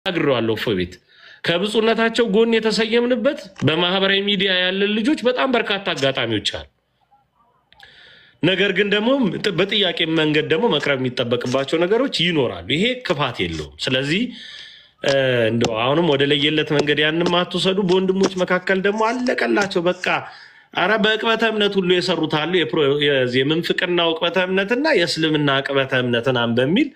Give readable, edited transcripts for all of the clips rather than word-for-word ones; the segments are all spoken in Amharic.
አግሯለሁ ፎቤት ከብጹነታቸው ጎን የተሰየምንበት በማህበራዊ ሚዲያ ያለ ልጆች በጣም በርካታ አጋጣሚዎች አሉ። ነገር ግን ደግሞ በጥያቄ መንገድ ደግሞ መቅረብ የሚጠበቅባቸው ነገሮች ይኖራሉ። ይሄ ክፋት የለውም። ስለዚህ እንደው አሁንም ወደ ለየለት መንገድ ያንንም አትወሰዱ። በወንድሞች መካከል ደግሞ አለቀላቸው በቃ አረ በእቅበተ እምነት ሁሉ የሰሩት አሉ። የምንፍቅና እቅበተ እምነትና የእስልምና እቅበተ እምነትን በሚል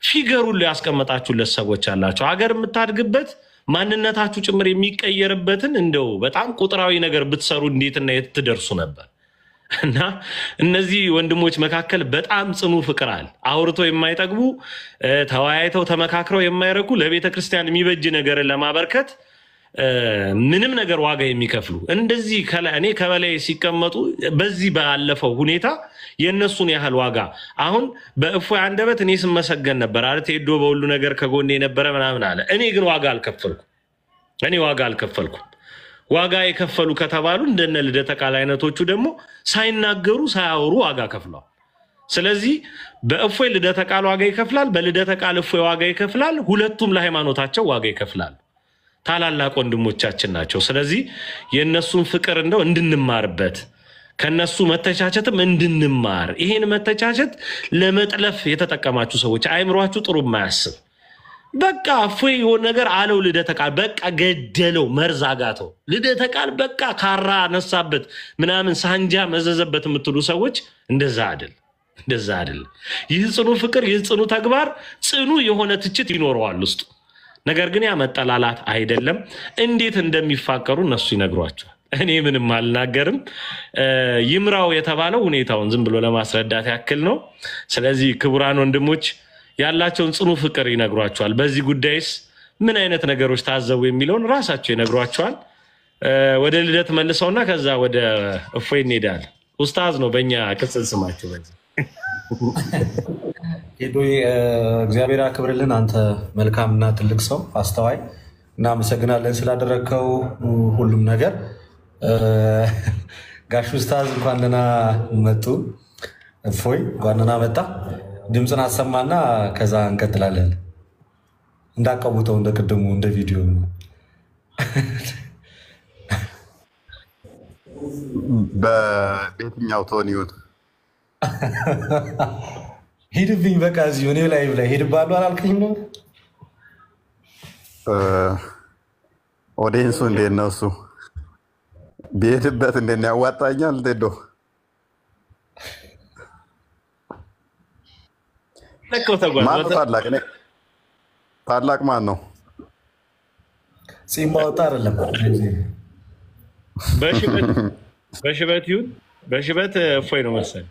ፊገር ሁሉ ያስቀመጣችሁለት ሰዎች አላቸው። ሀገር የምታድግበት ማንነታችሁ ጭምር የሚቀየርበትን እንደው በጣም ቁጥራዊ ነገር ብትሰሩ እንዴትና የት ትደርሱ ነበር። እና እነዚህ ወንድሞች መካከል በጣም ጽኑ ፍቅር አለ። አውርተው የማይጠግቡ ተወያይተው ተመካክረው የማይረኩ ለቤተ ክርስቲያን የሚበጅ ነገርን ለማበርከት ምንም ነገር ዋጋ የሚከፍሉ እንደዚህ እኔ ከበላይ ሲቀመጡ በዚህ ባለፈው ሁኔታ የነሱን ያህል ዋጋ አሁን በእፎይ አንደበት እኔ ስመሰገን ነበር አለ ቴዶ በሁሉ ነገር ከጎኔ የነበረ ምናምን አለ። እኔ ግን ዋጋ አልከፈልኩም። ዋጋ የከፈሉ ከተባሉ እንደነ ልደተ ቃል አይነቶቹ ደግሞ ሳይናገሩ ሳያወሩ ዋጋ ከፍለዋል። ስለዚህ በእፎይ ልደተ ቃል ዋጋ ይከፍላል፣ በልደተ ቃል እፎይ ዋጋ ይከፍላል። ሁለቱም ለሃይማኖታቸው ዋጋ ይከፍላሉ። ታላላቅ ወንድሞቻችን ናቸው። ስለዚህ የነሱን ፍቅር እንደው እንድንማርበት ከነሱ መተቻቸትም እንድንማር ይሄን መተቻቸት ለመጥለፍ የተጠቀማችሁ ሰዎች አይምሯችሁ ጥሩ የማያስብ በቃ እፎይ የሆነ ነገር አለው ልደተ ቃል በቃ ገደለው መርዛጋተው ልደተ ቃል በቃ ካራ ነሳበት ምናምን ሳንጃ መዘዘበት የምትሉ ሰዎች እንደዛ አይደል። ይህ ጽኑ ፍቅር ይህ ጽኑ ተግባር ጽኑ የሆነ ትችት ይኖረዋል ውስጥ። ነገር ግን ያ መጠላላት አይደለም። እንዴት እንደሚፋቀሩ እነሱ ይነግሯቸዋል። እኔ ምንም አልናገርም። ይምራው የተባለው ሁኔታውን ዝም ብሎ ለማስረዳት ያክል ነው። ስለዚህ ክቡራን ወንድሞች ያላቸውን ጽኑ ፍቅር ይነግሯቸዋል። በዚህ ጉዳይስ ምን አይነት ነገሮች ታዘቡ የሚለውን ራሳቸው ይነግሯቸዋል። ወደ ልደት መልሰውና ከዛ ወደ እፎይ እንሄዳለን። ኡስታዝ ነው በእኛ ቅጽል ስማቸው። በዚህ ሄዶ እግዚአብሔር ያክብርልን። አንተ መልካምና ትልቅ ሰው አስተዋይ፣ እናመሰግናለን ስላደረግከው ሁሉም ነገር። ጋሽ ኡስታዝ እንኳን ደህና መጡ። እፎይ እንኳን ደህና መጣ። ድምፅን አሰማና ከዛ እንቀጥላለን። እንዳቀቡተው እንደ ቅድሙ እንደ ቪዲዮ በየትኛው ቶኒውን ሂድብኝ በቃ እዚሁ እኔ ላይ ሄድባሉ አላልከኝም ነው? ኦዲየንሱ እንዴት ነው? እሱ ቢሄድበት እንዴት ያዋጣኛል? እንዴት ነው ታላቅ ማን ነው? ጺም ማውጣ አይደለም በሽበት ይሁን በሽበት እፎይ ነው መሰለኝ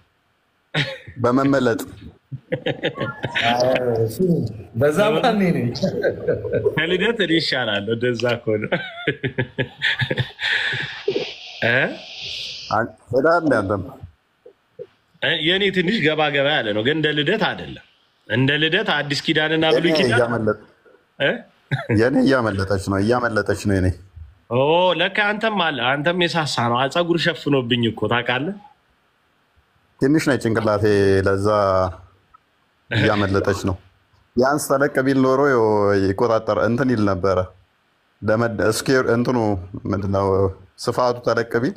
በመመለጥ በዛ ማን ነኝ ከልደት ይሻላል። እንደዛ ከሆነ አንተም የኔ ትንሽ ገባ ያለ ነው፣ ግን እንደ ልደት አይደለም። እንደ ልደት አዲስ ኪዳንና ብሉይ ኪዳን የኔ እያመለጠች ነው የኔ። ለካ አንተም የሳሳ ነው። ፀጉር ሸፍኖብኝ እኮ ታውቃለህ። ትንሽ ነው ጭንቅላቴ፣ ለዛ እያመለጠች ነው። ቢያንስ ተለቅ ቢል ኖሮ ይቆጣጠር እንትን ይል ነበረ። ስኬር እንትኑ ምንድነው ስፋቱ ተለቅ ቢል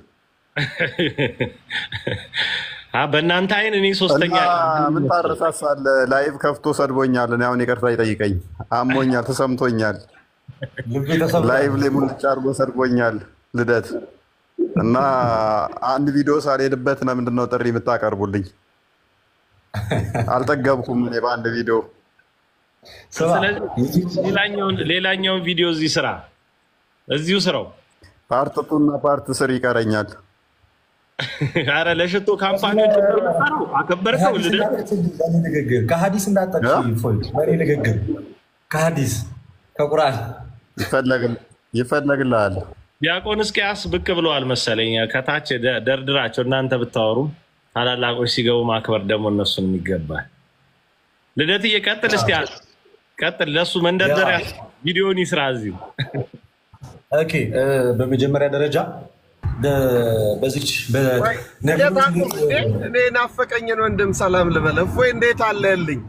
በእናንተ አይን እኔ ሶስተኛ ምን ታረሳሳለህ? ላይቭ ከፍቶ ሰድቦኛል። እኔ አሁን ይቅርታ ይጠይቀኝ። አሞኛል፣ ተሰምቶኛል። ላይቭ ላይ ሙልጭ አድርጎ ሰድቦኛል ልደት እና አንድ ቪዲዮ ሳልሄድበት ነው ምንድነው ጥሪ የምታቀርቡልኝ? አልጠገብኩም እኔ በአንድ ቪዲዮ። ሌላኛውን ቪዲዮ እዚሁ ስራው ፓርት 2 እና ፓርት 3 ይቀረኛል። አረ ለሽቶ ካምፓኒዎች አከበርከው ልደት ከሐዲስ እንዳጠቅሽ ይፎይ በኔ ንግግር ከሐዲስ ከቁርአን ይፈለግልሃል። ዲያቆን እስኪያስ ብቅ ብለዋል መሰለኝ። ከታች ደርድራቸው እናንተ ብታወሩ ታላላቆች ሲገቡ ማክበር ደግሞ እነሱን ይገባል። ልደት እየቀጥል እስኪ ቀጥል። ለሱ መንደርደሪያ ቪዲዮን ይስራ እዚሁ። ኦኬ በመጀመሪያ ደረጃ በዚች እኔ ናፈቀኝን ወንድም ሰላም ልበል። እፎይ እንዴት አለልኝ?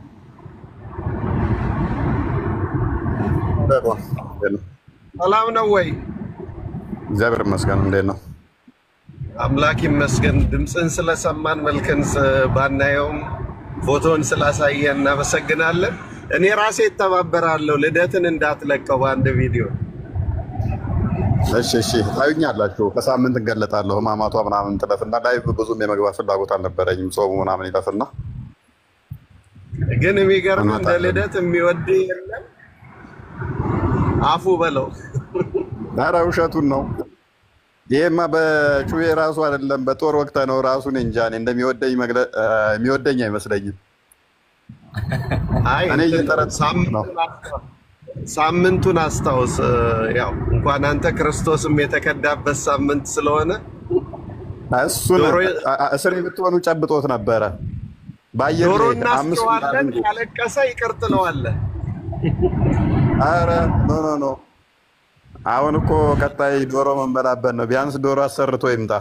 ሰላም ነው ወይ? እግዚአብሔር ይመስገን። እንዴት ነው? አምላክ ይመስገን። ድምፅን ስለሰማን መልክን ባናየውም ፎቶን ስላሳየን እናመሰግናለን። እኔ ራሴ እተባበራለሁ ልደትን እንዳትለቀው በአንድ ቪዲዮ። እሺ ታዩኛላችሁ። ከሳምንት እንገለጣለሁ። ህማማቷ ምናምን ጥለፍና ላይቭ ብዙም የመግባት ፍላጎት አልነበረኝም። ጾሙ ምናምን ይለፍና ግን የሚገርም እንደ ልደት የሚወድ የለም። አፉ በለው። ኧረ ውሸቱን ነው። ይሄማ በጩቤ ራሱ አይደለም በጦር ወቅት ነው ራሱን እንጃ። እኔ እንደሚወደኝ የሚወደኝ አይመስለኝም። አይ ሳምንቱን አስታውስ። ያው እንኳን አንተ ክርስቶስም የተከዳበት ሳምንት ስለሆነ እሱን እስሬ ብትሆኑ ጨብጦት ነበረ። ዶሮ እናስተዋለን ካለቀሰ ይቅር ትለዋለህ። ኧረ ኖ አሁን እኮ ቀጣይ ዶሮ መንበላበት ነው። ቢያንስ ዶሮ አሰርቶ ይምጣ።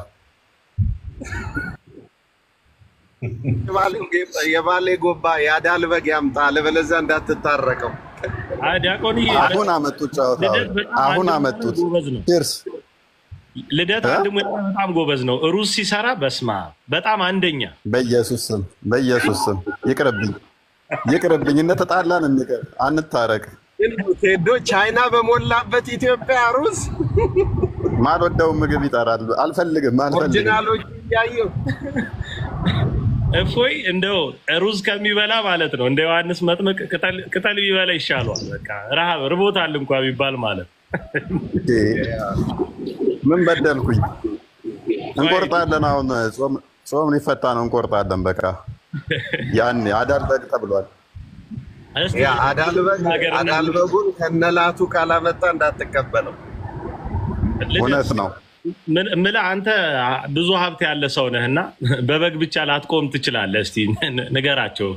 የባሌ ጎባ ያዳል በግ ያምጣ፣ አለበለዚያ እንዳትታረቀው። አሁን አመጡት ጨዋታውን፣ አሁን አመጡት። ፒርስ ልደት አንድ ሙያ በጣም ጎበዝ ነው። ሩዝ ሲሰራ በስማ በጣም አንደኛ። በኢየሱስ ስም ይቅርብኝ። እንደተጣላን አንታረቅ። ቴዶ ቻይና በሞላበት ኢትዮጵያ ሩዝ ማልወደው ምግብ ይጠራል። አልፈልግም። ኦሪጂናሎች እያየሁ እፎይ እንደው ሩዝ ከሚበላ ማለት ነው እንደ ዮሐንስ መጥምቅ ቅጠል ቢበላ ይሻለዋል። በቃ ረሃብ ርቦታል እንኳን ቢባል ማለት ምን በደልኩኝ? እንቆርጣለን። አሁን ጾም ሊፈታ ነው። እንቆርጣለን። በቃ ያኔ አዳል በግ ተብሏል። አዳል በጉን ከነላቱ ካላመጣ እንዳትቀበለው። እውነት ነው። ምን አንተ ብዙ ሀብት ያለ ሰው ነህና በበግ ብቻ ላትቆም ትችላለህ። እስቲ ንገራቸው፣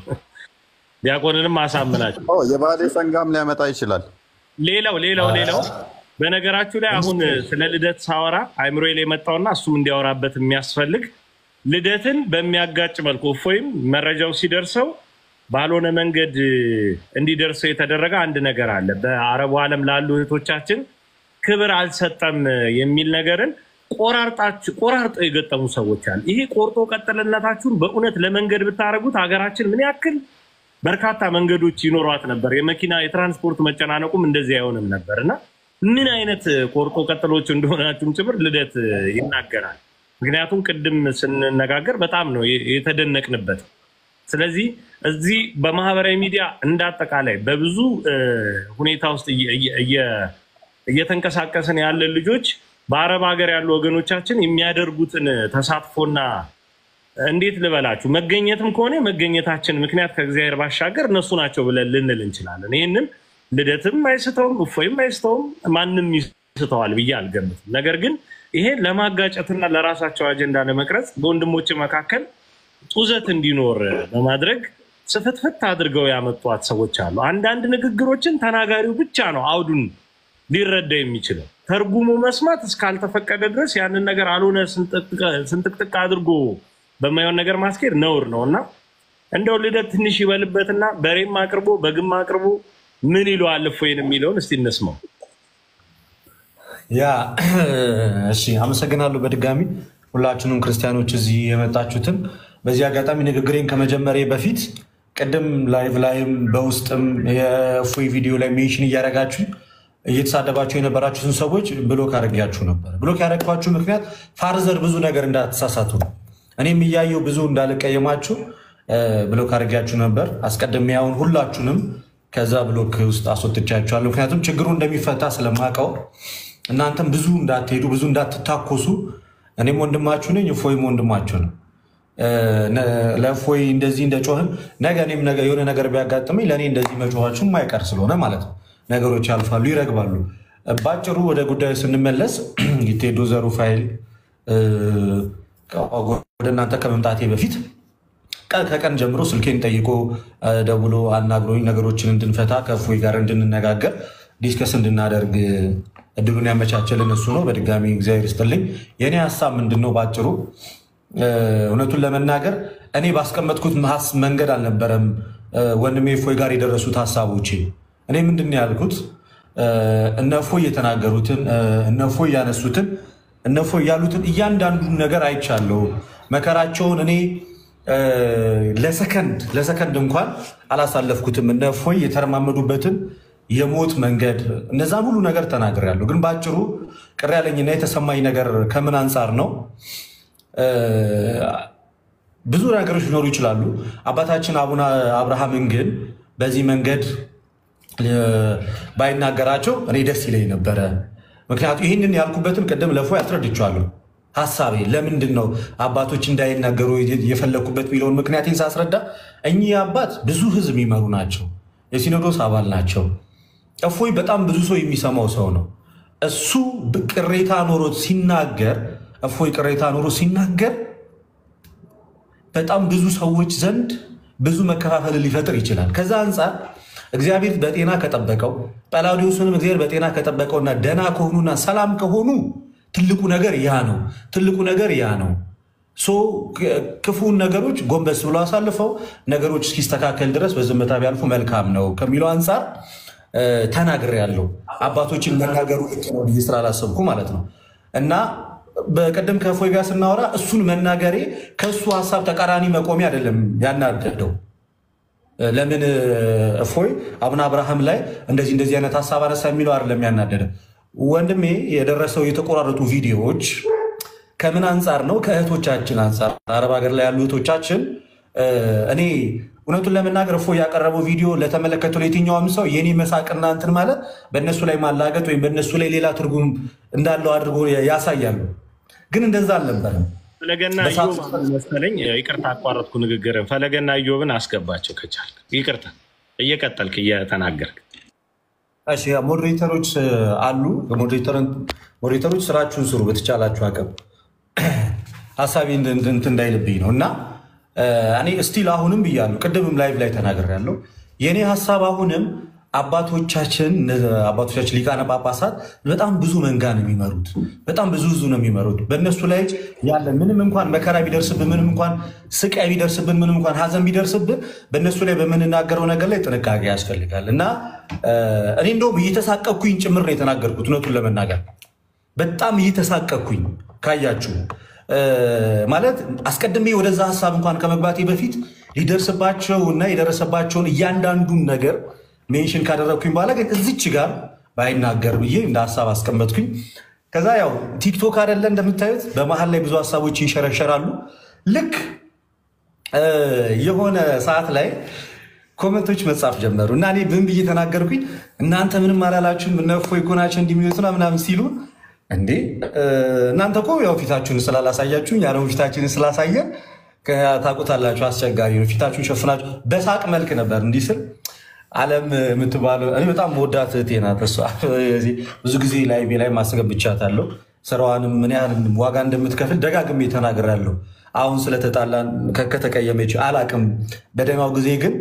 ዲያቆንንም አሳምናቸው። የባሌ ሰንጋም ሊያመጣ ይችላል። ሌላው በነገራችሁ ላይ አሁን ስለ ልደት ሳወራ አይምሮዬ ላይ የመጣውና እሱም እንዲያወራበት የሚያስፈልግ ልደትን በሚያጋጭ መልኩ እፎይም መረጃው ሲደርሰው ባልሆነ መንገድ እንዲደርሰው የተደረገ አንድ ነገር አለ። በአረቡ ዓለም ላሉ እህቶቻችን ክብር አልሰጠም የሚል ነገርን ቆራርጠው የገጠሙ ሰዎች አሉ። ይሄ ቆርጦ ቀጥልነታችሁን በእውነት ለመንገድ ብታደርጉት ሀገራችን ምን ያክል በርካታ መንገዶች ይኖሯት ነበር። የመኪና የትራንስፖርት መጨናነቁም እንደዚህ አይሆንም ነበር እና ምን አይነት ቆርጦ ቀጥሎች እንደሆናችሁም ጭምር ልደት ይናገራል። ምክንያቱም ቅድም ስንነጋገር በጣም ነው የተደነቅንበት። ስለዚህ እዚህ በማህበራዊ ሚዲያ እንዳጠቃላይ በብዙ ሁኔታ ውስጥ እየተንቀሳቀስን ያለን ልጆች በአረብ ሀገር ያሉ ወገኖቻችን የሚያደርጉትን ተሳትፎና እንዴት ልበላችሁ መገኘትም ከሆነ መገኘታችን ምክንያት ከእግዚአብሔር ባሻገር እነሱ ናቸው ብለን ልንል እንችላለን። ይህንን ልደትም አይስተውም፣ እፎይም አይስተውም፣ ማንም ይስተዋል ብዬ አልገምትም። ነገር ግን ይሄ ለማጋጨትና ለራሳቸው አጀንዳ ለመቅረጽ በወንድሞች መካከል ጡዘት እንዲኖር በማድረግ ስፍትፍት አድርገው ያመጧት ሰዎች አሉ። አንዳንድ ንግግሮችን ተናጋሪው ብቻ ነው አውዱን ሊረዳ የሚችለው። ተርጉሙ መስማት እስካልተፈቀደ ድረስ ያንን ነገር አልሆነ ስንጥቅጥቅ አድርጎ በማይሆን ነገር ማስኬድ ነውር ነው እና እንደው ልደት ትንሽ ይበልበትና በሬም አቅርቦ በግም አቅርቦ ምን ይለዋል እፎይን የሚለውን እስቲ እንስማው። እሺ፣ አመሰግናለሁ በድጋሚ ሁላችሁንም ክርስቲያኖች እዚህ የመጣችሁትን። በዚህ አጋጣሚ ንግግሬን ከመጀመሪያ በፊት ቅድም ላይቭም በውስጥም የእፎይ ቪዲዮ ላይ ሜንሽን እያደረጋችሁ እየተሳደባችሁ የነበራችሁትን ሰዎች ብሎክ አድርጊያችሁ ነበር። ብሎክ ያደረግኳችሁ ምክንያት ፋርዘር ብዙ ነገር እንዳትሳሳቱ ነው። እኔም እያየው ብዙ እንዳልቀየማችሁ ብሎክ አድርጊያችሁ ነበር። አስቀድሜ አሁን ሁላችሁንም ከዛ ብሎክ ውስጥ አስወጥቻችኋለሁ። ምክንያቱም ችግሩ እንደሚፈታ ስለማውቀው እናንተም ብዙ እንዳትሄዱ ብዙ እንዳትታኮሱ። እኔም ወንድማችሁ ነኝ፣ እፎይም ወንድማችሁ ነው። ለእፎይ እንደዚህ እንደጮህን ነገ እኔም የሆነ ነገር ቢያጋጥመኝ ለእኔ እንደዚህ መጮኋችሁ የማይቀር ስለሆነ ማለት ነው። ነገሮች ያልፋሉ፣ ይረግባሉ። ባጭሩ ወደ ጉዳዩ ስንመለስ ቴዶ ዘሩፋኤል ወደ እናንተ ከመምጣቴ በፊት ከቀን ጀምሮ ስልኬን ጠይቆ ደውሎ አናግሮኝ ነገሮችን እንድንፈታ ከእፎይ ጋር እንድንነጋገር ዲስከስ እንድናደርግ እድሉን ያመቻቸልን እሱ ነው። በድጋሚ እግዚአብሔር ይስጥልኝ። የእኔ ሀሳብ ምንድን ነው? ባጭሩ እውነቱን ለመናገር እኔ ባስቀመጥኩት መንገድ አልነበረም ወንድሜ እፎይ ጋር የደረሱት ሀሳቦቼ። እኔ ምንድን ነው ያልኩት? እነፎይ የተናገሩትን እነፎይ ያነሱትን እነፎይ ያሉትን እያንዳንዱን ነገር አይቻለሁ። መከራቸውን እኔ ለሰከንድ እንኳን አላሳለፍኩትም። እነፎይ የተረማመዱበትን የሞት መንገድ እነዛን ሁሉ ነገር ተናግሬያለሁ። ግን በአጭሩ ቅር ያለኝና የተሰማኝ ነገር ከምን አንጻር ነው? ብዙ ነገሮች ሊኖሩ ይችላሉ። አባታችን አቡነ አብርሃምን ግን በዚህ መንገድ ባይናገራቸው እኔ ደስ ይለኝ ነበረ። ምክንያቱም ይህንን ያልኩበትን ቅድም ለፎይ አስረድቼዋለሁ። ሀሳቤ ለምንድን ነው አባቶች እንዳይናገሩ የፈለግኩበት የሚለውን ምክንያቴን ሳስረዳ እኚህ አባት ብዙ ሕዝብ የሚመሩ ናቸው። የሲኖዶስ አባል ናቸው። እፎይ በጣም ብዙ ሰው የሚሰማው ሰው ነው። እሱ ቅሬታ ኖሮት ሲናገር እፎይ ቅሬታ ኖሮ ሲናገር በጣም ብዙ ሰዎች ዘንድ ብዙ መከፋፈል ሊፈጥር ይችላል። ከዛ አንጻር እግዚአብሔር በጤና ከጠበቀው ጳላዲዮስንም እግዚአብሔር በጤና ከጠበቀውና ደና ከሆኑና ሰላም ከሆኑ ትልቁ ነገር ያ ነው። ክፉን ነገሮች ጎንበስ ብሎ አሳልፈው ነገሮች እስኪስተካከል ድረስ በዝምታ ቢያልፉ መልካም ነው ከሚለው አንጻር ተናግሬያለሁ። አባቶችን መናገሩ ልክ ነው ብዬ ስላላሰብኩ ማለት ነው። እና በቀደም ከእፎይ ጋር ስናወራ እሱን መናገሬ ከእሱ ሀሳብ ተቃራኒ መቆሚ አይደለም ያናደደው። ለምን እፎይ አቡነ አብርሃም ላይ እንደዚህ አይነት ሀሳብ አነሳ የሚለው አይደለም ያናደደ። ወንድሜ የደረሰው የተቆራረጡ ቪዲዮዎች ከምን አንጻር ነው? ከእህቶቻችን አንጻር አረብ ሀገር ላይ ያሉ እህቶቻችን እኔ እውነቱን ለመናገር እፎይ ያቀረበው ቪዲዮ ለተመለከቱ ለየትኛውም ሰው የኔ መሳቅና እንትን ማለት በእነሱ ላይ ማላገጥ ወይም በእነሱ ላይ ሌላ ትርጉም እንዳለው አድርጎ ያሳያሉ። ግን እንደዛ አልነበረም። ፈለገና ኢዮብ መሰለኝ። ይቅርታ አቋረጥኩ ንግግር። ፈለገና ኢዮብን አስገባቸው ከቻልክ። ይቅርታ እየቀጠልክ እየተናገርክ። እሺ ሞዴሬተሮች አሉ። ሞዴሬተሮች ስራችሁን ስሩ በተቻላችሁ አቅም። ሀሳቤ እንትን እንዳይልብኝ ነው። እና እኔ እስቲል አሁንም ብያለሁ፣ ቅድምም ላይቭ ላይ ተናግሬያለሁ። የኔ ሀሳብ አሁንም አባቶቻችን ሊቃነ ጳጳሳት በጣም ብዙ መንጋ ነው የሚመሩት፣ በጣም ብዙ ህዝብ ነው የሚመሩት። በእነሱ ላይ ያለ ምንም እንኳን መከራ ቢደርስብን፣ ምንም እንኳን ስቃይ ቢደርስብን፣ ምንም እንኳን ሀዘን ቢደርስብን በእነሱ ላይ በምንናገረው ነገር ላይ ጥንቃቄ ያስፈልጋል። እና እኔ እንደውም እየተሳቀኩኝ ጭምር ነው የተናገርኩት። እውነቱን ለመናገር በጣም እየተሳቀኩኝ ካያችሁ ማለት አስቀድሜ ወደዛ ሀሳብ እንኳን ከመግባቴ በፊት ሊደርስባቸው እና የደረሰባቸውን እያንዳንዱን ነገር ሜንሽን ካደረግኩኝ በኋላ ግን እዚች ጋር ባይናገር ብዬ እንደ ሀሳብ አስቀመጥኩኝ። ከዛ ያው ቲክቶክ አይደለ እንደምታዩት በመሀል ላይ ብዙ ሀሳቦች ይንሸረሸራሉ። ልክ የሆነ ሰዓት ላይ ኮመንቶች መጻፍ ጀመሩ እና እኔ ብን ብዬ ተናገርኩኝ። እናንተ ምንም አላላችሁም እነ እፎይ እኮ ናቸው እንዲሚሉትና ምናምን ሲሉ እንዴ እናንተ እኮ ያው ፊታችሁን ስላላሳያችሁኝ ያለው ፊታችንን ስላሳየን ታውቁታላችሁ። አስቸጋሪ ነው። ፊታችሁን ሸፍናችሁ በሳቅ መልክ ነበር እንዲህ ስል ዓለም የምትባለው እኔ በጣም መወዳት እህቴ ናት። እሷ ብዙ ጊዜ ላይቤ ላይ ማስገብቻታለሁ። ስራዋንም ምን ያህል ዋጋ እንደምትከፍል ደጋግሜ ተናግራለሁ። አሁን ስለተጣላን ከተቀየመች አላቅም። በደህናው ጊዜ ግን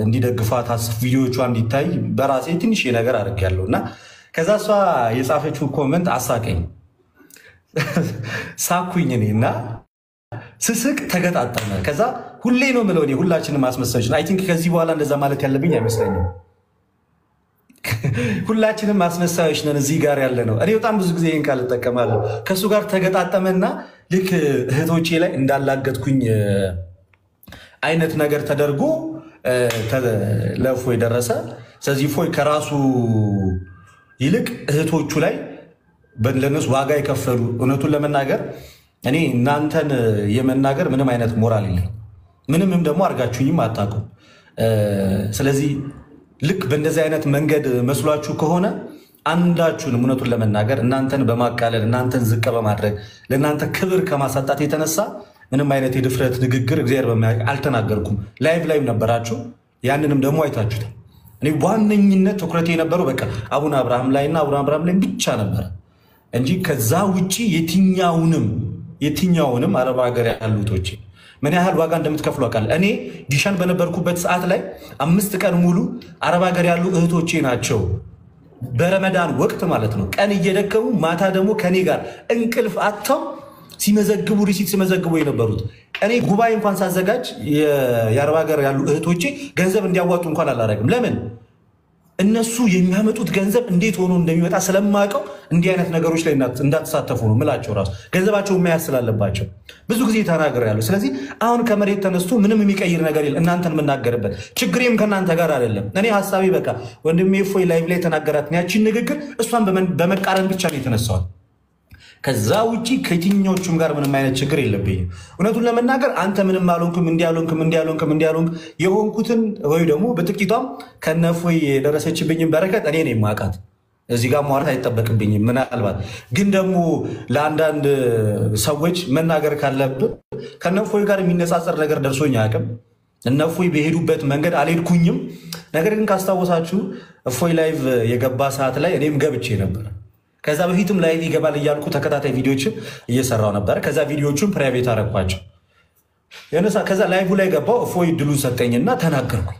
እንዲደግፏት ቪዲዮቿ እንዲታይ በራሴ ትንሽ ነገር አድርጌያለሁ እና ከዛ እሷ የጻፈችው ኮመንት አሳቀኝ። ሳኩኝ እኔ እና ስስቅ ተገጣጠመ። ከዛ ሁሌ ነው የምለው እኔ ሁላችንም ማስመሰሎች አይ ቲንክ ከዚህ በኋላ እንደዛ ማለት ያለብኝ አይመስለኝም። ሁላችንም ማስመሰሎች ነን እዚህ ጋር ያለ ነው። እኔ በጣም ብዙ ጊዜ ይህን ቃል እጠቀማለሁ። ከእሱ ጋር ተገጣጠመና ልክ እህቶቼ ላይ እንዳላገጥኩኝ አይነት ነገር ተደርጎ ለእፎይ ደረሰ። ስለዚህ እፎይ ከራሱ ይልቅ እህቶቹ ላይ ለነሱ ዋጋ የከፈሉ እውነቱን ለመናገር እኔ እናንተን የመናገር ምንም አይነት ሞራል የለኝም። ምንምም ደግሞ አድርጋችሁኝም አታውቁም። ስለዚህ ልክ በእንደዚህ አይነት መንገድ መስሏችሁ ከሆነ አንዳችሁንም እውነቱን ለመናገር እናንተን በማቃለል እናንተን ዝቅ በማድረግ ለእናንተ ክብር ከማሳጣት የተነሳ ምንም አይነት የድፍረት ንግግር እግዚአብሔር በሚያውቅ አልተናገርኩም። ላይቭ ነበራችሁ፣ ያንንም ደግሞ አይታችሁታል። እኔ ዋነኝነት ትኩረት የነበረው በቃ አቡነ አብርሃም ላይና አቡነ አብርሃም ላይ ብቻ ነበረ እንጂ ከዛ ውጪ የትኛውንም አረብ ሀገር ያሉቶች ምን ያህል ዋጋ እንደምትከፍሉ አውቃለሁ። እኔ ጊሸን በነበርኩበት ሰዓት ላይ 5 ቀን ሙሉ አረብ ሀገር ያሉ እህቶቼ ናቸው በረመዳን ወቅት ማለት ነው ቀን እየደከሙ ማታ ደግሞ ከኔ ጋር እንቅልፍ አጥተው ሲመዘግቡ ሪሲት ሲመዘግቡ የነበሩት። እኔ ጉባኤ እንኳን ሳዘጋጅ የአረብ ሀገር ያሉ እህቶቼ ገንዘብ እንዲያዋጡ እንኳን አላደረግም። ለምን? እነሱ የሚያመጡት ገንዘብ እንዴት ሆኖ እንደሚመጣ ስለማውቀው እንዲህ አይነት ነገሮች ላይ እንዳትሳተፉ ነው ምላቸው። ራሱ ገንዘባቸው መያዝ ስላለባቸው ብዙ ጊዜ ተናግሬያለሁ። ስለዚህ አሁን ከመሬት ተነስቶ ምንም የሚቀይር ነገር የለም። እናንተን የምናገርበት ችግሬም ከእናንተ ጋር አይደለም። እኔ ሀሳቤ በቃ ወንድሜ እፎይ ላይቭ ላይ ተናገራትን ያቺን ንግግር እሷን በመቃረን ብቻ ነው የተነሳው። ከዛ ውጪ ከየትኞቹም ጋር ምንም አይነት ችግር የለብኝም። እውነቱን ለመናገር አንተ ምንም አልሆንክም እንዲያልሆንክም የሆንኩትን ወይ ደግሞ በጥቂቷም ከነፎይ የደረሰችብኝም በረከት እኔ ነኝ የማውቃት። እዚህ ጋር ማውራት አይጠበቅብኝም። ምናልባት ግን ደግሞ ለአንዳንድ ሰዎች መናገር ካለብን ከነፎይ ጋር የሚነጻጸር ነገር ደርሶኝ አያውቅም። እነፎይ በሄዱበት መንገድ አልሄድኩኝም። ነገር ግን ካስታወሳችሁ እፎይ ላይቭ የገባ ሰዓት ላይ እኔም ገብቼ ነበር። ከዛ በፊትም ላይቭ ይገባል እያልኩ ተከታታይ ቪዲዮችን እየሰራው ነበር። ከዛ ቪዲዮቹን ፕራይቬት አረኳቸው። ከዛ ላይቭ ላይ ገባው። እፎይ ድሉን ሰጠኝና ተናገርኩኝ።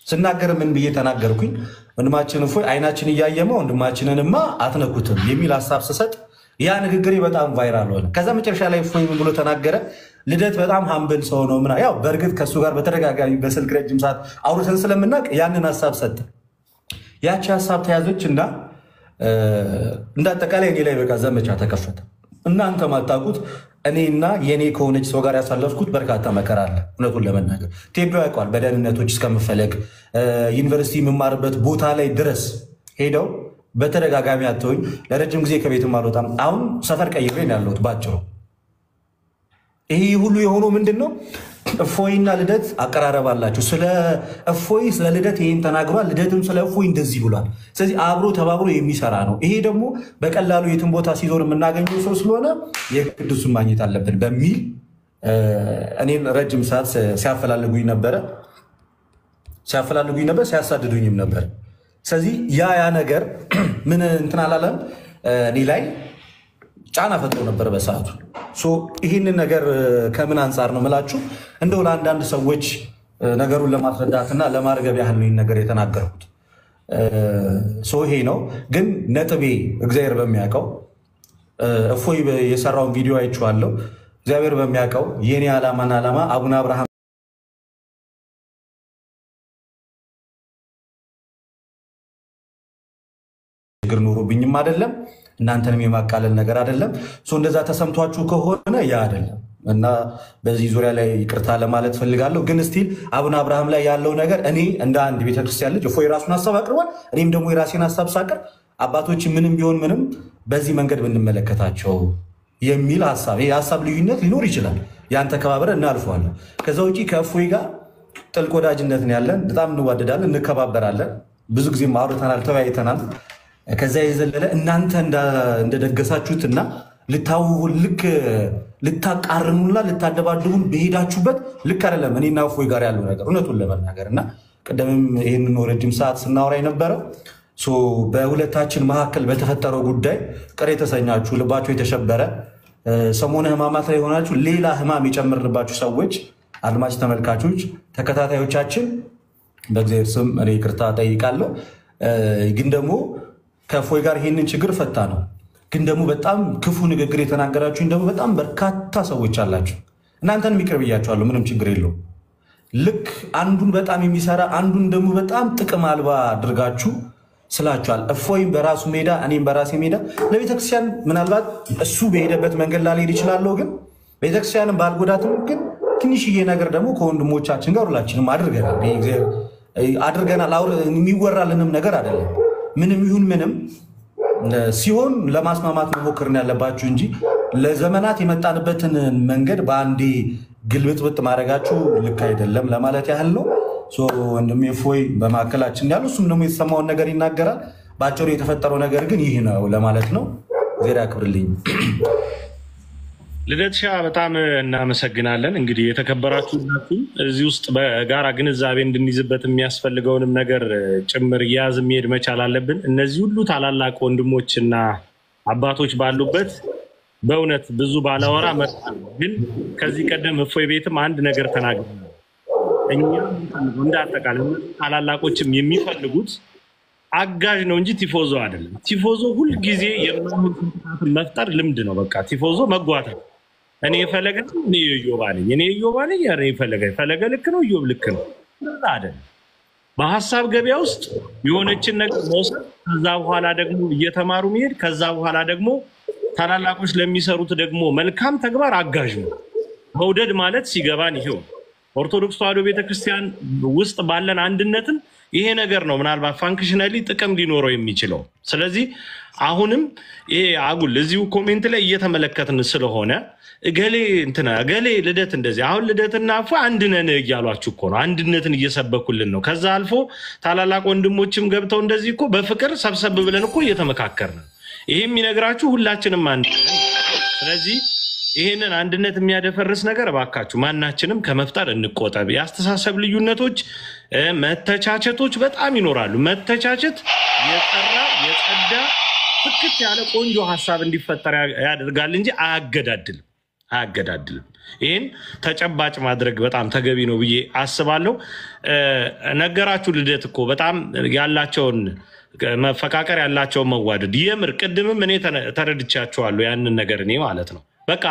ስናገር ምን ብዬ ተናገርኩኝ? ወንድማችን እፎይ አይናችን እያየመ ወንድማችንንማ አትነኩትም የሚል ሀሳብ ስሰጥ ያ ንግግሬ በጣም ቫይራል ሆነ። ከዛ መጨረሻ ላይ እፎይ ምን ብሎ ተናገረ? ልደት በጣም ሀምብል ሰው ነው ምናምን። ያው በእርግጥ ከእሱ ጋር በተደጋጋሚ በስልክ ረጅም ሰዓት አውርተን ስለምናውቅ ያንን ሀሳብ ሰጠ። ያቺ ሀሳብ ተያዘች እና እንዳጠቃላይ እኔ ላይ በቃ ዘመቻ ተከፈተ። እናንተ ማታውቁት እኔና የኔ ከሆነች ሰው ጋር ያሳለፍኩት በርካታ መከራ አለ። እውነቱን ለመናገር ቴዶ ያውቀዋል። በደህንነቶች እስከምፈለግ ዩኒቨርሲቲ የምማርበት ቦታ ላይ ድረስ ሄደው በተደጋጋሚ አተውኝ። ለረጅም ጊዜ ከቤትም አልወጣም። አሁን ሰፈር ቀይሬ ነው ያለሁት ባጭሩ። ይሄ ሁሉ የሆነው ምንድን ነው? እፎይና ልደት አቀራረብ አላቸው። ስለ እፎይ ስለ ልደት ይህን ተናግሯል። ልደትም ስለ እፎይ እንደዚህ ብሏል። ስለዚህ አብሮ ተባብሮ የሚሰራ ነው። ይሄ ደግሞ በቀላሉ የትን ቦታ ሲዞር የምናገኘው ሰው ስለሆነ የቅዱሱን ማግኘት አለብን በሚል እኔን ረጅም ሰዓት ሲያፈላልጉኝ ነበር፣ ሲያሳድዱኝም ነበር። ስለዚህ ያ ነገር ምን እንትን አላለም እኔ ላይ ጫና ፈጥሮ ነበር በሰዓቱ። ይህንን ነገር ከምን አንጻር ነው ምላችሁ? እንደው ለአንዳንድ ሰዎች ነገሩን ለማስረዳትና ለማርገብ ያህል ነው ነገር የተናገርኩት። ይሄ ነው ግን ነጥቤ። እግዚአብሔር በሚያውቀው እፎይ የሰራውን ቪዲዮ አይቼዋለሁ። እግዚአብሔር በሚያውቀው የኔ ዓላማና ዓላማ አቡነ አብርሃም ችግር ኑሮብኝም አይደለም እናንተንም የማቃለል ነገር አይደለም። እንደዛ ተሰምቷችሁ ከሆነ ያ አይደለም እና በዚህ ዙሪያ ላይ ይቅርታ ለማለት ፈልጋለሁ። ግን ስቲል አቡነ አብርሃም ላይ ያለው ነገር እኔ እንደ አንድ ቤተክርስቲያን ልጅ እፎይ የራሱን ሀሳብ አቅርቧል። እኔም ደግሞ የራሴን ሀሳብ ሳቀር አባቶች ምንም ቢሆን ምንም በዚህ መንገድ ብንመለከታቸው የሚል ሀሳብ የሀሳብ ልዩነት ሊኖር ይችላል። ያን ተከባብረን እናልፈዋለን። ከዛ ውጪ ከእፎይ ጋር ጥልቅ ወዳጅነት ነው ያለን። በጣም እንዋደዳለን፣ እንከባበራለን። ብዙ ጊዜም አውርተናል፣ ተወያይተናል። ከዛ የዘለለ እናንተ እንደደገሳችሁትና ልክ ልታቃርኑና ልታደባድቡን በሄዳችሁበት ልክ አይደለም እኔና እፎይ ጋር ያለው ነገር እውነቱን ለመናገር እና ቀደምም ይህንን ረጅም ሰዓት ስናወራ የነበረው በሁለታችን መካከል በተፈጠረው ጉዳይ ቅር የተሰኛችሁ ልባችሁ የተሸበረ ሰሞነ ሕማማት ላይ ሆናችሁ ሌላ ሕማም የጨመርንባችሁ ሰዎች አድማጭ ተመልካቾች ተከታታዮቻችን በእግዚአብሔር ስም እኔ ይቅርታ ጠይቃለሁ። ግን ደግሞ ከእፎይ ጋር ይህንን ችግር ፈታ ነው። ግን ደግሞ በጣም ክፉ ንግግር የተናገራችሁኝ ደግሞ በጣም በርካታ ሰዎች አላችሁ። እናንተንም ይቅር ብያችኋለሁ። ምንም ችግር የለውም። ልክ አንዱን በጣም የሚሰራ አንዱን ደግሞ በጣም ጥቅም አልባ አድርጋችሁ ስላችኋል። እፎይም በራሱ ሜዳ እኔም በራሴ ሜዳ ለቤተክርስቲያን ምናልባት እሱ በሄደበት መንገድ ላልሄድ ይችላለሁ። ግን ቤተክርስቲያንም ባልጎዳትም ግን ትንሽዬ ነገር ደግሞ ከወንድሞቻችን ጋር ሁላችንም አድርገናል። የሚወራልንም ነገር አይደለም። ምንም ይሁን ምንም ሲሆን ለማስማማት መሞከርን ያለባችሁ እንጂ ለዘመናት የመጣንበትን መንገድ በአንዴ ግልብጥብጥ ማድረጋችሁ ልክ አይደለም ለማለት ያህል ነው። ወንድሜ እፎይ በማዕከላችን ያሉ እሱም ደግሞ የተሰማውን ነገር ይናገራል። በአጭሩ የተፈጠረው ነገር ግን ይህ ነው ለማለት ነው። እግዚአብሔር ያክብርልኝ። ልደትሻ በጣም እናመሰግናለን። እንግዲህ የተከበራችሁ እዚህ ውስጥ በጋራ ግንዛቤ እንድንይዝበት የሚያስፈልገውንም ነገር ጭምር እያያዝ መሄድ መቻል አለብን። እነዚህ ሁሉ ታላላቅ ወንድሞችና አባቶች ባሉበት በእውነት ብዙ ባላወራ መጣን። ግን ከዚህ ቀደም እፎይ ቤትም አንድ ነገር ተናግረናል። እኛ እንደ አጠቃላይ ታላላቆችም የሚፈልጉት አጋዥ ነው እንጂ ቲፎዞ አይደለም። ቲፎዞ ሁልጊዜ የማይሆን ስንት መፍጠር ልምድ ነው። በቃ ቲፎዞ መጓተት እኔ የፈለገ እኔ የዮባ ነኝ፣ እኔ የዮባ ነኝ፣ እኔ ፈለገ ልክ ነው፣ ዮብ ልክ ነው አይደለም። በሐሳብ ገበያ ውስጥ የሆነችን ነገር መውሰድ ከዛ በኋላ ደግሞ እየተማሩ መሄድ ከዛ በኋላ ደግሞ ታላላቆች ለሚሰሩት ደግሞ መልካም ተግባር አጋዥ ነው። መውደድ ማለት ሲገባን ይሄው ኦርቶዶክስ ተዋሕዶ ቤተክርስቲያን ውስጥ ባለን አንድነትን ይሄ ነገር ነው ምናልባት ፋንክሽናሊ ጥቅም ሊኖረው የሚችለው። ስለዚህ አሁንም ይሄ አጉል እዚሁ ኮሜንት ላይ እየተመለከትን ስለሆነ እገሌ ልደት እንደዚህ አሁን ልደትና አንድ ነን እያሏችሁ እኮ ነው። አንድነትን እየሰበኩልን ነው። ከዛ አልፎ ታላላቅ ወንድሞችም ገብተው እንደዚህ እኮ በፍቅር ሰብሰብ ብለን እኮ እየተመካከርን ነው። ይሄ የሚነግራችሁ ሁላችንም አንድ ነን። ስለዚህ ይሄንን አንድነት የሚያደፈርስ ነገር እባካችሁ ማናችንም ከመፍጠር እንቆጠብ። የአስተሳሰብ ልዩነቶች፣ መተቻቸቶች በጣም ይኖራሉ። መተቻቸት የጠራ የጸዳ ፍክት ያለ ቆንጆ ሐሳብ እንዲፈጠር ያደርጋል እንጂ አያገዳድልም። ይሄን ተጨባጭ ማድረግ በጣም ተገቢ ነው ብዬ አስባለሁ። ነገራችሁ ልደት እኮ በጣም ያላቸውን መፈቃቀር ያላቸውን መዋደድ የምር ቅድምም እኔ ተረድቻቸዋለሁ ያንን ነገር እኔ ማለት ነው። በቃ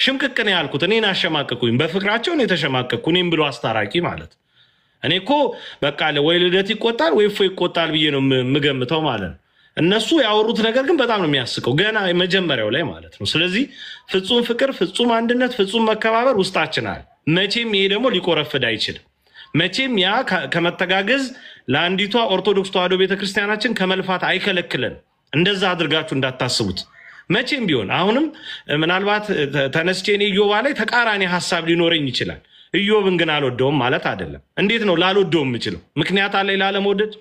ሽምቅቅ ነው ያልኩት። እኔን አሸማቀቁኝ፣ በፍቅራቸው ነው የተሸማቀቁ። እኔም ብሎ አስታራቂ ማለት እኔ እኮ በቃ ወይ ልደት ይቆጣል ወይ እፎይ ይቆጣል ብዬ ነው የምገምተው ማለት ነው። እነሱ ያወሩት ነገር ግን በጣም ነው የሚያስቀው ገና መጀመሪያው ላይ ማለት ነው። ስለዚህ ፍጹም ፍቅር፣ ፍጹም አንድነት፣ ፍጹም መከባበር ውስጣችን አለ። መቼም ይሄ ደግሞ ሊቆረፍድ አይችልም። መቼም ያ ከመተጋገዝ ለአንዲቷ ኦርቶዶክስ ተዋሕዶ ቤተክርስቲያናችን ከመልፋት አይከለክለን። እንደዛ አድርጋችሁ እንዳታስቡት መቼም ቢሆን። አሁንም ምናልባት ተነስቼ እኔ ኢዮብ ላይ ተቃራኒ ሐሳብ ሊኖረኝ ይችላል። ኢዮብን ግን አልወደውም ማለት አይደለም። እንዴት ነው ላልወደው የምችለው? ምክንያት አለኝ ላለመውደድ፣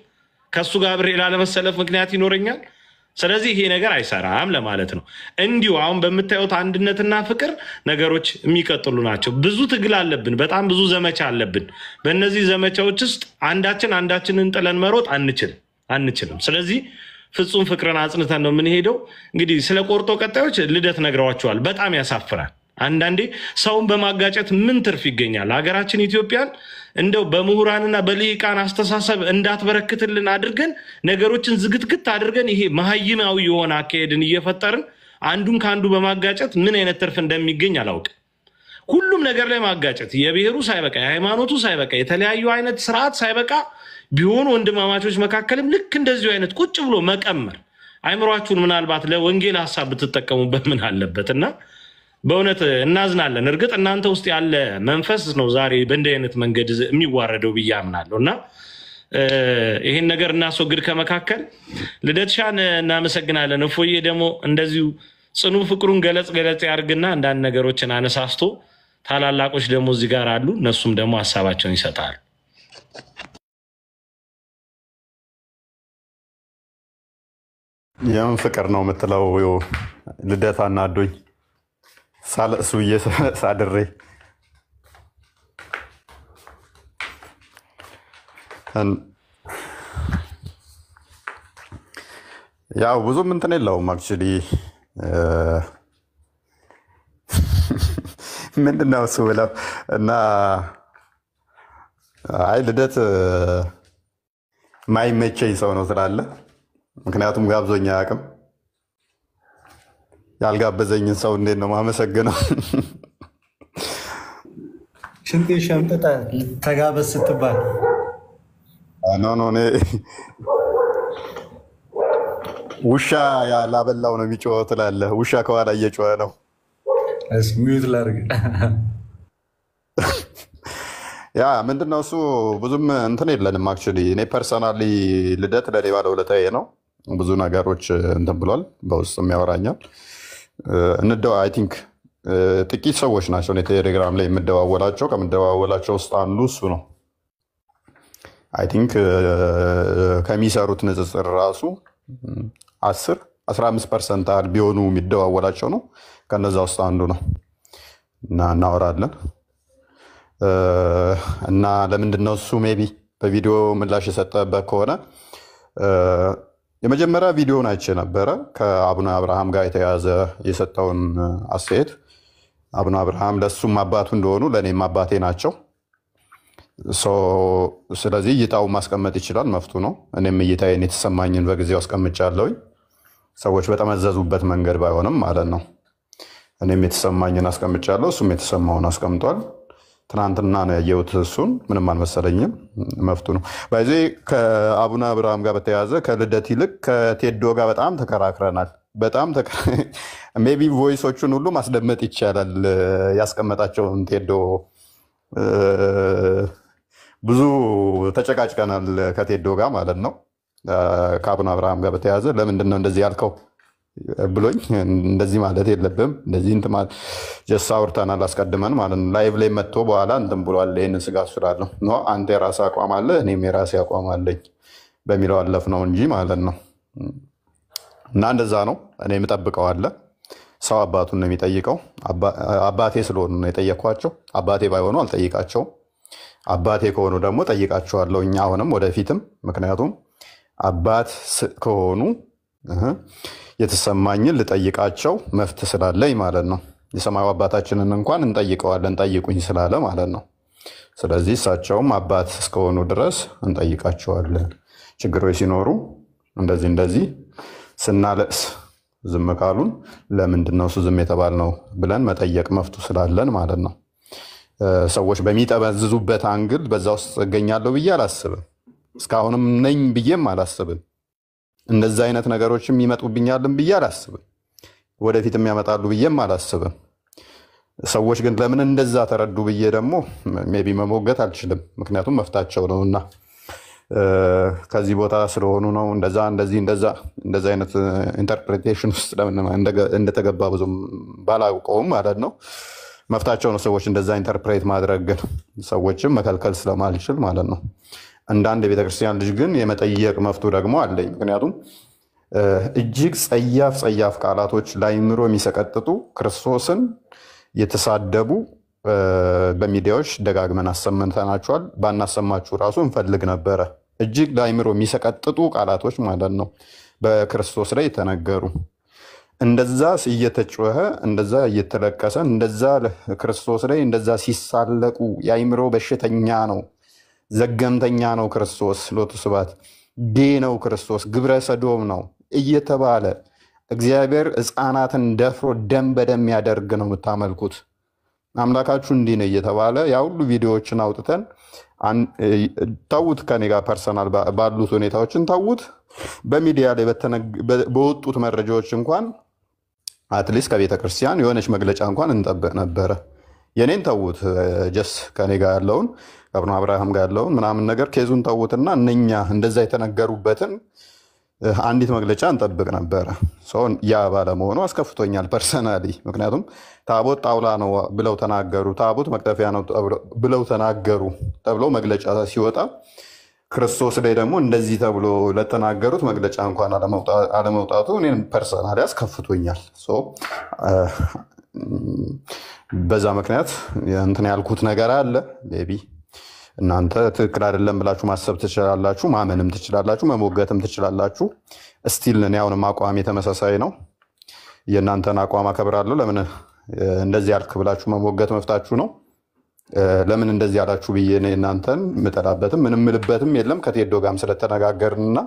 ከሱ ጋር አብሬ ላለመሰለፍ ምክንያት ይኖረኛል። ስለዚህ ይሄ ነገር አይሰራም ለማለት ነው። እንዲሁ አሁን በምታዩት አንድነትና ፍቅር ነገሮች የሚቀጥሉ ናቸው። ብዙ ትግል አለብን፣ በጣም ብዙ ዘመቻ አለብን። በእነዚህ ዘመቻዎች ውስጥ አንዳችንን ጥለን መሮጥ አንችልም። ስለዚህ ፍጹም ፍቅርን አጽንተን ነው የምንሄደው። እንግዲህ ስለ ቆርጦ ቀጣዮች ልደት ነግረዋቸዋል። በጣም ያሳፍራል። አንዳንዴ ሰውን በማጋጨት ምን ትርፍ ይገኛል? ሀገራችን ኢትዮጵያን እንደው በምሁራንና በልሂቃን አስተሳሰብ እንዳትበረክትልን አድርገን ነገሮችን ዝግትግት አድርገን ይሄ መሀይማዊ የሆነ አካሄድን እየፈጠርን አንዱን ከአንዱ በማጋጨት ምን አይነት ትርፍ እንደሚገኝ አላውቅም። ሁሉም ነገር ላይ ማጋጨት፣ የብሔሩ ሳይበቃ የሃይማኖቱ ሳይበቃ የተለያዩ አይነት ስርዓት ሳይበቃ ቢሆን ወንድማማቾች መካከልም ልክ እንደዚሁ አይነት ቁጭ ብሎ መቀመር አይምሯችሁን ምናልባት ለወንጌል ሐሳብ ብትጠቀሙበት ምን አለበትና በእውነት እናዝናለን። እርግጥ እናንተ ውስጥ ያለ መንፈስ ነው ዛሬ በእንዲህ አይነት መንገድ የሚዋረደው ብዬ አምናለሁና ይሄን ነገር እናስወግድ ከመካከል። ልደትሻን እናመሰግናለን። እፎዬ ደግሞ እንደዚሁ ጽኑ ፍቅሩን ገለጽ ያርግና አንዳንድ ነገሮችን አነሳስቶ ታላላቆች ደግሞ እዚህ ጋር አሉ፣ እነሱም ደግሞ ሐሳባቸውን ይሰጣሉ። የምን ፍቅር ነው የምትለው? ልደት አናዶኝ ሳለእሱ ሳድሬ ያው ብዙም እንትን የለውም አክቹሊ ምንድነው እሱ ብለው እና አይ ልደት ማይመቸኝ ሰው ነው ስላለ ምክንያቱም ጋብዞኛ አያውቅም። ያልጋበዘኝን ሰው እንዴት ነው ማመሰግነው? ሽንቴ ሸምጥጠ ተጋበዝ ስትባል ኖ ውሻ ያላበላው ነው የሚጮኸው ትላለህ። ውሻ ከኋላ እየጮኸ ነው። ሚዩት ላድርግ። ያ ምንድነው እሱ ብዙም እንትን የለንም አክቹሊ። እኔ ፐርሰናሊ ልደት ለኔ ባለውለታዬ ነው። ብዙ ነገሮች እንትን ብሏል፣ በውስጥም ያወራኛል። አይ ቲንክ ጥቂት ሰዎች ናቸው እኔ ቴሌግራም ላይ የምደዋወላቸው። ከምደዋወላቸው ውስጥ አንዱ እሱ ነው። አይ ቲንክ ከሚሰሩት ንጽጽር ራሱ 10-15% ያህል ቢሆኑ የሚደዋወላቸው ነው። ከነዛ ውስጥ አንዱ ነው እና እናወራለን እና ለምንድነው እሱ ሜቢ በቪዲዮ ምላሽ የሰጠበት ከሆነ የመጀመሪያ ቪዲዮን አይቼ ነበረ ከአቡነ አብርሃም ጋር የተያዘ የሰጠውን አስተያየት። አቡነ አብርሃም ለሱም አባቱ እንደሆኑ ለእኔም አባቴ ናቸው። ስለዚህ እይታው ማስቀመጥ ይችላል፣ መፍቱ ነው። እኔም እይታዬን የተሰማኝን በጊዜው አስቀምጫለሁኝ። ሰዎች በተመዘዙበት መንገድ ባይሆንም ማለት ነው። እኔም የተሰማኝን አስቀምጫለሁ፣ እሱም የተሰማውን አስቀምጧል። ትናንትና ነው ያየሁት። እሱን ምንም አልመሰለኝም። መፍቱ ነው ባይዜ ከአቡነ አብርሃም ጋር በተያያዘ ከልደት ይልቅ ከቴዶ ጋር በጣም ተከራክረናል። በጣም ሜቢ ቮይሶቹን ሁሉ ማስደመጥ ይቻላል። ያስቀመጣቸውን ቴዶ ብዙ ተጨቃጭቀናል ከቴዶ ጋር ማለት ነው። ከአቡነ አብርሃም ጋር በተያያዘ ለምንድን ነው እንደዚህ ያልከው ብሎኝ እንደዚህ ማለት የለብም እንደዚህ እንትን ማለት ጀስ አውርተናል አስቀድመን ማለት ነው። ላይቭ ላይ መጥቶ በኋላ እንትን ብሏል። ይህንን ስጋት ስላለሁ ኖ አንተ የራስህ አቋም አለ እኔም የራሴ አቋም አለኝ በሚለው አለፍ ነው እንጂ ማለት ነው። እና እንደዛ ነው። እኔ የምጠብቀው አለ ሰው አባቱን ነው የሚጠይቀው። አባቴ ስለሆኑ ነው የጠየኳቸው። አባቴ ባይሆኑ አልጠይቃቸውም። አባቴ ከሆኑ ደግሞ ጠይቃቸዋለሁ እኛ አሁንም ወደፊትም። ምክንያቱም አባት ከሆኑ የተሰማኝን ልጠይቃቸው መፍት ስላለኝ ማለት ነው። የሰማዩ አባታችንን እንኳን እንጠይቀዋለን ጠይቁኝ ስላለ ማለት ነው። ስለዚህ እሳቸውም አባት እስከሆኑ ድረስ እንጠይቃቸዋለን። ችግሮች ሲኖሩ እንደዚህ ስናለቅስ ዝም ካሉን ለምንድን ነው እሱ ዝም የተባልነው ብለን መጠየቅ መፍቱ ስላለን ማለት ነው። ሰዎች በሚጠበዝዙበት አንግል በዛ ውስጥ እገኛለሁ ብዬ አላስብም። እስካሁንም ነኝ ብዬም አላስብም። እንደዛ አይነት ነገሮችም ይመጡብኛልን ብዬ አላስብም። ወደፊትም ያመጣሉ ብዬም አላስብም። ሰዎች ግን ለምን እንደዛ ተረዱ ብዬ ደግሞ ሜይ ቢ መሞገት አልችልም። ምክንያቱም መፍታቸው ነውና ከዚህ ቦታ ስለሆኑ ነው እንደዛ አይነት ኢንተርፕሬቴሽን ውስጥ እንደተገባ ብዙም ባላውቀውም ማለት ነው። መፍታቸው ነው ሰዎች እንደዛ ኢንተርፕሬት ማድረግ፣ ግን ሰዎችም መከልከል ስለማልችል ማለት ነው። እንዳንድ የቤተክርስቲያን ልጅ ግን የመጠየቅ መፍቱ ደግሞ አለኝ። ምክንያቱም እጅግ ጸያፍ ቃላቶች ለአእምሮ የሚሰቀጥጡ ክርስቶስን የተሳደቡ በሚዲያዎች ደጋግመን አሰምተናቸዋል። ባናሰማችሁ ራሱ እንፈልግ ነበረ። እጅግ ለአእምሮ የሚሰቀጥጡ ቃላቶች ማለት ነው በክርስቶስ ላይ የተነገሩ። እንደዛ እየተጮኸ እንደዛ እየተለቀሰ እንደዛ ክርስቶስ ላይ እንደዛ ሲሳለቁ የአእምሮ በሽተኛ ነው፣ ዘገምተኛ ነው ክርስቶስ፣ ሎቱ ስብሐት ጌ ነው ክርስቶስ፣ ግብረ ሰዶም ነው እየተባለ እግዚአብሔር ሕፃናትን ደፍሮ ደም በደም ያደርግ ነው የምታመልኩት፣ አምላካችሁ እንዲህ ነው እየተባለ ያ ሁሉ ቪዲዮዎችን አውጥተን ተዉት። ከኔ ጋር ፐርሰናል ባሉት ሁኔታዎችን ተዉት። በሚዲያ ላይ በወጡት መረጃዎች እንኳን አትሊስት ከቤተ ክርስቲያን የሆነች መግለጫ እንኳን እንጠብቅ ነበረ። የኔን ተዉት። ጀስ ከኔ ጋር ያለውን ከአቡነ አብርሃም ጋር ያለውን ምናምን ነገር ኬዙን ተዉትና እነኛ እንደዛ የተነገሩበትን አንዲት መግለጫ እንጠብቅ ነበረ። ያ ባለመሆኑ አስከፍቶኛል ፐርሰናሊ። ምክንያቱም ታቦት ጣውላ ነው ብለው ተናገሩ፣ ታቦት መቅጠፊያ ነው ብለው ተናገሩ ተብሎ መግለጫ ሲወጣ ክርስቶስ ላይ ደግሞ እንደዚህ ተብሎ ለተናገሩት መግለጫ እንኳን አለመውጣቱ እኔን ፐርሰናሊ አስከፍቶኛል። በዛ ምክንያት እንትን ያልኩት ነገር አለ። ቤቢ እናንተ ትክክል አይደለም ብላችሁ ማሰብ ትችላላችሁ፣ ማመንም ትችላላችሁ፣ መሞገትም ትችላላችሁ። እስቲል እኔ አሁንም አቋሜ ተመሳሳይ ነው። የእናንተን አቋም አከብራለሁ። ለምን እንደዚህ ያልክ ብላችሁ መሞገት መፍታችሁ ነው። ለምን እንደዚህ ያላችሁ ብዬ እናንተን ምጠላበትም ምንም ምልበትም የለም። ከቴዶ ጋርም ስለተነጋገርንና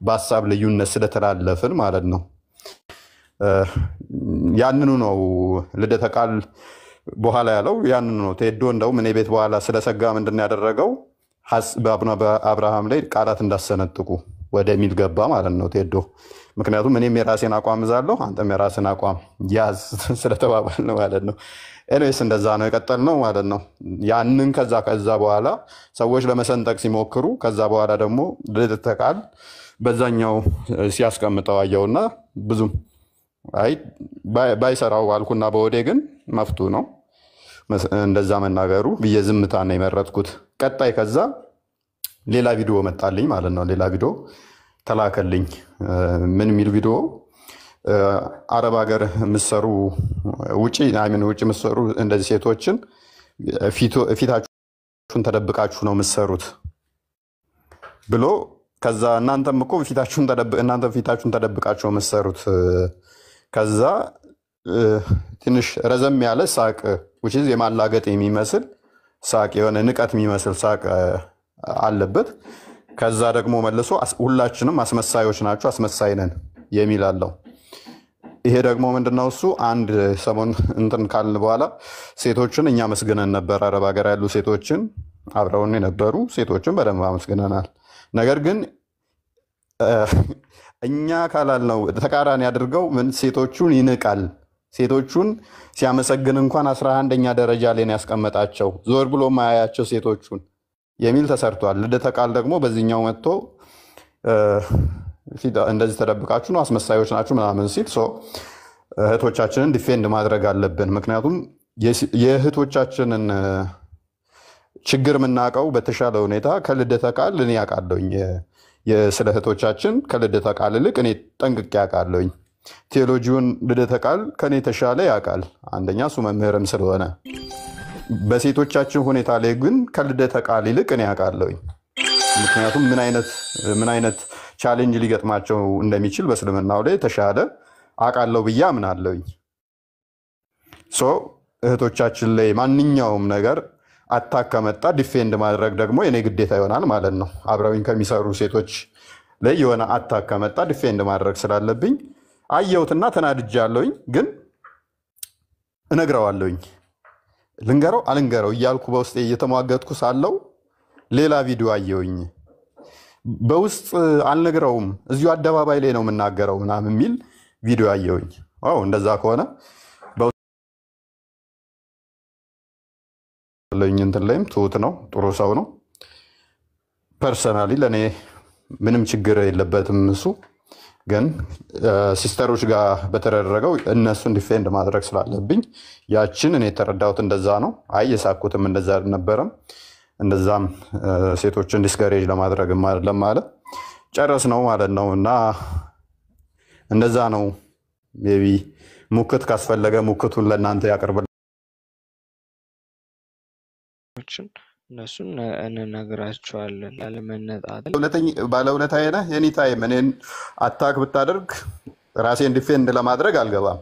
በሀሳብ ልዩነት ስለተላለፍን ማለት ነው። ያንኑ ነው ልደተ ቃል በኋላ ያለው ያንኑ ነው። ቴዶ እንደውም እኔ ቤት በኋላ ስለሰጋ ምንድን ያደረገው በአቡነ አብርሃም ላይ ቃላት እንዳሰነጥቁ ወደሚል ገባ ማለት ነው ቴዶ። ምክንያቱም እኔም የራሴን አቋም እዛለሁ፣ አንተም የራስን አቋም ያዝ ስለተባባል ነው ማለት ነው። ኤኒዌይስ እንደዛ ነው የቀጠልነው ማለት ነው። ያንን ከዛ በኋላ ሰዎች ለመሰንጠቅ ሲሞክሩ ከዛ በኋላ ደግሞ ልደተ ቃል በዛኛው ሲያስቀምጠው አየውና ብዙም አይ ባይሰራው አልኩና በወዴ ግን መፍቱ ነው እንደዛ መናገሩ ብዬ ዝምታ ነው የመረጥኩት። ቀጣይ ከዛ ሌላ ቪዲዮ መጣልኝ ማለት ነው። ሌላ ቪዲዮ ተላከልኝ። ምን የሚል ቪዲዮ? አረብ ሀገር የምትሰሩ ውጭ የምትሰሩ እንደዚህ ሴቶችን ፊታችሁን ተደብቃችሁ ነው የምትሰሩት ብሎ ከዛ እናንተም እኮ ፊታችሁን ተደብቃችሁ ነው የምትሰሩት። ከዛ ትንሽ ረዘም ያለ ሳቅ የማላገጥ የሚመስል ሳቅ፣ የሆነ ንቀት የሚመስል ሳቅ አለበት። ከዛ ደግሞ መልሶ ሁላችንም አስመሳዮች ናቸው፣ አስመሳይ ነን የሚል አለው። ይሄ ደግሞ ምንድነው እሱ አንድ ሰሞን እንትን ካልን በኋላ ሴቶችን እኛ መስግነን ነበር። አረብ ሀገር ያሉ ሴቶችን አብረውን የነበሩ ሴቶችን በደንብ አመስግነናል። ነገር ግን እኛ ካላልነው ተቃራኒ አድርገው ምን ሴቶቹን ይንቃል። ሴቶቹን ሲያመሰግን እንኳን 11ኛ ደረጃ ላይ ነው ያስቀመጣቸው፣ ዞር ብሎ ማያያቸው ሴቶቹን የሚል ተሰርቷል። ልደተ ቃል ደግሞ በዚህኛው መጥቶ እንደዚህ ተደብቃችሁ ነው አስመሳዮች ናችሁ ምናምን ሲል እህቶቻችንን ዲፌንድ ማድረግ አለብን። ምክንያቱም የእህቶቻችንን ችግር የምናውቀው በተሻለ ሁኔታ ከልደተ ቃል እኔ ያውቃለሁኝ። ስለ እህቶቻችን ከልደተ ቃል ይልቅ እኔ ጠንቅቄ ያውቃለሁኝ። ቴዎሎጂውን ልደተ ቃል ከኔ ተሻለ ያውቃል። አንደኛ እሱ መምህርም ስለሆነ፣ በሴቶቻችን ሁኔታ ላይ ግን ከልደተ ቃል ይልቅ እኔ ያውቃለሁኝ። ምክንያቱም ምን አይነት ቻሌንጅ ሊገጥማቸው እንደሚችል በእስልምናው ላይ ተሻለ አውቃለሁ ብዬ አምናለሁኝ። እህቶቻችን ላይ ማንኛውም ነገር አታክ ከመጣ ዲፌንድ ማድረግ ደግሞ የኔ ግዴታ ይሆናል ማለት ነው። አብረውኝ ከሚሰሩ ሴቶች ላይ የሆነ አታክ ከመጣ ዲፌንድ ማድረግ ስላለብኝ አየሁትና ተናድጃለሁኝ። ግን እነግረዋለሁኝ። ልንገረው አልንገረው እያልኩ በውስጤ እየተሟገትኩ ሳለው ሌላ ቪዲዮ አየሁኝ። በውስጥ አልነግረውም እዚሁ አደባባይ ላይ ነው የምናገረው ምናምን የሚል ቪዲዮ አየሁኝ። እንደዛ ከሆነ እንትን ላይም ትሁት ነው፣ ጥሩ ሰው ነው። ፐርሰናሊ ለእኔ ምንም ችግር የለበትም። እሱ ግን ሲስተሮች ጋር በተደረገው እነሱን ዲፌንድ ማድረግ ስላለብኝ ያችን እኔ የተረዳሁት እንደዛ ነው። አይ የሳኩትም እንደዛ አልነበረም። እንደዛም ሴቶችን ዲስከሬጅ ለማድረግ ማለት ጨረስ ነው ማለት ነው። እና እንደዛ ነው። ሜቢ ሙክት ካስፈለገ ሙክቱን ለእናንተ ያቀርባል። እነሱን እንነግራቸዋለን። ያለመነጣጠል ባለውለታዬ ነህ። ኤኒ ታይም እኔን አታክ ብታደርግ ራሴን ዲፌንድ ለማድረግ አልገባም።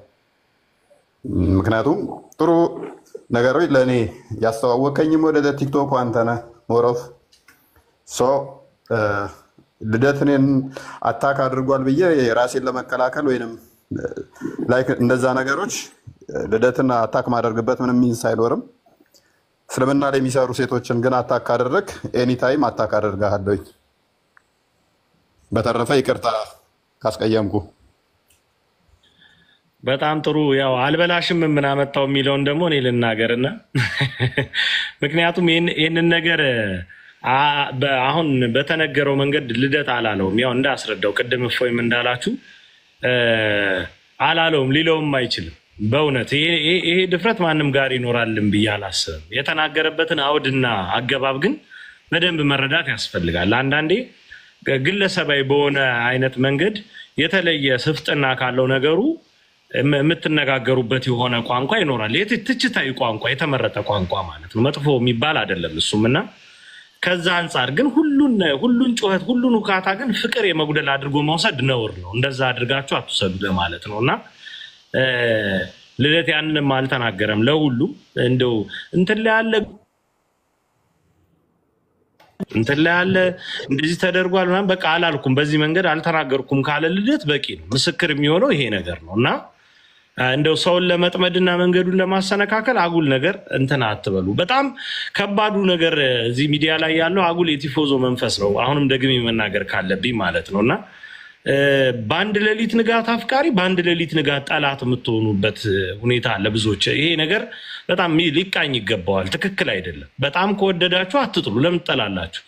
ምክንያቱም ጥሩ ነገሮች ለእኔ ያስተዋወቀኝም ወደ ቲክቶክ አንተ ነህ ሞሮፍ ልደት እኔን አታክ አድርጓል ብዬ ራሴን ለመከላከል ወይንም ላይክ እንደዛ ነገሮች ልደትን አታክ ማደርግበት ምንም ሚንስ አይኖርም። እስልምና ላይ የሚሰሩ ሴቶችን ግን አታክ ካደረግ ኤኒ ታይም አታክ አደርግሃለሁ። በተረፈ ይቅርታ ካስቀየምኩ። በጣም ጥሩ። ያው አልበላሽም ምን አመጣው የሚለውን ደግሞ እኔ ልናገርና ምክንያቱም ይህንን ነገር አሁን በተነገረው መንገድ ልደት አላለውም። ያው እንዳስረዳው ቅድም እፎይም እንዳላችሁ አላለውም፣ ሊለውም አይችልም። በእውነት ይሄ ድፍረት ማንም ጋር ይኖራልን ብዬ አላስብም። የተናገረበትን አውድና አገባብ ግን በደንብ መረዳት ያስፈልጋል። አንዳንዴ ግለሰባዊ በሆነ አይነት መንገድ የተለየ ስፍጥና ካለው ነገሩ የምትነጋገሩበት የሆነ ቋንቋ ይኖራል። ትችታዊ ቋንቋ፣ የተመረጠ ቋንቋ ማለት ነው። መጥፎ የሚባል አይደለም እሱምና ከዛ አንጻር ግን ሁሉን ጩኸት ሁሉን ውካታ ግን ፍቅር የመጉደል አድርጎ መውሰድ ነውር ነው። እንደዛ አድርጋችሁ አትውሰዱ ለማለት ነውና ልደት ያንንም አልተናገረም። ለሁሉም እንደው እንትን ላይ ያለ እንደዚህ ተደርጓል ምናምን በቃ አላልኩም፣ በዚህ መንገድ አልተናገርኩም ካለ ልደት በቂ ነው። ምስክር የሚሆነው ይሄ ነገር ነውና እንደው ሰውን ለመጥመድና መንገዱን ለማሰነካከል አጉል ነገር እንትን አትበሉ። በጣም ከባዱ ነገር እዚህ ሚዲያ ላይ ያለው አጉል የቲፎዞ መንፈስ ነው። አሁንም ደግሜ መናገር ካለብኝ ማለት ነውና በአንድ ሌሊት ንጋት አፍቃሪ በአንድ ሌሊት ንጋት ጠላት የምትሆኑበት ሁኔታ አለ ብዙዎች። ይሄ ነገር በጣም ሊቃኝ ይገባዋል። ትክክል አይደለም። በጣም ከወደዳችሁ አትጥሉ፣ ለምን ትጠላላችሁ?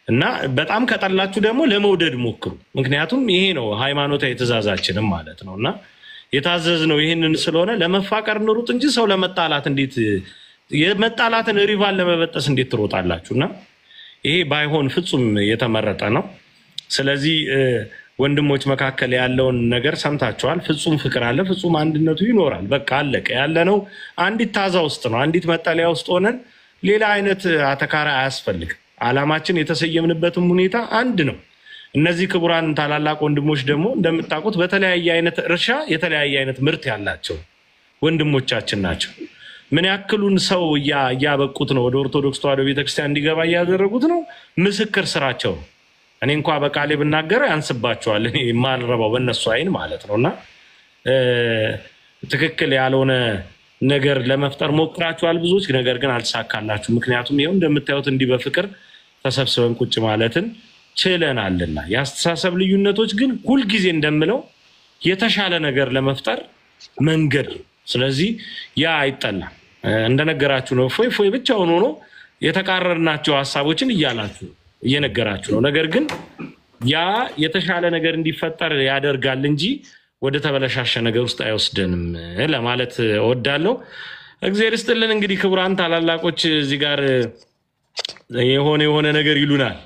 እና በጣም ከጠላችሁ ደግሞ ለመውደድ ሞክሩ። ምክንያቱም ይሄ ነው ሃይማኖታዊ ትእዛዛችንም ማለት ነውና የታዘዝነው ይሄንን ስለሆነ ለመፋቀር እንሩጥ እንጂ ሰው ለመጣላት እንዴት የመጣላትን ሪቫል ለመበጠስ እንዴት ትሮጣላችሁና ይሄ ባይሆን ፍጹም የተመረጠ ነው። ስለዚህ ወንድሞች መካከል ያለውን ነገር ሰምታችኋል። ፍጹም ፍቅር አለ፣ ፍጹም አንድነቱ ይኖራል። በቃ አለቀ። ያለነው አንዲት ታዛ ውስጥ ነው፣ አንዲት መጠለያ ውስጥ ሆነን ሌላ አይነት አተካራ አያስፈልግም። ዓላማችን የተሰየምንበትም ሁኔታ አንድ ነው። እነዚህ ክቡራን ታላላቅ ወንድሞች ደግሞ እንደምታውቁት በተለያየ አይነት እርሻ የተለያየ አይነት ምርት ያላቸው ወንድሞቻችን ናቸው። ምን ያክሉን ሰው እያበቁት ነው፣ ወደ ኦርቶዶክስ ተዋሕዶ ቤተክርስቲያን እንዲገባ እያደረጉት ነው። ምስክር ስራቸው ነው። እኔ እንኳን በቃሌ ብናገረው ያንስባቸዋል። እኔ የማልረባው በእነሱ አይን ማለት ነውና ትክክል ያልሆነ ነገር ለመፍጠር ሞክራችኋል ብዙዎች፣ ነገር ግን አልተሳካላችሁ። ምክንያቱም ይሄው እንደምታዩት እንዲህ በፍቅር ተሰብስበን ቁጭ ማለትን ችለናልና። የአስተሳሰብ ልዩነቶች ግን ሁልጊዜ እንደምለው የተሻለ ነገር ለመፍጠር መንገድ። ስለዚህ ያ አይጠላም። እንደነገራችሁ ነው። እፎይ ብቻውን ሆኖ የተቃረርናቸው ሐሳቦችን እየነገራችሁ ነው። ነገር ግን ያ የተሻለ ነገር እንዲፈጠር ያደርጋል እንጂ ወደ ተበለሻሸ ነገር ውስጥ አይወስደንም ለማለት እወዳለሁ። እግዚአብሔር ይስጥልን። እንግዲህ ክቡራን ታላላቆች እዚህ ጋር የሆነ ነገር ይሉናል።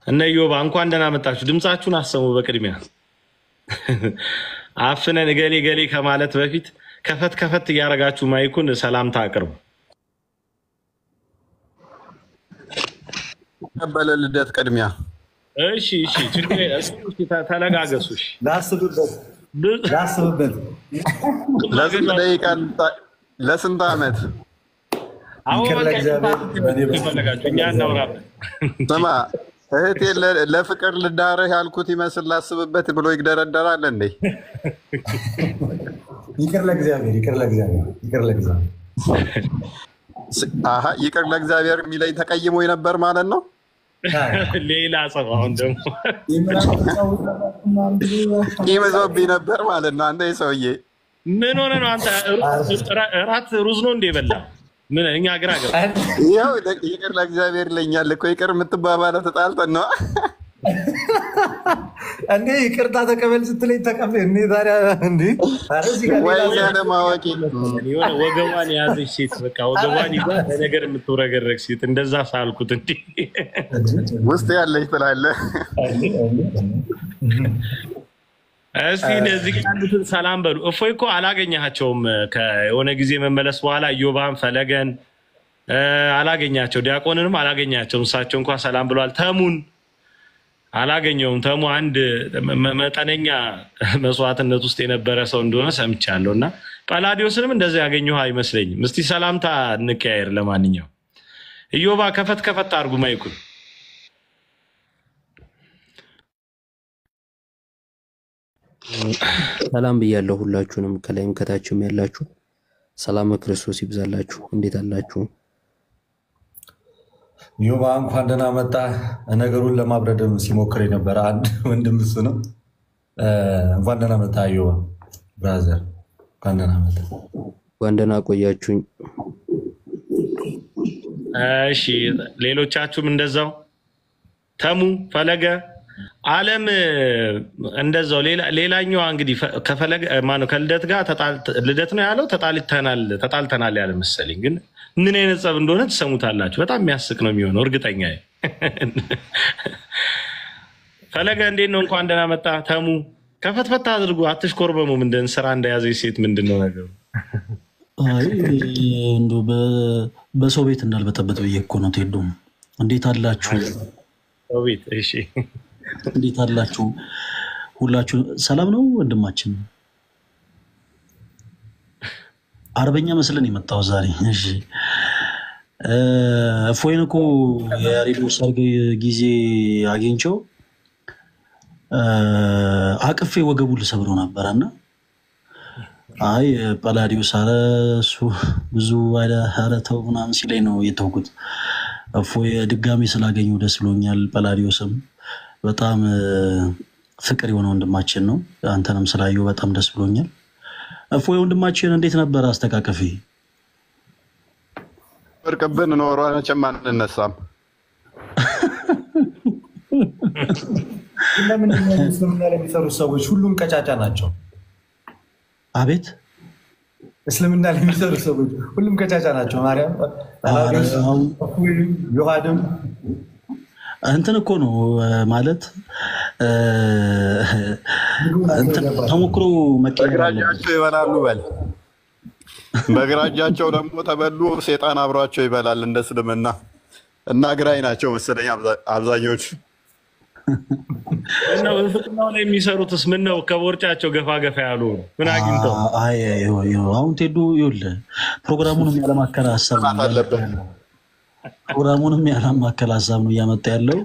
እነ ኢዮባ እንኳን ደህና መጣችሁ። ድምጻችሁን አሰሙ። በቅድሚያ አፍነን ገሌ ከማለት በፊት ከፈት እያረጋችሁ ማይኩን ሰላምታ አቅርቡ። ቀበለ ልደት ቅድሚያ። እሺ ተለጋገሱ። እሺ ላስብበት። ለስንት ደቂቃ ለስንት ዓመት? ስማ እህቴ ለፍቅር ልዳርህ ያልኩት ይመስል ላስብበት ብሎ ይግደረደራል እንዴ? ይቅር ለእግዚአብሔር። አሃ ይቅር ለእግዚአብሔር የሚለኝ ተቀይሞኝ ነበር ማለት ነው። ሌላ ሰው አሁን ደግሞ ይመዘብኝ ነበር ማለት ነው። አንተ ሰውዬ ምን ሆነ ነው አንተ? እራት ሩዝ ነው እንደ በላ ምን እኛ ግራ ገባ። ያው ይቅር ለእግዚአብሔር ይለኛል እኮ። ይቅር የምትባባለው ተጣልተን ነው እንዴ? ይቅርታ ተቀበል ስትለኝ ተቀበል እንዴ? ታዲያ እንዴ ወይ ያለማወቅ የሆነ ወገቧን የያዘች ሴት በቃ ወገቧን ይዛ በነገር የምትወረገረግ ሴት እንደዛ ሳልኩት እንዴ ውስጥ ያለች ትላለህ። እስቲ እነዚህ ያሉትን ሰላም በሉ። እፎይ እኮ አላገኛቸውም ከሆነ ጊዜ መመለስ በኋላ ኢዮባን ፈለገን አላገኛቸው፣ ዲያቆንንም አላገኛቸውም። እሳቸው እንኳን ሰላም ብሏል። ተሙን አላገኘውም። ተሙ አንድ መጠነኛ መስዋዕትነት ውስጥ የነበረ ሰው እንደሆነ ሰምቻለሁ እና ጳላዲዮስንም እንደዛ ያገኘው አይመስለኝም። እስቲ ሰላምታ እንቀያየር። ለማንኛውም ኢዮባ ከፈት አድርጉ ማይኩን። ሰላም ብያለሁ ሁላችሁንም፣ ከላይም ከታችም ያላችሁ ሰላም ክርስቶስ ይብዛላችሁ። እንዴት አላችሁ? ኢዮባ እንኳን ደህና መጣ። ነገሩን ለማብረድም ሲሞክር የነበረ አንድ ወንድም እሱ ነው። እንኳን ደህና መጣ ኢዮባ ብራዘር፣ እንኳን ደህና መጣ። እንኳን ደህና ቆያችሁኝ። እሺ ሌሎቻችሁም እንደዛው ተሙ ፈለገ ዓለም እንደዛው ሌላኛው እንግዲህ ከፈለገ ማነው ከልደት ጋር ልደት ነው ያለው ተጣልተናል ያለ መሰለኝ። ግን ምን አይነት ጸብ እንደሆነ ትሰሙታላችሁ። በጣም የሚያስቅ ነው የሚሆነው እርግጠኛ ነኝ። ፈለገ እንዴት ነው? እንኳን ደህና መጣ። ተሙ ከፈትፈታ አድርጉ፣ አትሽኮርበሙ። ምንድን ስራ እንደያዘች ሴት ምንድን ነው ነገሩ? አይ እንደው በሰው ቤት እንዳልበጠበጥ ብዬ እኮ ነው። ቴዶ እንዴት አላችሁ? ሰው ቤት እሺ፣ እንዴት አላችሁ? ሁላችሁ ሰላም ነው? ወንድማችን አርበኛ መስለን የመጣው ዛሬ። እሺ እፎይን እኮ የሬዲዮ ሰርግ ጊዜ አግኝቼው አቅፌ ወገቡን ልሰብረው ነበረና አይ ጳላዲዮስ አረ እሱ ብዙ ኧረ ተው ምናምን ሲለኝ ነው የተውኩት። እፎይ ድጋሚ ስላገኘው ደስ ብሎኛል። ጳላዲዮስም በጣም ፍቅር የሆነ ወንድማችን ነው። አንተንም ስላየው በጣም ደስ ብሎኛል። እፎይ ወንድማችን እንዴት ነበር አስተቃቀፊ? ወርቅብን ኖሮ መቼም አንነሳም። ለምን እስልምና ላይ የሚሰሩ ሰዎች ሁሉም ቀጫጫ ናቸው? አቤት እስልምና ላይ የሚሰሩ ሰዎች ሁሉም ቀጫጫ ናቸው። ማርያም ዮሐድም እንትን እኮ ነው ማለት ተሞክሮ በግራጃቸው ይበላሉ በል። በግራጃቸው ደግሞ ተበሉ፣ ሴጣን አብሯቸው ይበላል። እንደ እስልምና እና ግራይ ናቸው መሰለኝ አብዛኞቹ። እና በፍቅናው ላይ የሚሰሩትስ ምን ነው? ከቦርጫቸው ገፋ ያሉ ምን አግኝተው? አሁን ቴዱ ይኸውልህ ፕሮግራሙንም ያለማከል ሀሳብ ነው እያመጣ ያለው።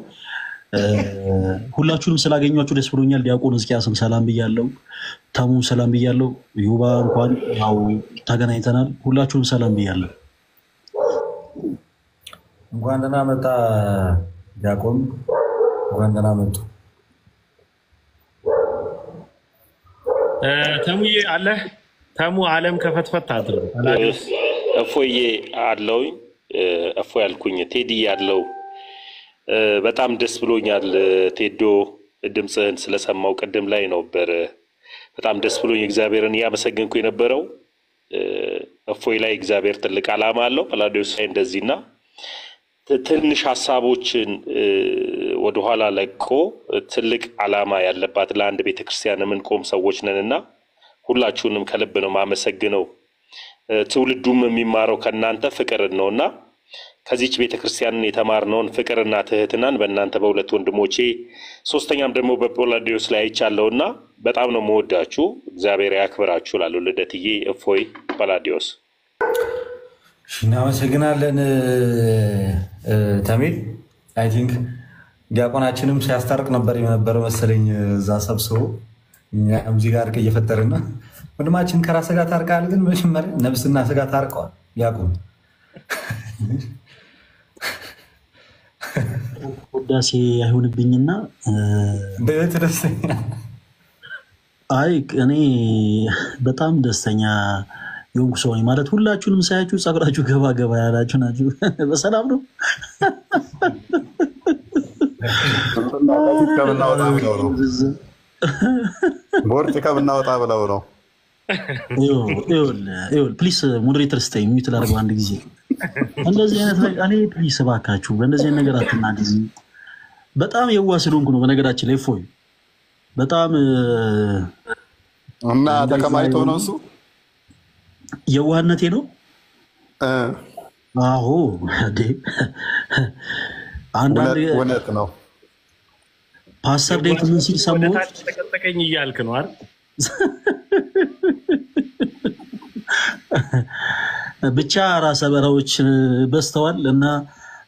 ሁላችሁንም ስላገኟችሁ ደስ ብሎኛል። ዲያቆን እስኪያስም ሰላም ብያለሁ። ታሙን ሰላም ብያለሁ። ዩባ እንኳን ያው ተገናኝተናል። ሁላችሁም ሰላም ብያለሁ። እንኳን ደህና መጣ ዲያቆን፣ እንኳን ደህና መጡ። ተሙዬ አለ ተሙ ዓለም ከፈትፈት አድርግ እፎዬ አለው እፎ ያልኩኝ ቴዲ ያለው በጣም ደስ ብሎኛል። ቴዶ ድምፅህን ስለሰማው ቅድም ላይ ነበር። በጣም ደስ ብሎኝ እግዚአብሔርን እያመሰገንኩ የነበረው እፎይ ላይ እግዚአብሔር ትልቅ ዓላማ አለው። ጳላዲዮስ ላይ እንደዚህና ትንሽ ሀሳቦችን ወደኋላ ለቆ ትልቅ ዓላማ ያለባት ለአንድ ቤተክርስቲያን የምንቆም ሰዎች ነንና ሁላችሁንም ከልብ ነው ማመሰግነው። ትውልዱም የሚማረው ከናንተ ፍቅር ነውና ከዚች ቤተክርስቲያንን የተማርነውን ፍቅርና ትህትናን በእናንተ በሁለት ወንድሞቼ ሶስተኛም ደግሞ በጳላዲዮስ ላይ አይቻለውና በጣም ነው የምወዳችሁ። እግዚአብሔር ያክብራችሁ እላለሁ። ልደትዬ፣ እፎይ፣ ጳላዲዮስ እናመሰግናለን። ተሜል አይ ቲንክ ዲያቆናችንም ሲያስታርቅ ነበር የነበረው መሰለኝ እዛ ሰብስቦ እኛም እዚህ ጋር እርቅ እየፈጠርን ነው። ወንድማችን ከራስ ጋር ታርቃል፣ ግን መጀመሪያ ነፍስና ስጋ ታርቀዋል። ዲያቆን ውዳሴ አይሆንብኝና በእት ደስተኛ አይ እኔ በጣም ደስተኛ የሆንኩ ሰው ነኝ። ማለት ሁላችሁንም ሳያችሁ ጸጉራችሁ ገባ ገባ ያላችሁ ናችሁ። በሰላም ነው። ቦርጭ ከምናወጣ ብለው ነው። ይኸውልህ ፕሊስ ሞዴሬተር ስቴይ ሚዩት ላድርገው አንድ ጊዜ። እንደዚህ አይነት ነገር እኔ ፕሊስ እባካችሁ በእንደዚህ አይነት ነገር አትናገሩ። በጣም የዋህ ስለሆንኩ ነው። በነገራችን ላይ እፎይ በጣም እና ተከማይቶ ነው እሱ የዋህነቴ ነው። አዎ አንዳንድ እውነት ነው። ፓስተር ዴት ምን ሲል ሰሞኑን ተቀጠቀኝ እያልክ ነው አይደል? ብቻ ራሰ በራዎች በስተዋል እና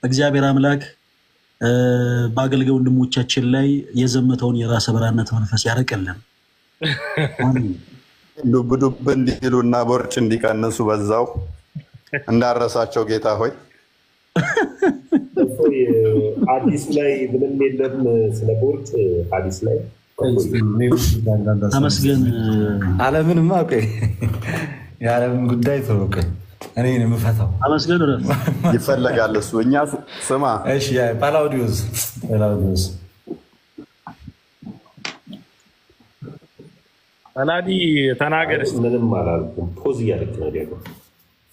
እግዚአብሔር አምላክ በአገልጋይ ወንድሞቻችን ላይ የዘመተውን የራሰ በራነት መንፈስ ያርቅልን። ዱብ ዱብ እንዲሉና ቦርጭ እንዲቀንሱ በዛው እንዳረሳቸው ጌታ ሆይ። አዲስ ላይ ምንም የለም ስለ ቦርጭ። አዲስ ላይ ተመስገን። ዓለምንማ የዓለምን ጉዳይ ተወቀ እኔ ነው የምፈታው። ተመስገን ይፈለጋል እሱ። እኛ ስማ እሺ ጳላዲዮስ ጳላዲ ተናገር። ምንም አላልኩም። ፖዝ እያደረክ ነው ደግሞ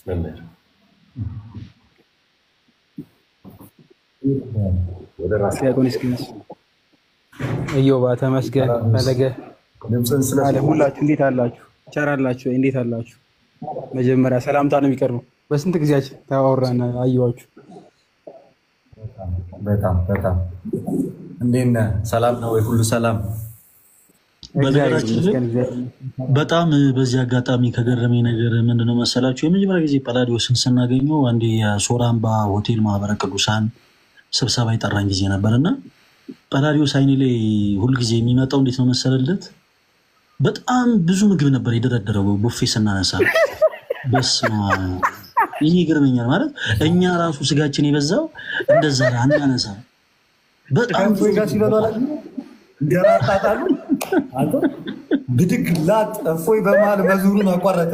መምህር ወደ ራስ ዲያቆን እስኪንስ እዮባ ተመስገን ፈለገ ሁላችሁ እንዴት አላችሁ? ቸር አላችሁ? እንዴት አላችሁ? መጀመሪያ ሰላምታ ነው የሚቀርበው። በስንት ጊዜያችን ተዋወራን አየኋችሁ። በጣም እንዴት ነህ? ሰላም ነው ወይ? ሁሉ ሰላም? በጣም በዚህ አጋጣሚ ከገረመኝ ነገር ምንድነው መሰላችሁ? የመጀመሪያ ጊዜ ጳላዲዮስን ስናገኘው አንዴ የሶራምባ ሆቴል ማህበረ ቅዱሳን ስብሰባ የጠራን ጊዜ ነበርና ጳላዲዮስ አይኔ ላይ ሁልጊዜ የሚመጣው እንዴት ነው መሰለለት? በጣም ብዙ ምግብ ነበር የደረደረው ቡፌ ስናነሳ። በስመ አብ ይሄ ይገርመኛል። ማለት እኛ ራሱ ስጋችን የበዛው እንደዛ አናነሳ። በጣም ጋር ሲበላል እንጀራ አጣጣሉ አንተ ብድግ ላጥ እፎይ በመሃል መዝሙሩን አቋረጠ።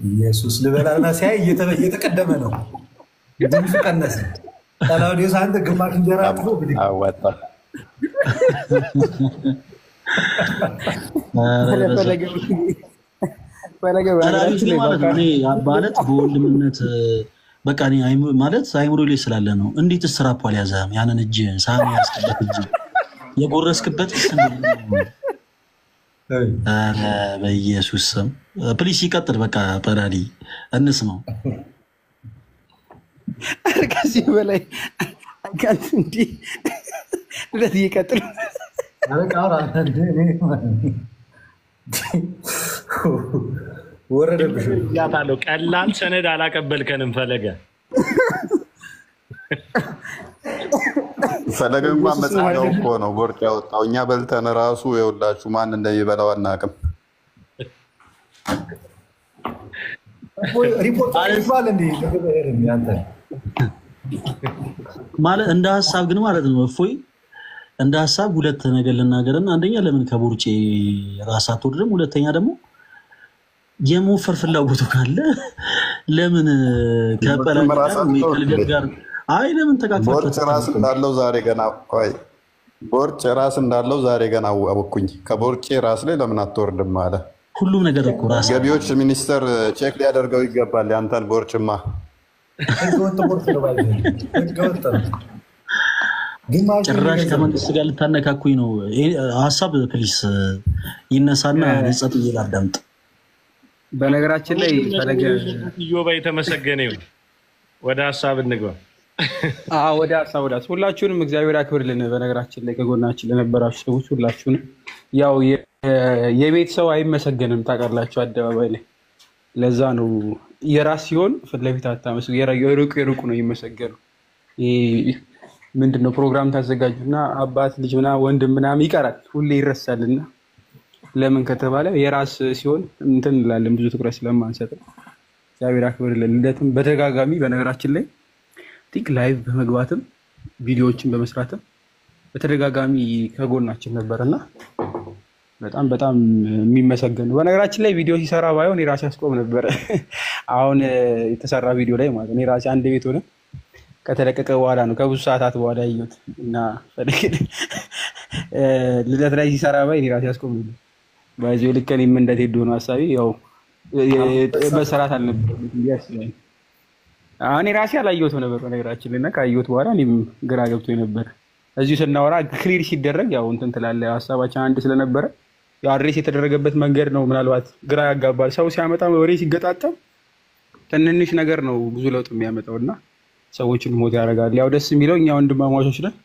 ኢየሱስ ልበላና ሲያይ እየተቀደመ ነው። ድምፁ ቀነሰ። ጳላዲዮስ አንተ ግማሽ እንጀራ አጥቶ ብድግ አወጣ። ማለት በወንድምነት በቃ ማለት አይምሮ ላይ ስላለ ነው። እንዴት ስራፖ አልያዘም? ያንን እጅ ሳህን ያስቀበት እጅ የጎረስክበት በኢየሱስ ስም ፕሊስ ይቀጥል። በቃ ጳላዲ እንስማው። ከዚህ በላይ አካንት እንዲ ልደት ይቀጥል። ወረደብሽ ያታለው ቀላል ሰነድ አላቀበልከንም። ፈለገ እንኳን መጽሐው እኮ ነው ቦርጭ ያወጣው። እኛ በልተን ራሱ የውላችሁ ማን እንደሚበላው አናውቅም። ሪፖርት ይባል እንዴ ያንተ ማለት እንደ ሐሳብ ግን ማለት ነው እፎይ እንደ ሐሳብ ሁለት ነገር ልናገርና አንደኛ ለምን ከቦርጬ ራስ አትወርድም ሁለተኛ ደግሞ የመወፈር ፍላጎቱ ካለ ለምን ከበላል ጋር አይ ለምን ተቃቅፋችሁ ቦርጭ ራስ እንዳለው ዛሬ ገና ቆይ ቦርጭ ራስ እንዳለው ዛሬ ገና አወኩኝ ከቦርጬ ራስ ላይ ለምን አትወርድም አለ ሁሉም ነገር እኮ ራስ ገቢዎች ሚኒስተር ቼክ ሊያደርገው ይገባል ያንተን ቦርጭማ ህገወጥ ቦርጭ ነው ባይዘ ህገወጥ ጭራሽ ከመንግስት ጋር ልታነካኩኝ ነው ሐሳብ ፕሊስ ይነሳና ነጸጥ ይላዳምጥ በነገራችን ላይ ፈለገ ኢዮባ የተመሰገነ ይሁን ወደ ሐሳብ እንግባ ወደ ሐሳብ ሁላችሁንም እግዚአብሔር ያክብርልን በነገራችን ላይ ከጎናችን ለነበራችሁ ሰዎች ሁላችሁንም ያው የቤት ሰው አይመሰገንም ታውቃላችሁ አደባባይ ላይ ለዛ ነው የራስ ሲሆን ፍለፊት አታመስሉ የሩቁ ነው ይመሰገነው ምንድነው ፕሮግራም ታዘጋጁና አባት ልጅና ወንድም ምናምን ይቀራል ሁሌ ይረሳልና ለምን ከተባለ የራስ ሲሆን እንትን እንላለን ብዙ ትኩረት ስለማንሰጥ እግዚአብሔር ያክብርልን ልደትም በተጋጋሚ በነገራችን ላይ ቲክ ላይቭ በመግባትም ቪዲዮዎችን በመስራትም በተደጋጋሚ ከጎናችን ነበርና በጣም የሚመሰገን ነው በነገራችን ላይ ቪዲዮ ሲሰራ ባይሆን የራስ ያስቆም ነበር አሁን የተሰራ ቪዲዮ ላይ ማለት ነው የራስ አንድ ቤት ሆነ ከተለቀቀ በኋላ ነው ከብዙ ሰዓታት በኋላ ያዩት እና ፈለክ ልደት ላይ ሲሰራ ባይ የራስ ያስቆም ነበር ባይዘው ልከኔም እንደተሄዱ ነው ሐሳቢ ያው በሰራት አልነበረም ያስያይ እኔ ራሴ አላየሁትም ነበር በነገራችን ላይ እና ካየሁት በኋላ እኔም ግራ ገብቶኝ ነበር እዚሁ ስናወራ ክሊር ሲደረግ ያው እንትን ትላለህ ሐሳባችን አንድ ስለነበረ ያው አድሬስ የተደረገበት መንገድ ነው ምናልባት ግራ ያጋባል ሰው ሲያመጣ ወሬ ሲገጣጠም ትንንሽ ነገር ነው ብዙ ለውጥ የሚያመጣውና ሰዎችን ሞት ያደርጋል ያው ደስ የሚለው እኛ ወንድማማቾች ነን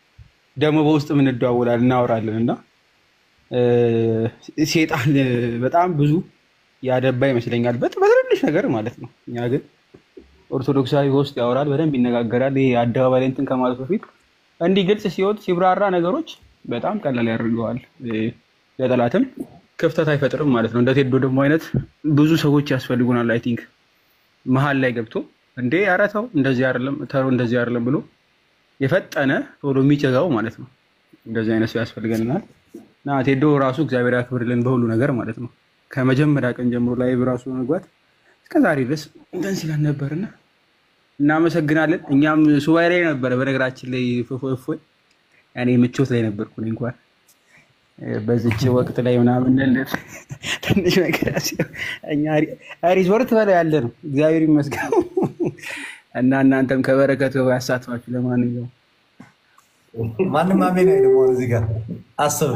ደግሞ በውስጥ ምን እንደዋወላለን እናወራለንና ሴጣን በጣም ብዙ ያደባ ይመስለኛል በትንሽ ነገር ማለት ነው እኛ ግን ኦርቶዶክሳዊ ውስጥ ያወራል በደንብ ይነጋገራል ይሄ አደባባይ እንትን ከማለት በፊት እንዲህ ግልጽ ሲወጥ ሲብራራ ነገሮች በጣም ቀላል ያደርገዋል ለጠላትም ክፍተት አይፈጥርም ማለት ነው እንደተሄዶ ደግሞ አይነት ብዙ ሰዎች ያስፈልጉናል አይ ቲንክ መሃል ላይ ገብቶ እንዴ አራታው እንደዚህ አይደለም ተሮ እንደዚህ አይደለም ብሎ የፈጠነ ቶሎ የሚጨጋው ማለት ነው እንደዚህ አይነት ሰው ያስፈልገናል እና ቴዶ ራሱ እግዚአብሔር ያክብርልን በሁሉ ነገር ማለት ነው ከመጀመሪያ ቀን ጀምሮ ላይ በራሱ መግባት እስከዛሬ ድረስ እንትን ሲለን ነበርና እናመሰግናለን እኛም ሱባኤ ላይ ነበር በነገራችን ላይ ፎፎ ያኔ ምቾት ላይ ነበርኩ እንኳን በዚች ወቅት ላይ ምናምን ትንሽ ነገር እኛ ሪዞርት በላይ ያለ ነው እግዚአብሔር ይመስገን እና እናንተም ከበረከቱ ያሳትፋችሁ ለማንኛውም ማንም አሜን አይደለም እዚህ ጋር አስብ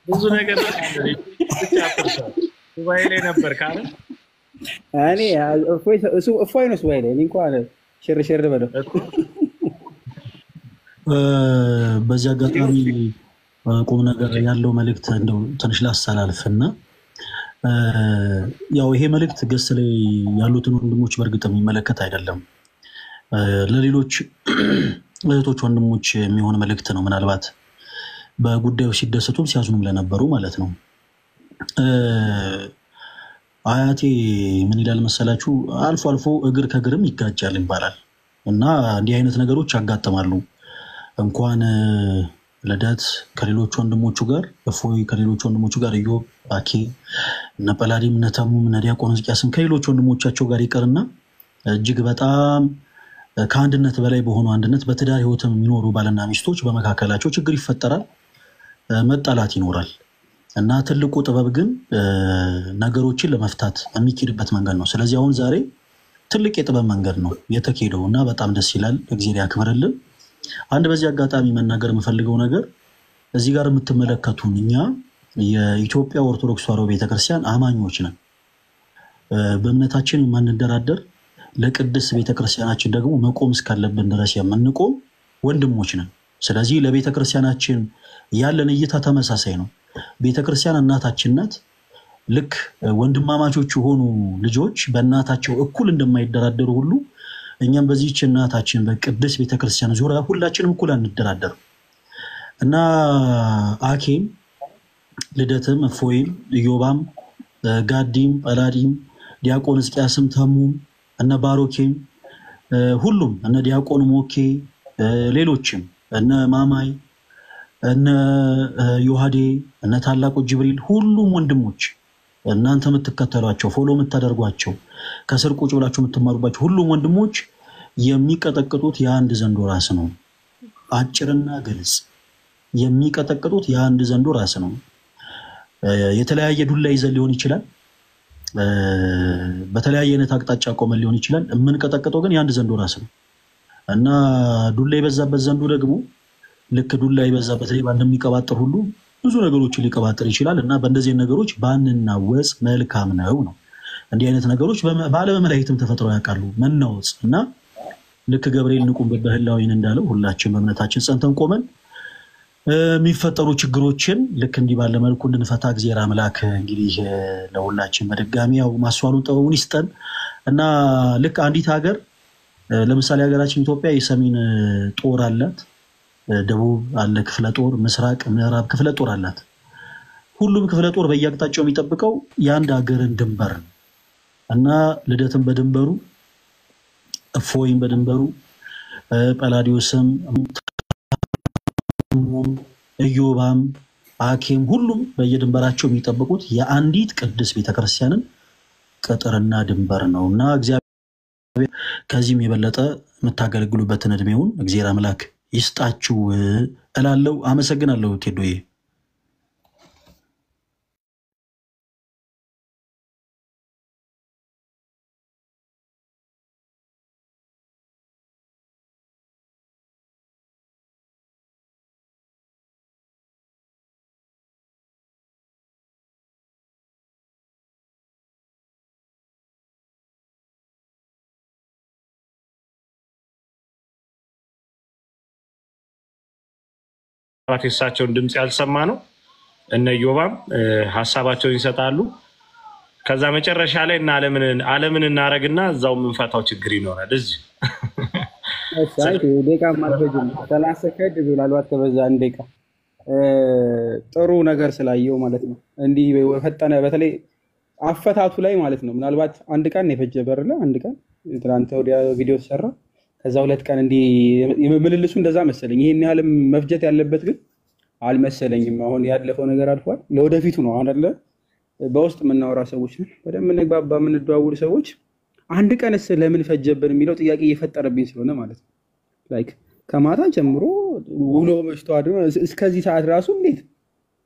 ብዙ ነገር ሱባኤ ላይ ነበር ካለ እኔ እፎይ ነው ሱባኤ ላይ እንኳን ሽርሽር በለው በዚህ አጋጣሚ ቁም ነገር ያለው መልእክት እንደው ትንሽ ላስተላልፍና ያው ይሄ መልእክት ገስ ላይ ያሉትን ወንድሞች በርግጥ የሚመለከት አይደለም ለሌሎች እህቶች ወንድሞች የሚሆን መልእክት ነው ምናልባት በጉዳዩ ሲደሰቱም ሲያዝኑም ለነበሩ ማለት ነው አያቴ ምን ይላል መሰላችሁ አልፎ አልፎ እግር ከእግርም ይጋጫል ይባላል እና እንዲህ አይነት ነገሮች ያጋጥማሉ እንኳን ልደት ከሌሎች ወንድሞቹ ጋር እፎይ ከሌሎች ወንድሞቹ ጋር ኢዮብ አኬ እነ ጳላዲም እነ ተሙ እነ ዲያቆን ሕዝቅያስም ከሌሎች ወንድሞቻቸው ጋር ይቀርና እጅግ በጣም ከአንድነት በላይ በሆኑ አንድነት በትዳር ህይወትም የሚኖሩ ባልና ሚስቶች በመካከላቸው ችግር ይፈጠራል መጣላት ይኖራል እና ትልቁ ጥበብ ግን ነገሮችን ለመፍታት የሚኬድበት መንገድ ነው ስለዚህ አሁን ዛሬ ትልቅ የጥበብ መንገድ ነው የተኬደውና በጣም ደስ ይላል እግዚአብሔር ያክብርልን አንድ በዚህ አጋጣሚ መናገር የምፈልገው ነገር እዚህ ጋር የምትመለከቱን እኛ የኢትዮጵያ ኦርቶዶክስ ተዋሕዶ ቤተክርስቲያን አማኞች ነን በእምነታችን የማንደራደር ለቅድስት ቤተክርስቲያናችን ደግሞ መቆም እስካለብን ድረስ የምንቆም ወንድሞች ነን ስለዚህ ለቤተክርስቲያናችን ያለን እይታ ተመሳሳይ ነው ቤተክርስቲያን እናታችን ናት ልክ ወንድማማቾች ሆኑ ልጆች በእናታቸው እኩል እንደማይደራደሩ ሁሉ እኛም በዚህች እናታችን በቅድስት ቤተክርስቲያን ዙሪያ ሁላችንም እኩል አንደራደር እና አኬም ልደትም እፎይም ኢዮባም ጋዲም፣ ጳላዲም፣ ዲያቆን እስቂያስም፣ ተሙም እነ ባሮኬም ሁሉም እነ ዲያቆን ሞኬ ሌሎችም እነ ማማይ እነ ዮሐዴ እነ ታላቁ ጅብሪል ሁሉም ወንድሞች እናንተ የምትከተሏቸው ፎሎ የምታደርጓቸው ከስር ቁጭ ብላችሁ የምትማሩባቸው ሁሉም ወንድሞች የሚቀጠቅጡት የአንድ ዘንዶ ራስ ነው። አጭርና ግልጽ የሚቀጠቅጡት የአንድ ዘንዶ ራስ ነው። የተለያየ ዱላ ይዘን ሊሆን ይችላል። በተለያየ አይነት አቅጣጫ ቆመን ሊሆን ይችላል። የምንቀጠቅጠው ግን የአንድ ዘንዶ ራስ ነው እና ዱላ የበዛበት ዘንዶ ደግሞ ልክ ዱላ የበዛበት ሌባ እንደሚቀባጥር ሁሉ ብዙ ነገሮችን ሊቀባጥር ይችላል እና በእንደዚህ ነገሮች ባንናወጽ መልካም ነው። እንዲህ አይነት ነገሮች በዓለመ መላእክትም ተፈጥረው ያውቃሉ። መናወጽ እና ልክ ገብርኤል ንቁም በህላዊን እንዳለው ሁላችን በእምነታችን ጸንተን ቆመን የሚፈጠሩ ችግሮችን ልክ እንዲህ ባለ መልኩ እንድንፈታ እግዚአብሔር አምላክ እንግዲህ ለሁላችን በድጋሚ ያው ማስተዋሉን ጥበቡን ይስጠን እና ልክ አንዲት ሀገር ለምሳሌ ሀገራችን ኢትዮጵያ የሰሜን ጦር አላት፣ ደቡብ አለ ክፍለ ጦር፣ ምስራቅ ምዕራብ ክፍለ ጦር አላት። ሁሉም ክፍለ ጦር በየአቅጣጫው የሚጠብቀው የአንድ ሀገርን ድንበር እና ልደትን በድንበሩ፣ እፎይን በድንበሩ፣ ጳላዲዮስም፣ ኢዮባም፣ አኬም ሁሉም በየድንበራቸው የሚጠብቁት የአንዲት ቅድስት ቤተክርስቲያንን ቅጥርና ድንበር ነውና እግዚአብሔር ከዚህም የበለጠ የምታገለግሉበትን እድሜውን እግዚአብሔር አምላክ ይስጣችሁ እላለሁ። አመሰግናለሁ ቴዶዬ። የእሳቸውን ድምፅ ያልሰማ ነው። እነ ኢዮባም ሀሳባቸውን ይሰጣሉ። ከዛ መጨረሻ ላይ እና ዓለምን እናረግና እዛው የምንፈታው ችግር ይኖራል። እዚህ ደቂቃ ማልፈጅም 30 ሰከንድ ምናልባት ከበዛ አንድ ደቂቃ ጥሩ ነገር ስላየው ማለት ነው። እንዲህ ፈጠነ በተለይ አፈታቱ ላይ ማለት ነው። ምናልባት አንድ ቀን የፈጀ በርለ አንድ ቀን ትናንት ወዲያ ቪዲዮ ተሰራ ከዛ 2 ቀን እንዲህ ምልልሱ እንደዛ መሰለኝ። ይሄን ያህልም መፍጀት ያለበት ግን አልመሰለኝም። አሁን ያለፈው ነገር አልፏል። ለወደፊቱ ነው አሁን አይደለ በውስጥ የምናወራ ሰዎች ነን፣ በደንብ እንግባባ የምንደዋውል ሰዎች አንድ ቀንስ ለምን ፈጀብን የሚለው ጥያቄ እየፈጠረብኝ ስለሆነ ማለት ነው። ላይክ ከማታ ጀምሮ ውሎ መሽቶ አድሮ እስከዚህ ሰዓት ራሱ እንዴት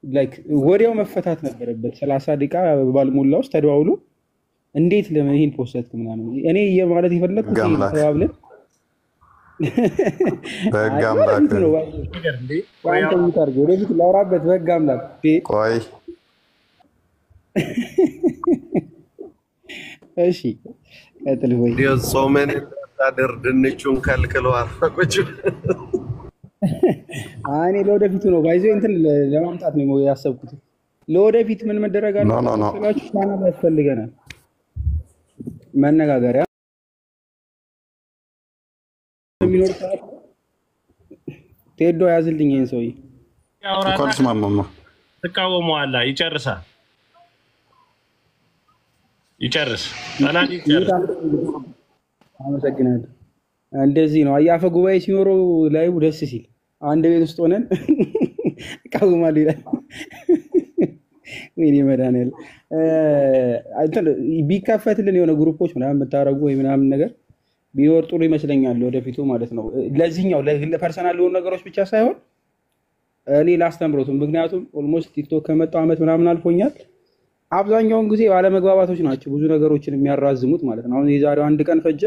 ላይክ ወዲያው መፈታት ነበረበት። 30 ደቂቃ ባልሞላ ውስጥ ተደዋውሎ እንዴት ለምን ይሄን ፖስት ምናምን እኔ ማለት የፈለኩት ተባብለን በሕግ አምላክ ወደፊት ላውራበት በሕግ አምላክ ቆይ እሺ ቀጥል ወይ ጾመን ታደር ድንቹን ከልክለዋል። ፈቆቹ እኔ ለወደፊቱ ነው ባይዘው እንትን ለማምጣት ነው ያሰብኩት። ለወደፊት ምን መደረግ አለበት ቻናል ያስፈልገናል፣ መነጋገሪያ የሚኖር ሰዓት ቴዶ ያዝልኝ ይሄን ሰውዬ ኮልስ ማማማ ተቃወመዋላ ይጨርሳል። ይጨርስ አላዲ አመሰግናለሁ። እንደዚህ ነው አያፈ ጉባኤ ሲኖረው ላይው ደስ ሲል አንድ ቤት ውስጥ ሆነን ቃውማል ይላል። ወይኔ መድኃኒዓለም ቢከፈትልን የሆነ ግሩፖች ምናምን የምታረጉ ወይ ምናምን ነገር ቢኖር ጥሩ ይመስለኛል ወደፊቱ ማለት ነው። ለዚህኛው ለፐርሰናል ለሆኑ ነገሮች ብቻ ሳይሆን እኔ ላስተምሮትም ምክንያቱም ኦልሞስት ቲክቶክ ከመጣው ዓመት ምናምን አልፎኛል። አብዛኛውን ጊዜ ባለመግባባቶች ናቸው ብዙ ነገሮችን የሚያራዝሙት ማለት ነው። አሁን የዛሬው አንድ ቀን ፈጀ።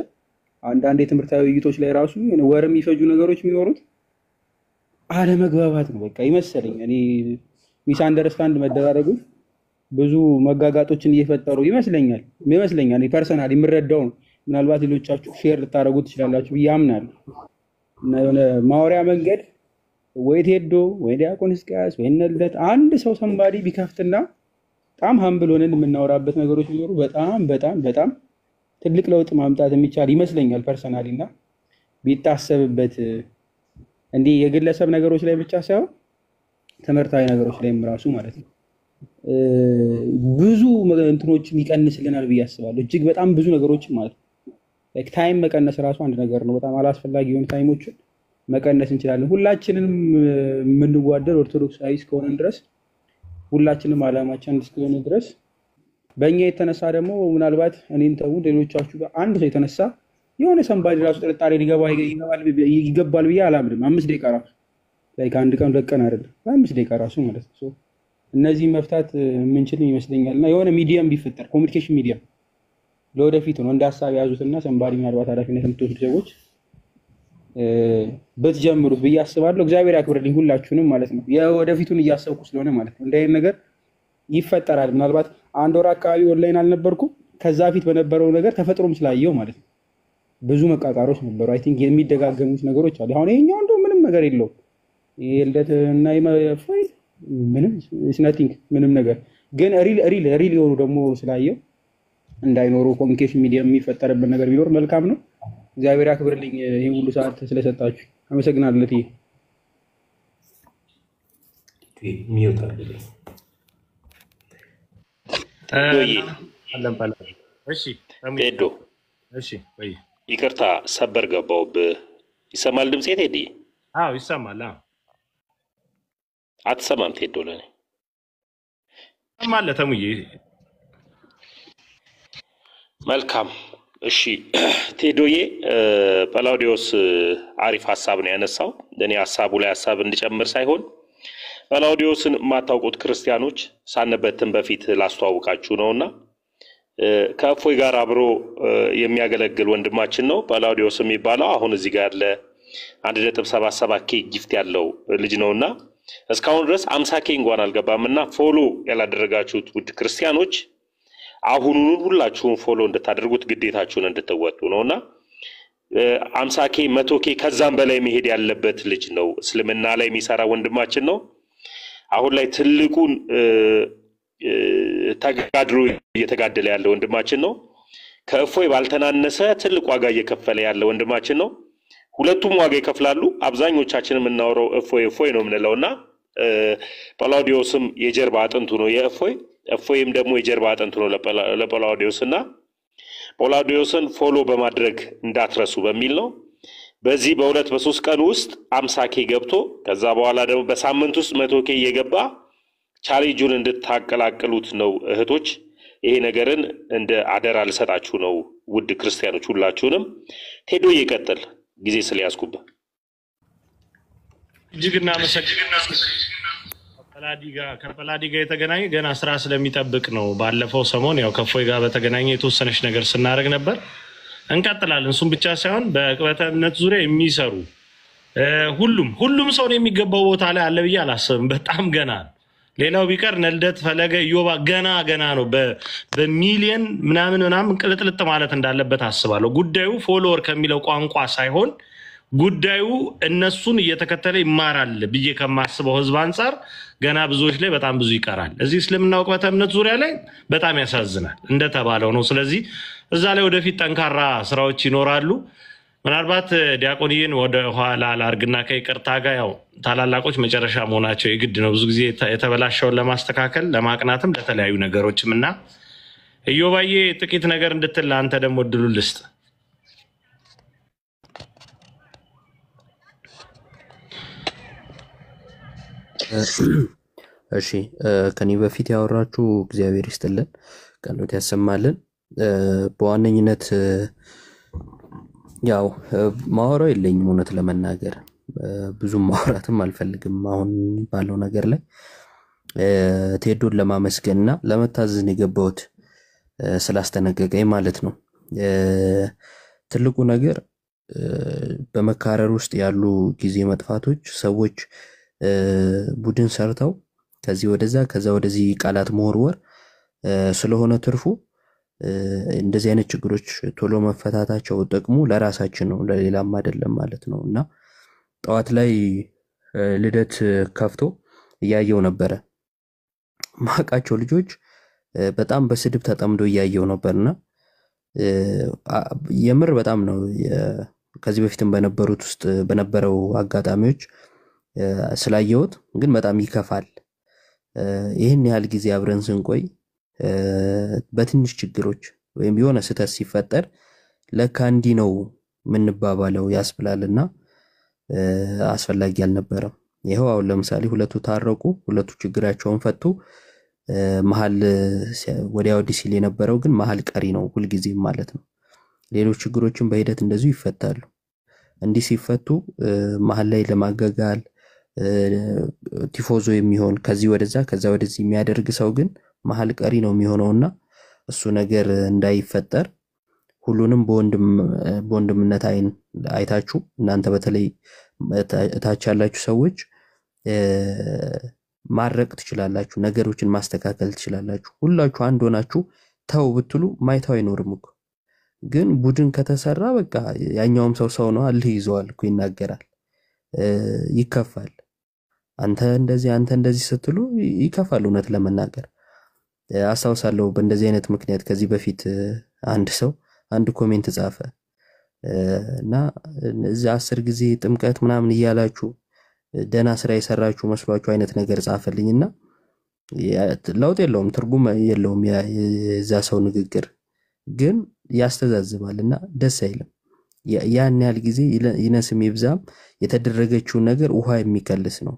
አንዳንድ የትምህርታዊ ውይይቶች ላይ ራሱ ወር የሚፈጁ ነገሮች የሚኖሩት አለመግባባት ነው በቃ ይመስለኝ። እኔ ሚስ አንደርስታንድ መደራረጉ ብዙ መጋጋጦችን እየፈጠሩ ይመስለኛል። ፐርሰናል የምረዳው ነው። ምናልባት ሌሎቻችሁ ሼር ልታደርጉ ትችላላችሁ ብዬ አምናለሁ። እና የሆነ ማወሪያ መንገድ ወይ ቴዶ ወይ ዲያቆን እስቂያስ ወይ ልደት አንድ ሰው ሰንባዲ ቢከፍትና በጣም ሀምብል ሆነን የምናወራበት ነገሮች ቢኖሩ በጣም በጣም በጣም ትልቅ ለውጥ ማምጣት የሚቻል ይመስለኛል ፐርሰናሊ። እና ቢታሰብበት እንዲህ የግለሰብ ነገሮች ላይ ብቻ ሳይሆን ትምህርታዊ ነገሮች ላይም ራሱ ማለት ነው ብዙ እንትኖችን ይቀንስልናል ብዬ አስባለሁ። እጅግ በጣም ብዙ ነገሮችን ማለት ነው። ላይክ ታይም መቀነስ ራሱ አንድ ነገር ነው። በጣም አላስፈላጊ የሆኑ ታይሞችን መቀነስ እንችላለን። ሁላችንም የምንዋደድ ኦርቶዶክሳዊ እስከሆነ ድረስ ሁላችንም ዓላማችን አንድ እስከሆነ ድረስ በእኛ የተነሳ ደግሞ ምናልባት እኔን ተው ሌሎቻችሁ አንድ ሰው የተነሳ የሆነ ሰንባዲ ራሱ ጥርጣሬ ይገባል ብዬ አላምንም። 5 ደቂቃ ራሱ ላይክ አንድ ቀን 2 ቀን አይደለም 5 ደቂቃ ራሱ ማለት ነው። እነዚህ መፍታት የምንችል ይመስለኛል። እና የሆነ ሚዲየም ቢፈጠር ኮሚኒኬሽን ሚዲየም ለወደፊቱ ነው እንደ ሀሳብ የያዙትና ሰንባዲ ምናልባት ኃላፊነት የምትወስዱ ሰዎች ብትጀምሩት ብዬ አስባለሁ። እግዚአብሔር ያክብርልኝ ሁላችሁንም ማለት ነው። የወደፊቱን እያሰብኩ ስለሆነ ማለት ነው። እንደዚህ ነገር ይፈጠራል። ምናልባት 1 ወር አካባቢ ኦንላይን አልነበርኩም። ከዛ ፊት በነበረው ነገር ተፈጥሮም ስላየው ማለት ነው ብዙ መቃቃሮች ነበሩ። አይ ቲንክ የሚደጋገሙት ነገሮች አሉ። አሁን ይሄኛው እንደው ምንም ነገር የለውም። የልደት እና የማይፈይ ምንም ኢትስ ናቲንግ ምንም ነገር ግን ሪል የሆኑ ደግሞ ስላየው እንዳይኖሩ ኮሚኒኬሽን ሚዲያ የሚፈጠርበት ነገር ቢኖር መልካም ነው። እግዚአብሔር ያክብርልኝ ይሄ ሁሉ ሰዓት ስለሰጣችሁ አመሰግናለሁ። ቴዶ ይቅርታ ሰበር ገባሁብህ። ይሰማል ድምጼ ቴዲ? አዎ ይሰማል። አትሰማም ቴዶ? ለኔ ሰማለ ተሙዬ። መልካም እሺ ቴዶዬ፣ ጳላውዲዮስ አሪፍ ሀሳብ ነው ያነሳው። እኔ ሀሳቡ ላይ ሀሳብ እንድጨምር ሳይሆን ጳላውዲዮስን የማታውቁት ክርስቲያኖች ሳንበትን በፊት ላስተዋውቃችሁ ነውና ከእፎይ ጋር አብሮ የሚያገለግል ወንድማችን ነው ጳላውዲዮስ የሚባለው። አሁን እዚህ ጋር ያለ 1.77 ኬ ጊፍት ያለው ልጅ ነውና እስካሁን ድረስ 50 ኬ እንኳን አልገባምና ፎሎ ያላደረጋችሁት ውድ ክርስቲያኖች አሁኑን ሁላችሁም ፎሎ እንድታደርጉት ግዴታችሁን እንድትወጡ ነውና 50 ኬ 100 ኬ ከዛም በላይ መሄድ ያለበት ልጅ ነው። እስልምና ላይ የሚሰራ ወንድማችን ነው። አሁን ላይ ትልቁን ተጋድሎ እየተጋደለ ያለ ወንድማችን ነው። ከእፎይ ባልተናነሰ ትልቅ ዋጋ እየከፈለ ያለ ወንድማችን ነው። ሁለቱም ዋጋ ይከፍላሉ። አብዛኞቻችን የምናወራው እፎይ ነው የምንለውና ጳላውዲዮስም የጀርባ አጥንቱ ነው የእፎይ እፎይም ደግሞ የጀርባ አጥንቱ ነው ለጳላውዲዮስና ጳላውዲዮስን ፎሎ በማድረግ እንዳትረሱ በሚል ነው። በዚህ በ2 በ3 ቀን ውስጥ 50 ኬ ገብቶ ከዛ በኋላ ደግሞ በሳምንት ውስጥ 100 ኬ እየገባ ቻሌንጁን እንድታቀላቅሉት ነው እህቶች። ይሄ ነገርን እንደ አደራ ልሰጣችሁ ነው ውድ ክርስቲያኖች ሁላችሁንም። ቴዶ ይቀጥል ጊዜ ስለያዝኩበት እጅግ እናመሰግናለን። ከጳላዲ ጋር የተገናኘ ገና ስራ ስለሚጠብቅ ነው። ባለፈው ሰሞን ያው ከእፎይ ጋር በተገናኘ የተወሰነች ነገር ስናደርግ ነበር። እንቀጥላለን። እሱም ብቻ ሳይሆን በዕቅበተ እምነት ዙሪያ የሚሰሩ ሁሉም ሰው የሚገባው ቦታ ላይ አለ ብዬ አላስብም። በጣም ገና ሌላው ቢቀር ነልደት ፈለገ ዮባ ገና ነው። በሚሊየን ምናምን ቅልጥልጥ ማለት እንዳለበት አስባለሁ። ጉዳዩ ፎሎወር ከሚለው ቋንቋ ሳይሆን ጉዳዩ እነሱን እየተከተለ ይማራል ብዬ ከማስበው ህዝብ አንጻር ገና ብዙዎች ላይ በጣም ብዙ ይቀራል። እዚህ እስልምና ዕቅበተ እምነት ዙሪያ ላይ በጣም ያሳዝናል እንደተባለው ነው። ስለዚህ እዛ ላይ ወደፊት ጠንካራ ስራዎች ይኖራሉ። ምናልባት ዲያቆንዬን ወደ ኋላ ላርግና ከይቅርታ ጋር ያው ታላላቆች መጨረሻ መሆናቸው የግድ ነው። ብዙ ጊዜ የተበላሸውን ለማስተካከል ለማቅናትም ለተለያዩ ነገሮችም እና እዮባዬ ጥቂት ነገር እንድትል አንተ ደግሞ እድሉ ልስጥ። እሺ ከኔ በፊት ያወራችሁ እግዚአብሔር ይስጥልን፣ ቀኖት ያሰማልን። በዋነኝነት ያው ማወራው የለኝም እውነት ለመናገር ብዙም ማውራትም አልፈልግም። አሁን ባለው ነገር ላይ ቴዶን ለማመስገንና ለመታዘዝ የገባሁት ስላስተነቀቀኝ ማለት ነው። ትልቁ ነገር በመካረር ውስጥ ያሉ ጊዜ መጥፋቶች ሰዎች ቡድን ሰርተው ከዚህ ወደዛ ከዛ ወደዚህ ቃላት መወርወር ስለሆነ ትርፉ እንደዚህ አይነት ችግሮች ቶሎ መፈታታቸው ጥቅሙ ለራሳችን ነው ለሌላም አይደለም ማለት ነው። እና ጠዋት ላይ ልደት ከፍቶ እያየው ነበረ። ማቃቸው ልጆች በጣም በስድብ ተጠምዶ እያየው ነበርና የምር በጣም ነው ከዚህ በፊትም በነበሩት ውስጥ በነበረው አጋጣሚዎች ስላየሁት ግን በጣም ይከፋል። ይህን ያህል ጊዜ አብረን ስንቆይ በትንሽ ችግሮች ወይም የሆነ ስህተት ሲፈጠር ለካ እንዲህ ነው ምንባባለው ያስብላልና አስፈላጊ አልነበረም። ይሄው አሁን ለምሳሌ ሁለቱ ታረቁ፣ ሁለቱ ችግራቸውን ፈቱ። መሃል ወዲያ ወዲህ ሲል የነበረው ግን መሃል ቀሪ ነው ሁልጊዜም ማለት ነው። ሌሎች ችግሮችን በሂደት እንደዚሁ ይፈታሉ። እንዲህ ሲፈቱ መሃል ላይ ለማጋጋል ቲፎዞ የሚሆን ከዚህ ወደዛ ከዛ ወደዚህ የሚያደርግ ሰው ግን መሃል ቀሪ ነው የሚሆነውና እሱ ነገር እንዳይፈጠር ሁሉንም በወንድምነት አይን አይታችሁ እናንተ በተለይ ታች ያላችሁ ሰዎች ማረቅ ትችላላችሁ፣ ነገሮችን ማስተካከል ትችላላችሁ። ሁላችሁ አንድ ሆናችሁ ተው ብትሉ ማይታው አይኖርም እኮ። ግን ቡድን ከተሰራ በቃ ያኛውም ሰው ነው አልህ ይዘዋል እኮ ይናገራል፣ ይከፋል። አንተ እንደዚህ ስትሉ ይከፋል። እውነት ለመናገር አስታውሳለሁ በእንደዚህ አይነት ምክንያት ከዚህ በፊት አንድ ኮሜንት ጻፈ እና እዛ 10 ጊዜ ጥምቀት ምናምን እያላችሁ ደና ስራ የሰራችሁ መስሏችሁ አይነት ነገር ጻፈልኝና ለውጥ የለውም ትርጉም የለውም የዛ ሰው ንግግር ግን ያስተዛዝባልና ደስ አይልም። ያን ያህል ጊዜ ይነስም ይብዛም የተደረገችው ነገር ውሃ የሚከልስ ነው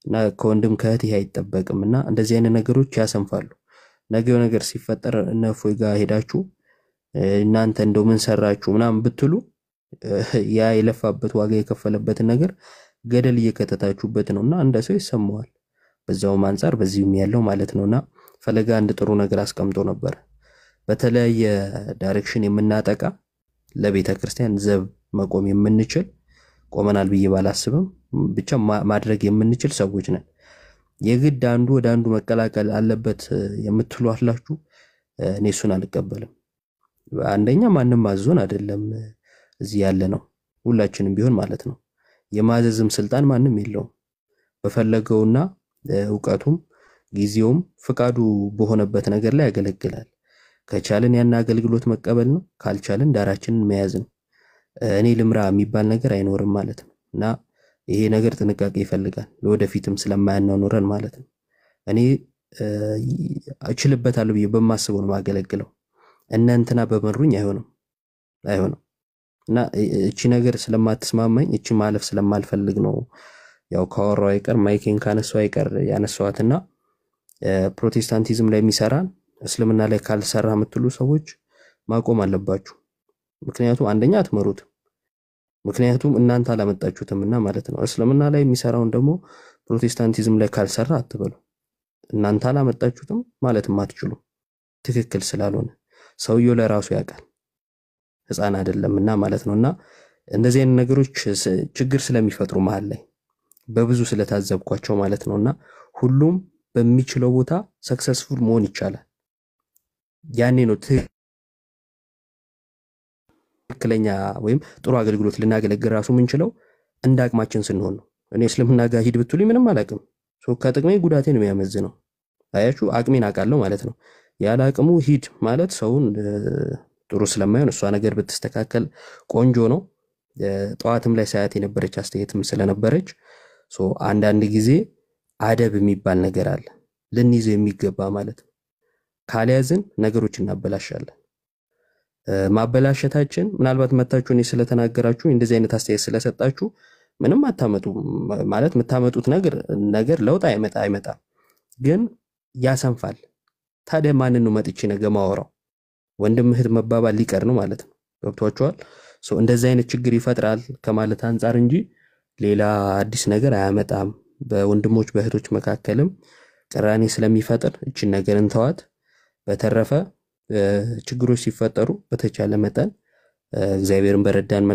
እና ከወንድም ከእህት ይሄ አይጠበቅምና እንደዚህ አይነት ነገሮች ያሰንፋሉ። ነገው ነገር ሲፈጠር እነፎይ ጋር ሄዳችሁ እናንተ እንደው ምን ሰራችሁ ምናምን ብትሉ ያ የለፋበት ዋጋ የከፈለበትን ነገር ገደል እየከተታችሁበት ነውና እንደ ሰው ይሰማዋል። በዛው አንፃር በዚህም ያለው ማለት ነውና ፈለጋ አንድ ጥሩ ነገር አስቀምጦ ነበር። በተለያየ ዳይሬክሽን የምናጠቃ ለቤተ ክርስቲያን ዘብ መቆም የምንችል ቆመናል ብዬ ባላስብም ብቻ ማድረግ የምንችል ሰዎች ነን። የግድ አንዱ ወደ አንዱ መቀላቀል አለበት የምትሉ አላችሁ። እኔ እሱን አልቀበልም። አንደኛ ማንም ማዞን አይደለም እዚህ ያለ ነው ሁላችንም ቢሆን ማለት ነው። የማዘዝም ስልጣን ማንም የለውም። በፈለገውና ዕውቀቱም ጊዜውም ፍቃዱ በሆነበት ነገር ላይ ያገለግላል። ከቻልን ያን አገልግሎት መቀበል ነው፣ ካልቻልን ዳራችንን መያዝ ነው። እኔ ልምራ የሚባል ነገር አይኖርም ማለት ነው እና ይሄ ነገር ጥንቃቄ ይፈልጋል ለወደፊትም ስለማያናኖረን ማለት ነው። እኔ እችልበታለሁ ብዬ በማስበው ነው ማገለግለው። እናንተና በመሩኝ አይሆንም እና እቺ ነገር ስለማትስማማኝ እቺ ማለፍ ስለማልፈልግ ነው ያው ካወራው አይቀር ማይኬን ካነሳው አይቀር ያነሳዋትና ፕሮቴስታንቲዝም ላይ የሚሰራን እስልምና ላይ ካልሰራ የምትሉ ሰዎች ማቆም አለባችሁ። ምክንያቱም አንደኛ አትመሩት፣ ምክንያቱም እናንተ አላመጣችሁትምና ማለት ነው። እስልምና ላይ የሚሰራውን ደግሞ ፕሮቴስታንቲዝም ላይ ካልሰራ አትበሉ። እናንተ አላመጣችሁትም ማለትም አትችሉ፣ ትክክል ስላልሆነ ሰውየው ለራሱ ያውቃል ህፃን አይደለምና ማለት ነውና እንደዚህ አይነት ነገሮች ችግር ስለሚፈጥሩ መሃል ላይ በብዙ ስለታዘብኳቸው ማለት ነውና ሁሉም በሚችለው ቦታ ሰክሰስፉል መሆን ይቻላል። ያኔ ነው ትክክለኛ ወይም ጥሩ አገልግሎት ልናገለግል ራሱ ምንችለው እንደ አቅማችን ስንሆን ነው። እኔ እስልምና ጋር ሂድ ብትሉኝ ምንም አላቅም፣ ከጥቅሜ ጉዳቴን የሚያመዝነው አያችሁ፣ አቅሜን አውቃለሁ ማለት ነው። ያለ አቅሙ ሂድ ማለት ሰውን ጥሩ ስለማይሆን እሷ ነገር ብትስተካከል ቆንጆ ነው። ጠዋትም ላይ ሳያት የነበረች አስተያየትም ስለነበረች አንዳንድ ጊዜ አደብ የሚባል ነገር አለ ልንይዘው የሚገባ ማለት ነው። ካልያዝን ነገሮችን እናበላሻለን። ማበላሸታችን ምናልባት መታችሁ እኔ ስለተናገራችሁ እንደዚህ አይነት አስተያየት ስለሰጣችሁ ምንም አታመጡ ማለት የምታመጡት ነገር ለውጥ አይመጣም፣ ግን ያሰንፋል። ታዲያ ማንን ነው መጥቼ ነገ ማወራው? ወንድም እህት መባባል ሊቀር ነው ማለት ነው። ገብቷችኋል? እንደዚህ አይነት ችግር ይፈጥራል ከማለት አንፃር እንጂ ሌላ አዲስ ነገር አያመጣም። በወንድሞች በእህቶች መካከልም ቅራኔ ስለሚፈጥር እቺን ነገር እንተዋት። በተረፈ ችግሮች ሲፈጠሩ በተቻለ መጠን እግዚአብሔርን በረዳን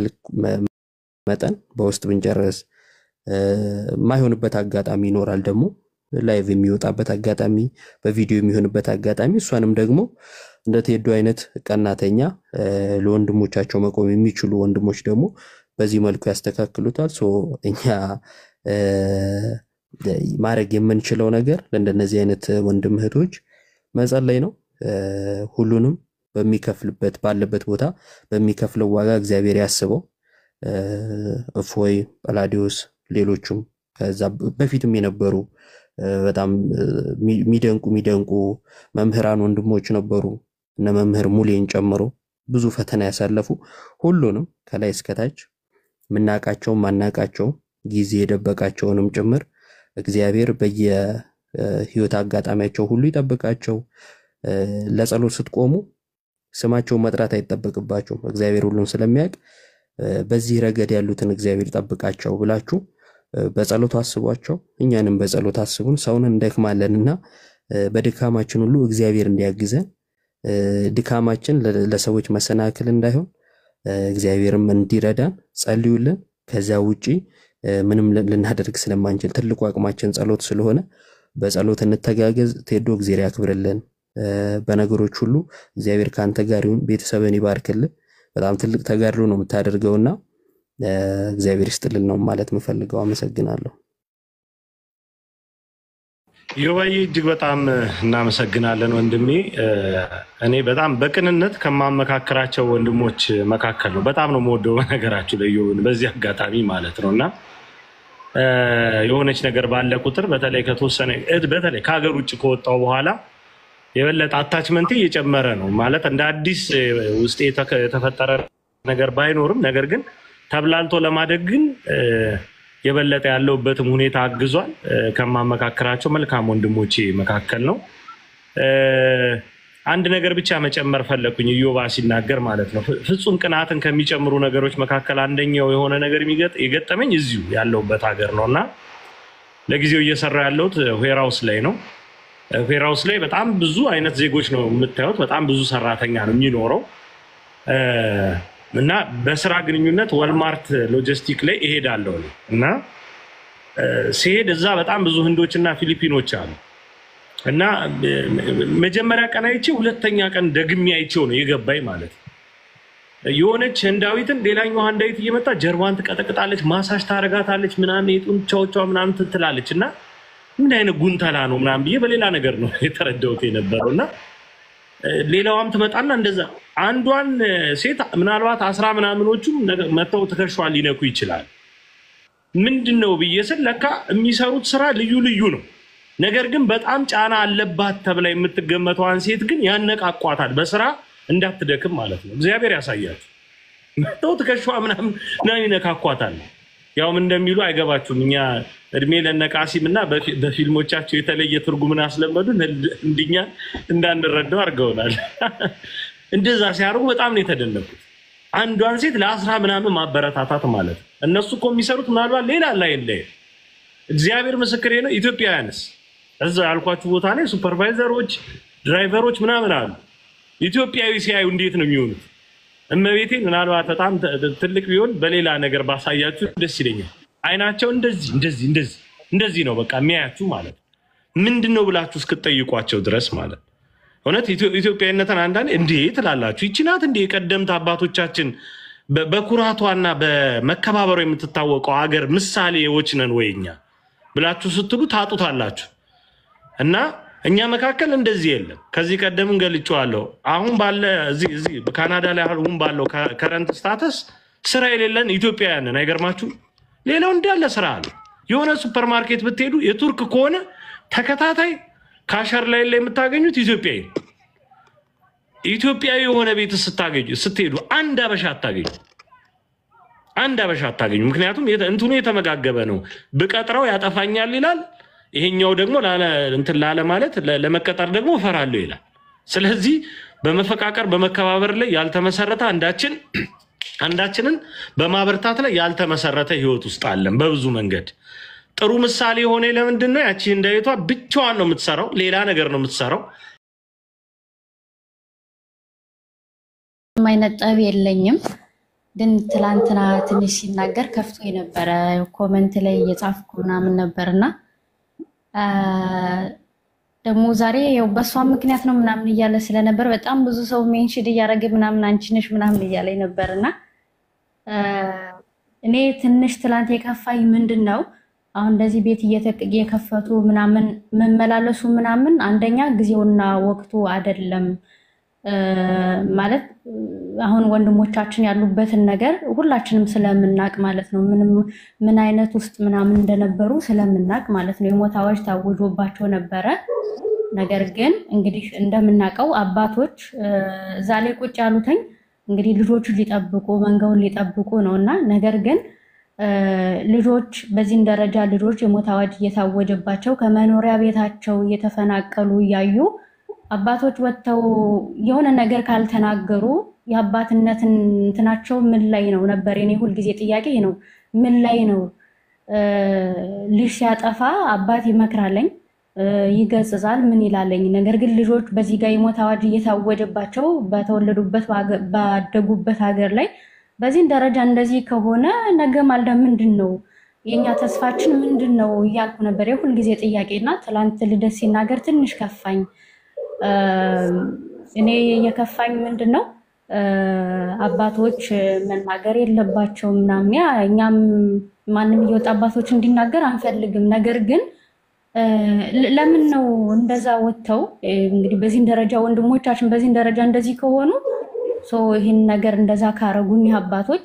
መጠን በውስጥ ብንጨርስ፣ ማይሆንበት አጋጣሚ ይኖራል ደግሞ ላይቭ የሚወጣበት አጋጣሚ በቪዲዮ የሚሆንበት አጋጣሚ እሷንም ደግሞ እንደ ቴዶ አይነት ቀናተኛ ለወንድሞቻቸው መቆም የሚችሉ ወንድሞች ደግሞ በዚህ መልኩ ያስተካክሉታል። እኛ ማድረግ የምንችለው ነገር ለእንደነዚህ አይነት ወንድም እህቶች መጸለይ ነው። ሁሉንም በሚከፍልበት ባለበት ቦታ በሚከፍለው ዋጋ እግዚአብሔር ያስበው። እፎይ፣ ጳላዲዮስ፣ ሌሎችም ከዛ በፊትም የነበሩ በጣም የሚደንቁ መምህራን ወንድሞች ነበሩ እነ መምህር ሙሌን ጨምሮ ብዙ ፈተና ያሳለፉ ሁሉንም ከላይ እስከታች ምናቃቸው ማናቃቸው ጊዜ የደበቃቸውንም ጭምር እግዚአብሔር በየህይወት አጋጣሚያቸው ሁሉ ይጠብቃቸው። ለጸሎት ስትቆሙ ስማቸው መጥራት አይጠበቅባቸውም እግዚአብሔር ሁሉን ስለሚያውቅ በዚህ ረገድ ያሉትን እግዚአብሔር ይጠብቃቸው ብላችሁ በጸሎት አስቧቸው። እኛንም በጸሎት አስቡን። ሰውን እንደክማለንና በድካማችን ሁሉ እግዚአብሔር እንዲያግዘን ድካማችን ለሰዎች መሰናክል እንዳይሆን እግዚአብሔርም እንዲረዳን ጸልዩልን። ከዛ ውጪ ምንም ልናደርግ ስለማንችል ትልቁ አቅማችን ጸሎት ስለሆነ በጸሎት እንተጋገዝ። ቴዶ እግዚአብሔር ያክብርልን። በነገሮች ሁሉ እግዚአብሔር ካንተ ጋር ይሁን። ቤተሰብን ይባርክልን። በጣም ትልቅ ተጋድሎ ነው የምታደርገውና እግዚአብሔር ይስጥልን ነው ማለት የምፈልገው። አመሰግናለሁ። ዮባዬ እጅግ በጣም እናመሰግናለን ወንድሜ። እኔ በጣም በቅንነት ከማመካከራቸው ወንድሞች መካከል ነው። በጣም ነው የምወደው በነገራችሁ ላይ በዚህ አጋጣሚ ማለት ነውና የሆነች ነገር ባለ ቁጥር በተለይ ከተወሰነ በተለይ ከሀገር ውጭ ከወጣው በኋላ የበለጠ አታችመንት እየጨመረ ነው ማለት እንደ አዲስ ውስጥ የተፈጠረ ነገር ባይኖርም ነገር ግን ተብላልቶ ለማደግ ግን የበለጠ ያለውበትም ሁኔታ አግዟል። ከማመካከራቸው መልካም ወንድሞቼ መካከል ነው። አንድ ነገር ብቻ መጨመር ፈለኩኝ ኢዮባ ሲናገር ማለት ነው። ፍጹም ቅናትን ከሚጨምሩ ነገሮች መካከል አንደኛው የሆነ ነገር የገጠመኝ እዚሁ ያለውበት ሀገር ነውና ለጊዜው እየሰራ ያለውት ዌራውስ ላይ ነው። ዌራውስ ላይ በጣም ብዙ አይነት ዜጎች ነው የምታዩት። በጣም ብዙ ሰራተኛ ነው የሚኖረው እና በስራ ግንኙነት ወልማርት ሎጂስቲክ ላይ እሄዳለሁ እና ሲሄድ እዛ በጣም ብዙ ህንዶችና ፊሊፒኖች አሉ እና መጀመሪያ ቀን አይቼው ሁለተኛ ቀን ደግሜ አይቼው ነው የገባኝ ማለት ነው። የሆነች ህንዳዊትን ሌላኛው ህንዳዊት እየመጣ ጀርባን ትቀጠቅጣለች፣ ማሳጅ ታረጋታለች፣ ምናምን የጡንቻዎቿ ምናምን ትትላለችና ምን አይነት ጉንተላ ነው ምናምን ብዬ በሌላ ነገር ነው የተረዳሁት የነበረውና ሌላዋም ትመጣና እንደዛ አንዷን ሴት ምናልባት 10 ምናምኖቹም መተው ተከርሿል ሊነኩ ይችላል። ምንድነው ብዬ ስል ለካ የሚሰሩት ስራ ልዩ ልዩ ነው። ነገር ግን በጣም ጫና አለባት ተብላ የምትገመተዋን ሴት ግን ያነቃቋታል በስራ እንዳትደክም ማለት ነው። እግዚአብሔር ያሳያችሁ። መተው ተከርሿ ምናምን ይነካኳታል። ያውም እንደሚሉ አይገባችሁም። እኛ እድሜ ለነቃሲምና በፊልሞቻቸው የተለየ ትርጉምን አስለመዱን እንድኛ እንዳንረዳው አድርገውናል። እንደዛ ሲያርጉ በጣም ነው የተደነቁት። አንዷን ሴት ለ10 ምናምን ማበረታታት ማለት ነው። እነሱ እኮ የሚሰሩት ምናልባት ሌላ ላይ እግዚአብሔር ምስክሬ ነው። ኢትዮጵያውያንስ እዛ ያልኳችሁ ቦታ ላይ ሱፐርቫይዘሮች፣ ድራይቨሮች ምናምን አሉ። ኢትዮጵያዊ ሲያዩ እንዴት ነው የሚሆኑት? እመቤቴን ምናልባት በጣም ትልቅ ቢሆን በሌላ ነገር ባሳያችሁ ደስ ይለኛል። አይናቸው እንደዚህ ነው በቃ የሚያያችሁ ማለት ነው። ምንድነው ብላችሁ እስክትጠይቋቸው ድረስ ማለት እውነት ኢትዮጵያዊነትን አንዳንዴ እንዴት ትላላችሁ? ይቺ ናት እንዴ የቀደምት አባቶቻችን በኩራቷና በመከባበሩ የምትታወቀው ሀገር ምሳሌዎች ነን ወይኛ ብላችሁ ስትሉ ታጡታላችሁ። እና እኛ መካከል እንደዚህ የለም። ከዚህ ቀደም ገልጬዋለሁ። አሁን ባለ እዚህ ካናዳ ላይ አሁን ባለው ከረንት ስታተስ ስራ የሌለን ኢትዮጵያውያን አይገርማችሁ? ሌላው እንዳለ ስራ አለ። የሆነ ሱፐርማርኬት ብትሄዱ የቱርክ ከሆነ ተከታታይ ካሸር ላይ የምታገኙት ኢትዮጵያዊ የሆነ ቤት ስትሄዱ አንድ አበሻ አታገኙ። ምክንያቱም እንትኑ የተመጋገበ ነው። ብቀጥረው ያጠፋኛል ይላል። ይሄኛው ደግሞ ላለ ማለት ለመቀጠር ደግሞ እፈራለሁ ይላል። ስለዚህ በመፈቃቀር በመከባበር ላይ ያልተመሰረተ አንዳችንን በማበርታት ላይ ያልተመሰረተ ህይወት ውስጥ አለን በብዙ መንገድ። ጥሩ ምሳሌ ሆነ ለምንድነው ያቺ እንዳይቷ ብቻዋን ነው የምትሰራው፣ ሌላ ነገር ነው የምትሰራው። ማይነጠብ የለኝም ግን ትላንትና ትንሽ ሲናገር ከፍቶ የነበረ ኮሜንት ላይ እየጻፍኩ ምናምን ነበርና ደግሞ ዛሬ ያው በሷ ምክንያት ነው ምናምን እያለ ስለነበር በጣም ብዙ ሰው ሜንሽን እያደረገ ምናምን አንቺ ነሽ ምናምን እያለኝ ነበርና እኔ ትንሽ ትላንት የከፋኝ ምንድነው አሁን እንደዚህ ቤት እየከፈቱ ምናምን መመላለሱ ምናምን አንደኛ ጊዜውና ወቅቱ አይደለም። ማለት አሁን ወንድሞቻችን ያሉበትን ነገር ሁላችንም ስለምናቅ ማለት ነው። ምን አይነት ውስጥ ምናምን እንደነበሩ ስለምናቅ ማለት ነው። የሞት አዋጅ ታውጆባቸው ነበረ። ነገር ግን እንግዲህ እንደምናውቀው አባቶች እዛ ላይ ቁጭ ያሉትኝ እንግዲህ ልጆቹን ሊጠብቁ መንጋውን ሊጠብቁ ነውና፣ ነገር ግን ልጆች በዚህን ደረጃ ልጆች የሞት አዋጅ እየታወጀባቸው ከመኖሪያ ቤታቸው እየተፈናቀሉ እያዩ አባቶች ወጥተው የሆነ ነገር ካልተናገሩ የአባትነትን እንትናቸው ምን ላይ ነው ነበር የኔ ሁልጊዜ ጥያቄ ነው። ምን ላይ ነው? ልጅ ሲያጠፋ አባት ይመክራለኝ ይገስጻል ምን ይላለኝ። ነገር ግን ልጆች በዚህ ጋር የሞት አዋጅ እየታወጀባቸው በተወለዱበት ባደጉበት ሀገር ላይ በዚህ ደረጃ እንደዚህ ከሆነ ነገ ማልዳ ምንድነው የኛ ተስፋችን ምንድነው እያልኩ ነበር የሁልጊዜ ጥያቄና ትላንት ልደት ሲናገር ትንሽ ከፋኝ። እኔ የከፋኝ ምንድነው አባቶች መናገር የለባቸውም ምናምን እኛም ማንም እየወጣ አባቶች እንዲናገር አንፈልግም። ነገር ግን ለምን ነው እንደዛ ወጥተው እንግዲህ በዚህ ደረጃ ወንድሞቻችን በዚህ ደረጃ እንደዚህ ከሆኑ ይህን ነገር እንደዛ ካረጉኝ አባቶች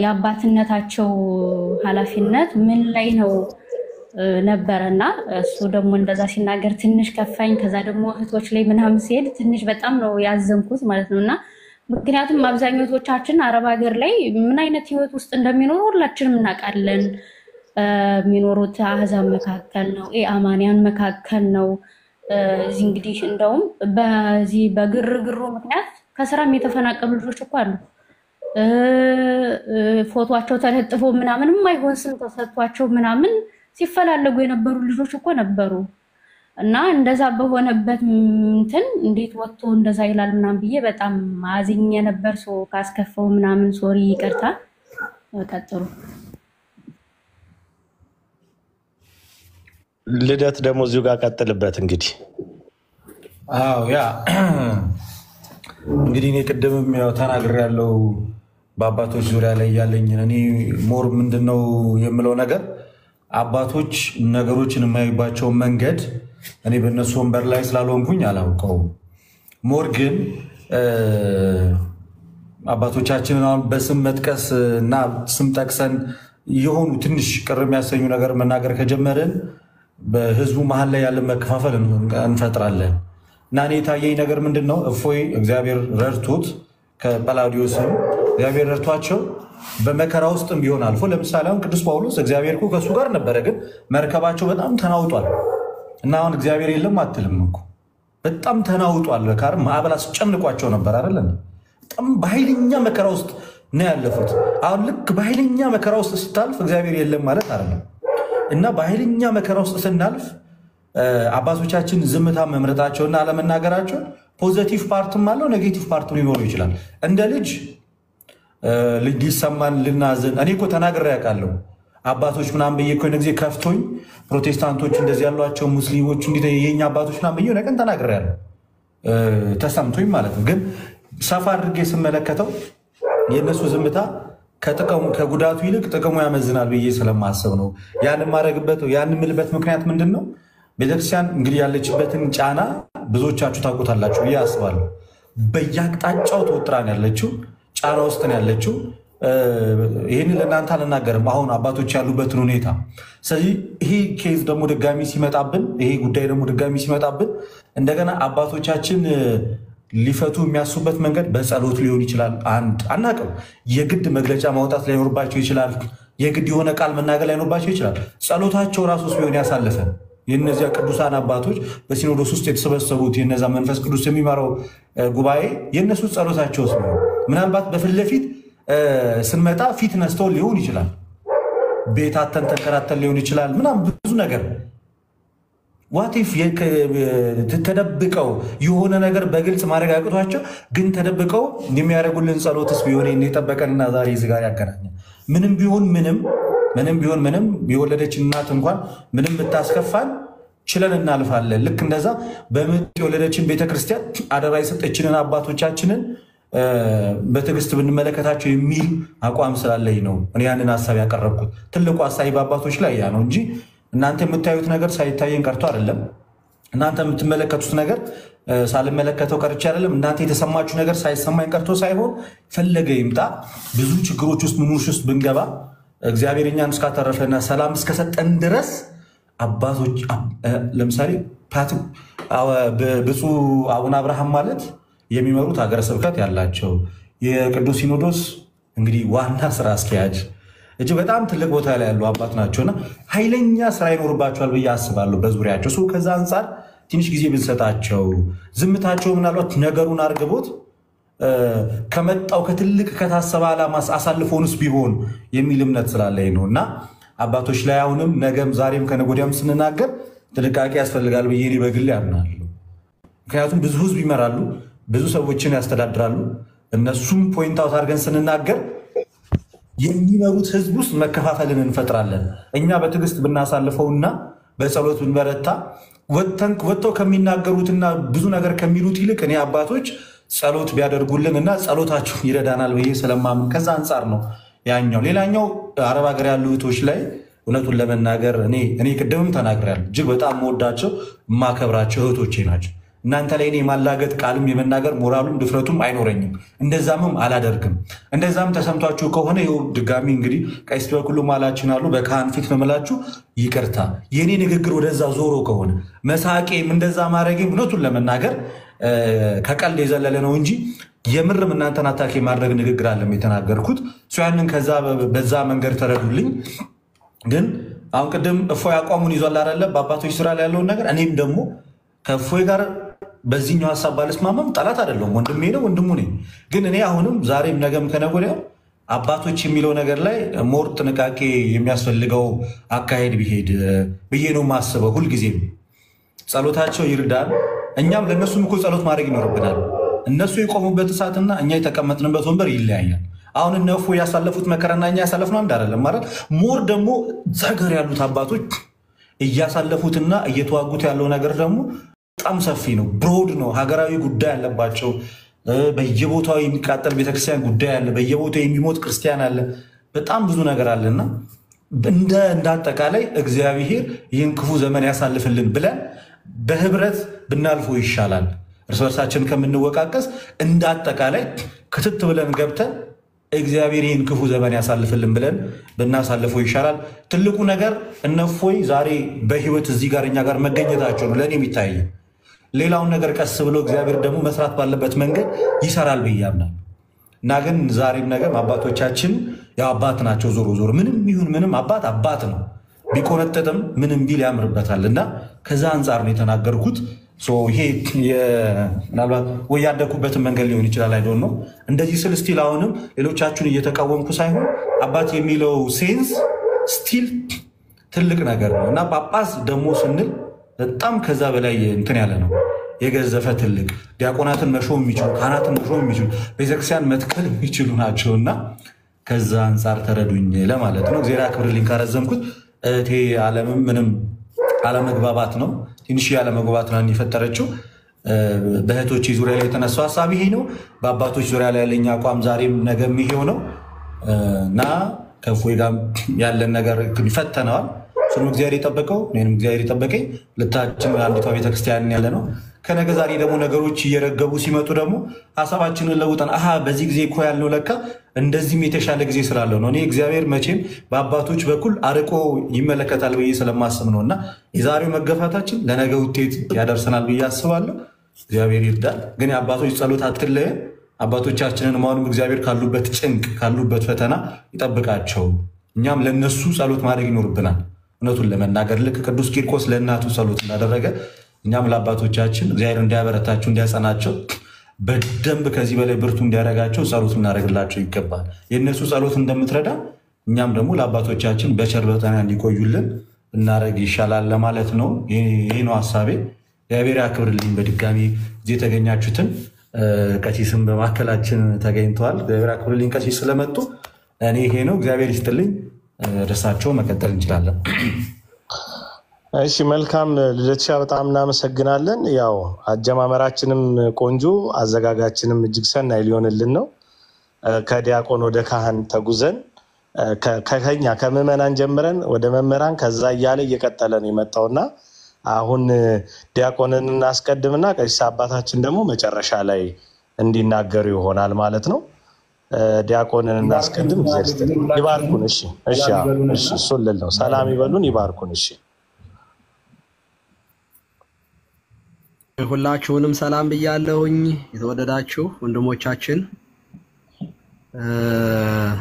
የአባትነታቸው ኃላፊነት ምን ላይ ነው ነበረና እሱ ደግሞ እንደዛ ሲናገር ትንሽ ከፋኝ። ከዛ ደግሞ እህቶች ላይ ምናምን ሲሄድ ትንሽ በጣም ነው ያዘንኩት ማለት ነውና ምክንያቱም አብዛኞቻችን አረብ ሀገር ላይ ምን አይነት ህይወት ውስጥ እንደሚኖሩ ሁላችንም እናውቃለን። የሚኖሩት አህዛብ መካከል ነው፣ አማንያን መካከል ነው። እዚህ እንግዲህ እንደውም በዚህ በግርግሩ ምክንያት ከስራም የተፈናቀሉ ልጆች እኮ አሉ። ፎቶአቸው ተለጥፎ ምናምንም አይሆን ስም ተሰጥቷቸው ምናምን ሲፈላለጉ የነበሩ ልጆች እኮ ነበሩ። እና እንደዛ በሆነበት እንትን እንዴት ወጥቶ እንደዛ ይላል ምናምን ብዬ በጣም አዝኜ ነበር። ካስከፈው ምናምን ሶሪ ይቅርታ። ቀጥሉ። ልደት ደግሞ እዚሁ ጋር ቀጥልበት እንግዲህ። አዎ ያ እንግዲህ እኔ ቅድምም ያው ተናግሬያለሁ በአባቶች ዙሪያ ላይ ያለኝን እኔ ሞር ምንድነው የምለው ነገር አባቶች ነገሮችን የማይባቸው መንገድ እኔ በእነሱ ወንበር ላይ ስላልሆንኩኝ አላውቀውም። ሞር ግን አባቶቻችንን አሁን በስም መጥቀስ እና ስም ጠቅሰን የሆኑ ትንሽ ቅር የሚያሰኙ ነገር መናገር ከጀመርን በህዝቡ መሀል ላይ ያለ መከፋፈል እንፈጥራለን። እና እኔ የታየኝ ነገር ምንድን ነው እፎይ እግዚአብሔር ረድቶት ከጳላዲዮስም እግዚአብሔር ረድቷቸው በመከራ ውስጥም ቢሆን አልፎ ለምሳሌ አሁን ቅዱስ ጳውሎስ እግዚአብሔር እኮ ከእሱ ጋር ነበረ፣ ግን መርከባቸው በጣም ተናውጧል። እና አሁን እግዚአብሔር የለም አትልም እኮ በጣም ተናውጧል። በካር ማዕበል አስጨንቋቸው ነበር አይደለ? በጣም በኃይለኛ መከራ ውስጥ ነው ያለፉት። አሁን ልክ በኃይለኛ መከራ ውስጥ ስታልፍ እግዚአብሔር የለም ማለት አይደለም። እና በኃይለኛ መከራ ውስጥ ስናልፍ አባቶቻችን ዝምታ መምረጣቸውና አለመናገራቸው ፖዘቲቭ ፓርትም አለው ኔጌቲቭ ፓርትም ሊኖረው ይችላል። እንደ ልጅ ሊሰማን ልናዘን እኔ እኮ ተናግሬ ያውቃለሁ። አባቶች ምናምን ብዬ እኮ ጊዜ ከፍቶኝ ፕሮቴስታንቶች እንደዚህ ያሏቸው ሙስሊሞች እንዲ የኛ አባቶች ምናምን ብዬ ቀን ተናግሬያለሁ፣ ተሰምቶኝ ማለት ነው። ግን ሰፋ አድርጌ ስመለከተው የእነሱ ዝምታ ከጉዳቱ ይልቅ ጥቅሙ ያመዝናል ብዬ ስለማስብ ነው ያን ማድረግበት። ያን የምልበት ምክንያት ምንድን ነው? ቤተክርስቲያን እንግዲህ ያለችበትን ጫና ብዙዎቻችሁ ታውቁታላችሁ ብዬ አስባለሁ። በየአቅጣጫው ተወጥራን ያለችው ጫና ውስጥ ነው ያለችው። ይህንን ለእናንተ አልናገርም አሁን አባቶች ያሉበትን ሁኔታ። ስለዚህ ይሄ ኬዝ ደግሞ ድጋሚ ሲመጣብን፣ ይሄ ጉዳይ ደግሞ ድጋሚ ሲመጣብን እንደገና አባቶቻችን ሊፈቱ የሚያስቡበት መንገድ በጸሎት ሊሆን ይችላል። አናቅም። የግድ መግለጫ ማውጣት ላይኖርባቸው ይችላል። የግድ የሆነ ቃል መናገር ላይኖርባቸው ይችላል። ጸሎታቸው ራሱ ቢሆን ያሳለፈ የነዚያ ቅዱሳን አባቶች በሲኖዶስ ውስጥ የተሰበሰቡት የነዛ መንፈስ ቅዱስ የሚመራው ጉባኤ የእነሱ ጸሎታቸው ውስጥ ምናልባት በፊት ለፊት ስንመጣ ፊት ነስተው ሊሆን ይችላል። ቤታተን ተከራተን ሊሆን ይችላል። ምናምን ብዙ ነገር ዋቲፍ ተደብቀው የሆነ ነገር በግልጽ ማረጋገጧቸው ግን ተደብቀው የሚያደርጉልን ጸሎትስ ቢሆን የጠበቀንና ዛሬ እዚህ ጋር ያገናኛል። ምንም ቢሆን ምንም የወለደች እናት እንኳን ምንም ብታስከፋን ችለን እናልፋለን። ልክ እንደዛ በምጥ የወለደችን ቤተክርስቲያን አደራ የሰጠችንን አባቶቻችንን በትዕግስት ብንመለከታቸው የሚል አቋም ስላለኝ ነው እኔ ያንን ሀሳብ ያቀረብኩት። ትልቁ ሀሳብ በአባቶች ላይ ያ ነው እንጂ እናንተ የምታዩት ነገር ሳይታየን ቀርቶ አይደለም። እናንተ የምትመለከቱት ነገር ሳልመለከተው ቀርቼ አይደለም። እናንተ የተሰማችሁ ነገር ሳይሰማኝ ቀርቶ ሳይሆን ፈለገ ይምጣ ብዙ ችግሮች ውስጥ ምኑሽ ውስጥ ብንገባ እግዚአብሔር እኛን እስካተረፈና ሰላም እስከሰጠን ድረስ አባቶች ለምሳሌ ብፁዕ አቡነ አብርሃም ማለት የሚመሩት ሀገረ ስብከት ያላቸው የቅዱስ ሲኖዶስ እንግዲህ ዋና ስራ አስኪያጅ እጅግ በጣም ትልቅ ቦታ ላይ ያሉ አባት ናቸውና ኃይለኛ ስራ ይኖርባቸዋል ብዬ አስባለሁ በዙሪያቸው። ሰው ከዛ አንጻር ትንሽ ጊዜ ብንሰጣቸው ዝምታቸው ምናልባት ነገሩን አርግቦት ከመጣው ከትልቅ ከታሰበ ዓላማ አሳልፎንስ ቢሆን የሚል እምነት ስላለኝ ነው። እና አባቶች ላይ አሁንም ነገም ዛሬም ከነገ ወዲያም ስንናገር ጥንቃቄ ያስፈልጋል ብዬ እኔ በግሌ አምናለሁ። ምክንያቱም ብዙ ህዝብ ይመራሉ፣ ብዙ ሰዎችን ያስተዳድራሉ። እነሱም ፖይንት አውት አድርገን ስንናገር የሚመሩት ህዝብ ውስጥ መከፋፈልን እንፈጥራለን። እኛ በትዕግስት ብናሳልፈውና በጸሎት ብንበረታ ወጥተው ከሚናገሩትና ብዙ ነገር ከሚሉት ይልቅ እኔ አባቶች ጸሎት ቢያደርጉልን እና ጸሎታቸው ይረዳናል ብዬ ስለማምን ከዛ አንጻር ነው ያኛው። ሌላኛው አረብ ሀገር ያሉ እህቶች ላይ እውነቱን ለመናገር እኔ ቅድምም ተናግሬያለሁ። እጅግ በጣም መወዳቸው የማከብራቸው እህቶቼ ናቸው። እናንተ ላይ እኔ ማላገጥ ቃልም የመናገር ሞራሉም ድፍረቱም አይኖረኝም። እንደዛምም አላደርግም። እንደዛም ተሰምቷችሁ ከሆነ ይኸው ድጋሚ እንግዲህ ቀሲስ በኩሉ ማላችን አሉ በካህን ፊት ነው የምላችሁ፣ ይቅርታ የኔ ንግግር ወደዛ ዞሮ ከሆነ መሳቄም እንደዛ ማድረጌም እውነቱን ለመናገር ከቀልድ የዘለለ ነው እንጂ የምርም እናንተን አታኬ ማድረግ ንግግር አለም የተናገርኩት። ያንን በዛ መንገድ ተረዱልኝ። ግን አሁን ቅድም እፎይ አቋሙን ይዟል አይደለ በአባቶች ስራ ላይ ያለውን ነገር እኔም ደግሞ ከእፎይ ጋር በዚህኛው ሀሳብ ባለስማማም ጠላት አይደለም፣ ወንድሜ ነው፣ ወንድሙ ነኝ። ግን እኔ አሁንም ዛሬም ነገም ከነገ ወዲያም አባቶች የሚለው ነገር ላይ ሞር ጥንቃቄ የሚያስፈልገው አካሄድ ቢሄድ ብዬ ነው የማስበው። ሁልጊዜም ጸሎታቸው ይርዳል። እኛም ለእነሱም እኮ ጸሎት ማድረግ ይኖርብናል። እነሱ የቆሙበት እሳትና እኛ የተቀመጥንበት ወንበር ይለያያል። አሁን እነ እፎይ ያሳለፉት መከራና እኛ ያሳለፍነው አንድ አይደለም ማለት ሞር ደግሞ ዛገር ያሉት አባቶች እያሳለፉትና እየተዋጉት ያለው ነገር ደግሞ በጣም ሰፊ ነው፣ ብሮድ ነው። ሀገራዊ ጉዳይ ያለባቸው በየቦታው የሚቃጠል ቤተክርስቲያን ጉዳይ አለ፣ በየቦታው የሚሞት ክርስቲያን አለ፣ በጣም ብዙ ነገር አለና እንደ አጠቃላይ እግዚአብሔር ይህን ክፉ ዘመን ያሳልፍልን ብለን በህብረት ብናልፎ ይሻላል። እርስ በርሳችን ከምንወቃቀስ እንደ አጠቃላይ ክትት ብለን ገብተን እግዚአብሔር ይህን ክፉ ዘመን ያሳልፍልን ብለን ብናሳልፈው ይሻላል። ትልቁ ነገር እነ እፎይ ዛሬ በህይወት እዚህ ጋር እኛ ጋር መገኘታቸው ነው ለእኔ የሚታይ። ሌላውን ነገር ቀስ ብሎ እግዚአብሔር ደግሞ መስራት ባለበት መንገድ ይሰራል ብዬ አምናለሁ። እና ግን ዛሬም ነገር አባቶቻችን ያው አባት ናቸው። ዞሮ ዞሮ ምንም ይሁን ምንም አባት ነው። ቢቆነጠጥም ምንም ቢል ያምርበታል። እና ከዛ አንጻር ነው የተናገርኩት። ይሄ ምናልባት ወይ ያደኩበትን መንገድ ሊሆን ይችላል። አይዶን ነው እንደዚህ ስል ስቲል አሁንም ሌሎቻችሁን እየተቃወምኩ ሳይሆን አባት የሚለው ሴንስ ስቲል ትልቅ ነገር ነው እና ጳጳስ ደግሞ ስንል በጣም ከዛ በላይ እንትን ያለ ነው፣ የገዘፈ ትልቅ ዲያቆናትን መሾም የሚችሉ ካህናትን መሾም የሚችሉ ቤተክርስቲያን መትከል የሚችሉ ናቸው። እና ከዛ አንጻር ተረዱኝ ለማለት ነው። እግዚአብሔር አክብርልኝ ካረዘምኩት። እህቴ ዓለምም ምንም አለመግባባት ነው፣ ትንሽ ያለመግባባት ነው የፈጠረችው። በእህቶች ዙሪያ ላይ የተነሳው ሀሳብ ይሄ ነው። በአባቶች ዙሪያ ላይ ያለኝ አቋም ዛሬም ነገም ይሄው ነው እና ከእፎይ ጋር ያለን ነገር ይፈተነዋል። እሱንም እግዚአብሔር የጠበቀው እኔንም እግዚአብሔር የጠበቀኝ ሁለታችን አንዲቷ ቤተክርስቲያን ያለ ነው። ከነገ ዛሬ ደግሞ ነገሮች እየረገቡ ሲመጡ ደግሞ ሀሳባችንን ለውጠን በዚህ ጊዜ እኮ ያለው ለካ እንደዚህም የተሻለ ጊዜ ስላለው ነው። እኔ እግዚአብሔር መቼም በአባቶች በኩል አርቆ ይመለከታል ብዬ ስለማስብ ነው እና የዛሬው መገፋታችን ለነገ ውጤት ያደርሰናል ብዬ አስባለሁ። እግዚአብሔር ይርዳል። ግን የአባቶች ጸሎት አትለየን። አባቶቻችንን አሁንም እግዚአብሔር ካሉበት ጭንቅ ካሉበት ፈተና ይጠብቃቸው። እኛም ለነሱ ጸሎት ማድረግ ይኖርብናል። እውነቱን ለመናገር ልክ ቅዱስ ቂርቆስ ለእናቱ ጸሎት እንዳደረገ እኛም ለአባቶቻችን እግዚአብሔር እንዲያበረታቸው እንዲያጸናቸው በደንብ ከዚህ በላይ ብርቱ እንዲያደርጋቸው ጸሎት እናደርግላቸው ይገባል። የእነሱ ጸሎት እንደምትረዳ እኛም ደግሞ ለአባቶቻችን በቸር በጤና እንዲቆዩልን እናደርግ ይሻላል ለማለት ነው። ይህ ነው ሀሳቤ። እግዚአብሔር ያክብርልኝ። በድጋሚ እዚህ የተገኛችሁትን ቀሲስም በማዕከላችን ተገኝተዋል። እግዚአብሔር ያክብርልኝ ቀሲስ ስለመጡ። እኔ ይሄ ነው። እግዚአብሔር ይስጥልኝ። ደሳቸው መቀጠል እንችላለን። እሺ መልካም ልደትሻ፣ በጣም እናመሰግናለን። ያው አጀማመራችንም ቆንጆ አዘጋጋችንም እጅግ ሰናይ ሊሆንልን ነው። ከዲያቆን ወደ ካህን ተጉዘን ከኛ ከምዕመናን ጀምረን ወደ መምህራን ከዛ እያለ እየቀጠለ ነው የመጣውና አሁን ዲያቆንን እናስቀድምና ቀሲስ አባታችን ደግሞ መጨረሻ ላይ እንዲናገሩ ይሆናል ማለት ነው። ዲያቆንን እናስቀድም። ይባርኩን። እሺ እሱን ልል ነው። ሰላም ይበሉን፣ ይባርኩን። እሺ ሁላችሁንም ሰላም ብያለሁኝ። የተወደዳችሁ ወንድሞቻችን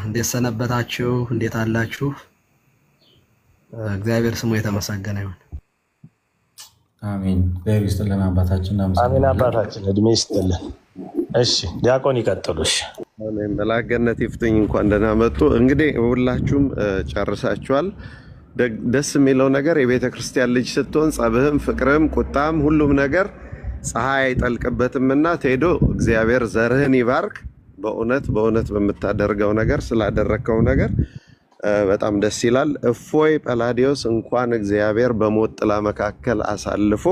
እንዴት ሰነበታችሁ? እንዴት አላችሁ? እግዚአብሔር ስሙ የተመሰገነ ይሁን። አሜን። እግዚአብሔር ይስጥልን አባታችን። አሜን። አባታችን እድሜ ይስጥልን። እሺ ዲያቆን ይቀጥሉ። እሺ አሜን። በላገነት ይፍትኝ። እንኳን ደህና መጡ። እንግዲህ ሁላችሁም ጨርሳችኋል። ደስ የሚለው ነገር የቤተ ክርስቲያን ልጅ ስትሆን ጸብህም፣ ፍቅርህም፣ ቁጣም ሁሉም ነገር ፀሐይ አይጠልቅበትምና ቴዶ እግዚአብሔር ዘርህን ይባርክ። በእውነት በምታደርገው ነገር ስላደረከው ነገር በጣም ደስ ይላል። እፎይ ጳላዲዮስ እንኳን እግዚአብሔር በሞት ጥላ መካከል አሳልፎ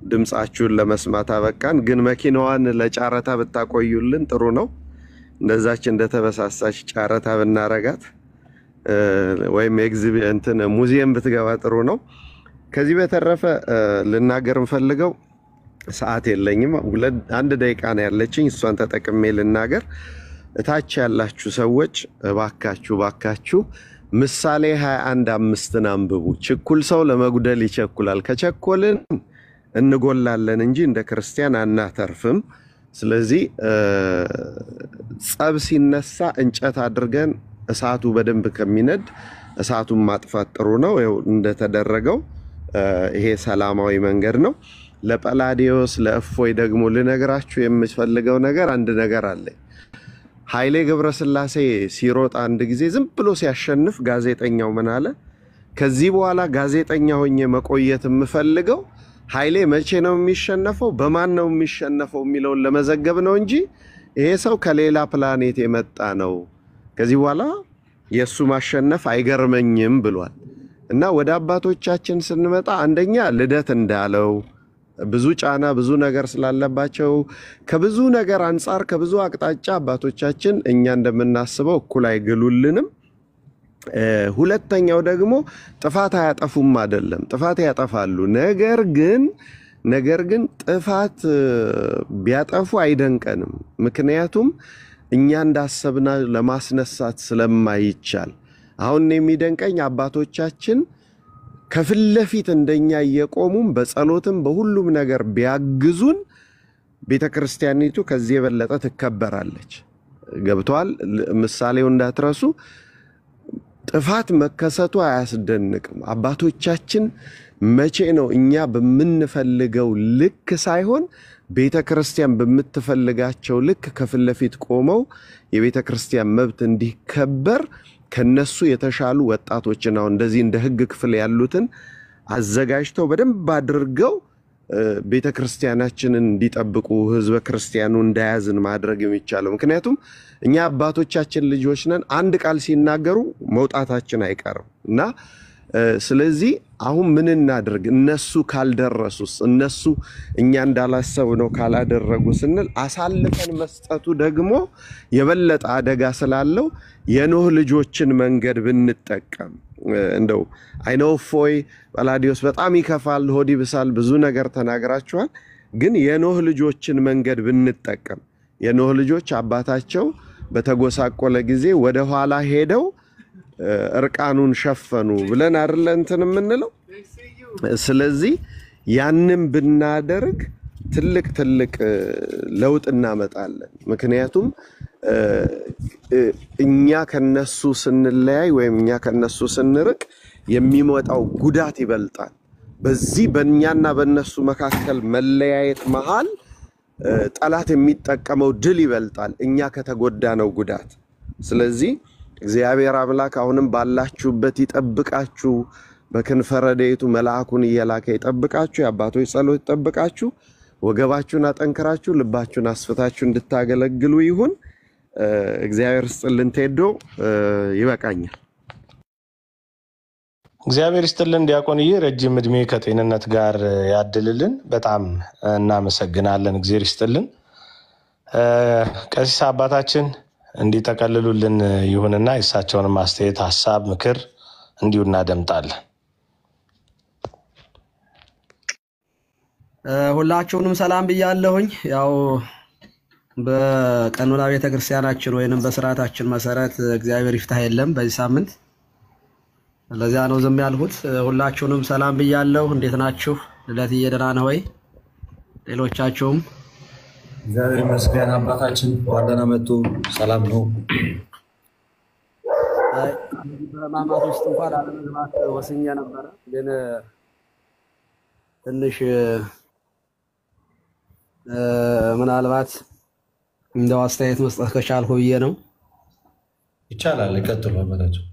ድምጻችሁን ለመስማት አበቃን። ግን መኪናዋን ለጫረታ ብታቆዩልን ጥሩ ነው። እንደዛች እንደተበሳሳች ጫረታ ብናረጋት ወይም ኤግዚቢሽን ሙዚየም ብትገባ ጥሩ ነው። ከዚህ በተረፈ ልናገር እንፈልገው ሰዓት የለኝም። አንድ ደቂቃ ነው ያለችኝ። እሷን ተጠቅሜ ልናገር። እታች ያላችሁ ሰዎች ባካችሁ ምሳሌ 21:5 አንብቡ። ችኩል ሰው ለመጉደል ይቸኩላል፣ ከቸኮልን እንጎላለን እንጂ እንደ ክርስቲያን አናተርፍም። ስለዚህ ጸብ ሲነሳ እንጨት አድርገን እሳቱ በደንብ ከሚነድ እሳቱን ማጥፋት ጥሩ ነው። ይኸው እንደተደረገው ይሄ ሰላማዊ መንገድ ነው። ለጳላዲዮስ ለእፎይ ደግሞ ልነግራችሁ የምፈልገው ነገር አንድ ነገር አለ። ኃይሌ ገብረስላሴ ሲሮጥ አንድ ጊዜ ዝም ብሎ ሲያሸንፍ ጋዜጠኛው ምን አለ? ከዚህ በኋላ ጋዜጠኛ ሆኜ መቆየት የምፈልገው ኃይሌ መቼ ነው የሚሸነፈው፣ በማን ነው የሚሸነፈው የሚለውን ለመዘገብ ነው እንጂ ይሄ ሰው ከሌላ ፕላኔት የመጣ ነው፣ ከዚህ በኋላ የሱ ማሸነፍ አይገርመኝም ብሏል። እና ወደ አባቶቻችን ስንመጣ አንደኛ ልደት እንዳለው ብዙ ጫና ብዙ ነገር ስላለባቸው ከብዙ ነገር አንፃር ከብዙ አቅጣጫ አባቶቻችን እኛ እንደምናስበው እኩል አይገሉልንም። ሁለተኛው ደግሞ ጥፋት አያጠፉም አይደለም፣ ጥፋት ያጠፋሉ። ነገር ግን ጥፋት ቢያጠፉ አይደንቀንም፣ ምክንያቱም እኛ እንዳሰብና ለማስነሳት ስለማይቻል። አሁን የሚደንቀኝ አባቶቻችን ከፊት ለፊት እንደኛ እየቆሙም በጸሎትም በሁሉም ነገር ቢያግዙን ቤተክርስቲያኒቱ ከዚህ የበለጠ ትከበራለች። ገብቷል? ምሳሌው እንዳትረሱ። ጥፋት መከሰቱ አያስደንቅም። አባቶቻችን መቼ ነው እኛ በምንፈልገው ልክ ሳይሆን ቤተክርስቲያን በምትፈልጋቸው ልክ ከፊት ለፊት ቆመው የቤተክርስቲያን መብት እንዲከበር ከነሱ የተሻሉ ወጣቶችን አሁን እንደዚህ እንደ ህግ ክፍል ያሉትን አዘጋጅተው በደንብ አድርገው ቤተክርስቲያናችንን እንዲጠብቁ ህዝበ ክርስቲያኑ እንዳያዝን ማድረግ የሚቻለው። ምክንያቱም እኛ አባቶቻችን ልጆች ነን፣ አንድ ቃል ሲናገሩ መውጣታችን አይቀርም እና ስለዚህ አሁን ምን እናድርግ? እነሱ ካልደረሱስ፣ እነሱ እኛ እንዳላሰብነው ካላደረጉ ስንል አሳልፈን መስጠቱ ደግሞ የበለጠ አደጋ ስላለው የኖህ ልጆችን መንገድ ብንጠቀም እንደው አይነው እፎይ ጳላዲዮስ በጣም ይከፋል፣ ሆድ ይብሳል፣ ብዙ ነገር ተናግራችኋል። ግን የኖህ ልጆችን መንገድ ብንጠቀም የኖህ ልጆች አባታቸው በተጎሳቆለ ጊዜ ወደ ኋላ ሄደው እርቃኑን ሸፈኑ ብለን አይደል እንትን የምንለው። ስለዚህ ያንን ብናደርግ ትልቅ ለውጥ እናመጣለን። ምክንያቱም እኛ ከነሱ ስንለያይ ወይም እኛ ከነሱ ስንርቅ የሚመጣው ጉዳት ይበልጣል። በዚህ በእኛና በነሱ መካከል መለያየት መሃል ጠላት የሚጠቀመው ድል ይበልጣል እኛ ከተጎዳነው ጉዳት። ስለዚህ እግዚአብሔር አምላክ አሁንም ባላችሁበት ይጠብቃችሁ፣ በክንፈ ረድኤቱ መልአኩን እየላከ ይጠብቃችሁ፣ የአባቶች ጸሎት ይጠብቃችሁ፣ ወገባችሁን አጠንክራችሁ ልባችሁን አስፍታችሁ እንድታገለግሉ ይሁን። እግዚአብሔር ይስጥልን። ቴዶ ይበቃኛል። እግዚአብሔር ይስጥልን ዲያቆንዬ፣ ረጅም እድሜ ከጤንነት ጋር ያድልልን። በጣም እናመሰግናለን። እግዚአብሔር ይስጥልን። ቀሲስ አባታችን እንዲጠቀልሉልን ይሁንና የእሳቸውን ማስተያየት፣ ሐሳብ፣ ምክር እንዲሁ እናደምጣለን። ሁላችሁንም ሰላም ብያለሁኝ። ያው በቀኖና ቤተክርስቲያናችን ወይንም በስርዓታችን መሰረት እግዚአብሔር ይፍታህ የለም በዚህ ሳምንት፣ ለዚያ ነው ዝም ያልሁት። ሁላችሁንም ሰላም ብያለሁ። እንዴት ናችሁ? ልደትዬ ደህና ነህ ወይ? ሌሎቻችሁም እግዚአብሔር ይመስገን። አባታችን ዋደና መጡ ሰላም ነው። በማማት ውስጥ እንኳን አለመግባት ወስኜ ነበረ፣ ግን ትንሽ ምናልባት እንደው አስተያየት መስጠት ከቻልኩ ብዬ ነው። ይቻላል፣ ይቀጥሉ አባታችን።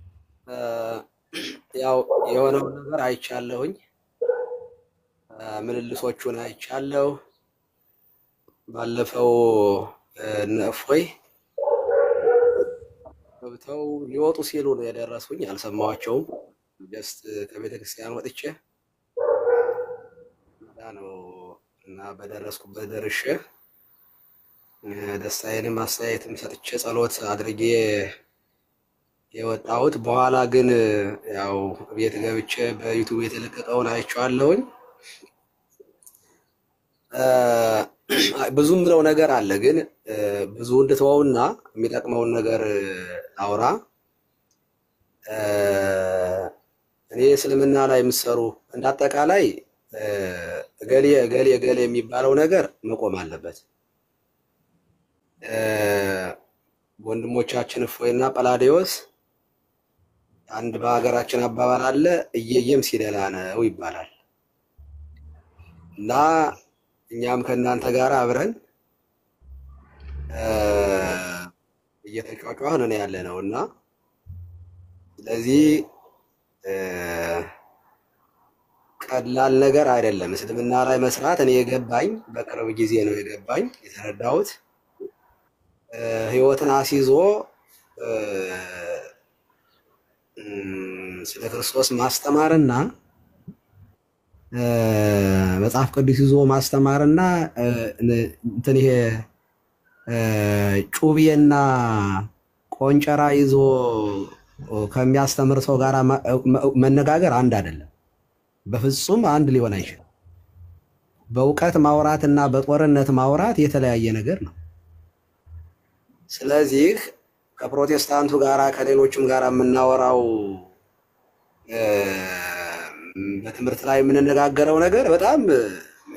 ያው የሆነውን ነገር አይቻለሁኝ፣ ምልልሶቹን አይቻለሁ። ባለፈው እነ እፎይ ገብተው ሊወጡ ሲሉ ነው የደረሱኝ። አልሰማኋቸውም። ጀስት ከቤተ ክርስቲያን ወጥቼ ነው እና በደረስኩበት ደርሼ ደስታዬንም አስተያየትም ሰጥቼ ጸሎት አድርጌ የወጣሁት። በኋላ ግን ያው ቤት ገብቼ በዩቲዩብ የተለቀቀውን አይቼዋለሁኝ። ብዙ ምለው ነገር አለ፣ ግን ብዙ እንድትወውና የሚጠቅመውን ነገር አውራ። እኔ እስልምና ላይ የምትሰሩ እንዳጠቃላይ እገሌ እገሌ እገሌ የሚባለው ነገር መቆም አለበት። ወንድሞቻችን እፎይና ጳላዲዮስ አንድ በሀገራችን አባባል አለ፣ እየየም ሲደላ ነው ይባላል። እና እኛም ከእናንተ ጋር አብረን እየተጫጫህን ነው ያለ ነው እና ስለዚህ ቀላል ነገር አይደለም እስልምና ላይ መስራት። እኔ የገባኝ በቅርብ ጊዜ ነው የገባኝ የተረዳሁት። ህይወትን አስይዞ ስለ ክርስቶስ ማስተማርና መጽሐፍ ቅዱስ ይዞ ማስተማርና እንትን ይሄ ጩቤና ቆንጨራ ይዞ ከሚያስተምር ሰው ጋር መነጋገር አንድ አይደለም። በፍጹም አንድ ሊሆን አይችልም። በእውቀት ማውራትና በጦርነት ማውራት የተለያየ ነገር ነው። ስለዚህ ከፕሮቴስታንቱ ጋራ ከሌሎችም ጋራ የምናወራው በትምህርት ላይ የምንነጋገረው ነገር በጣም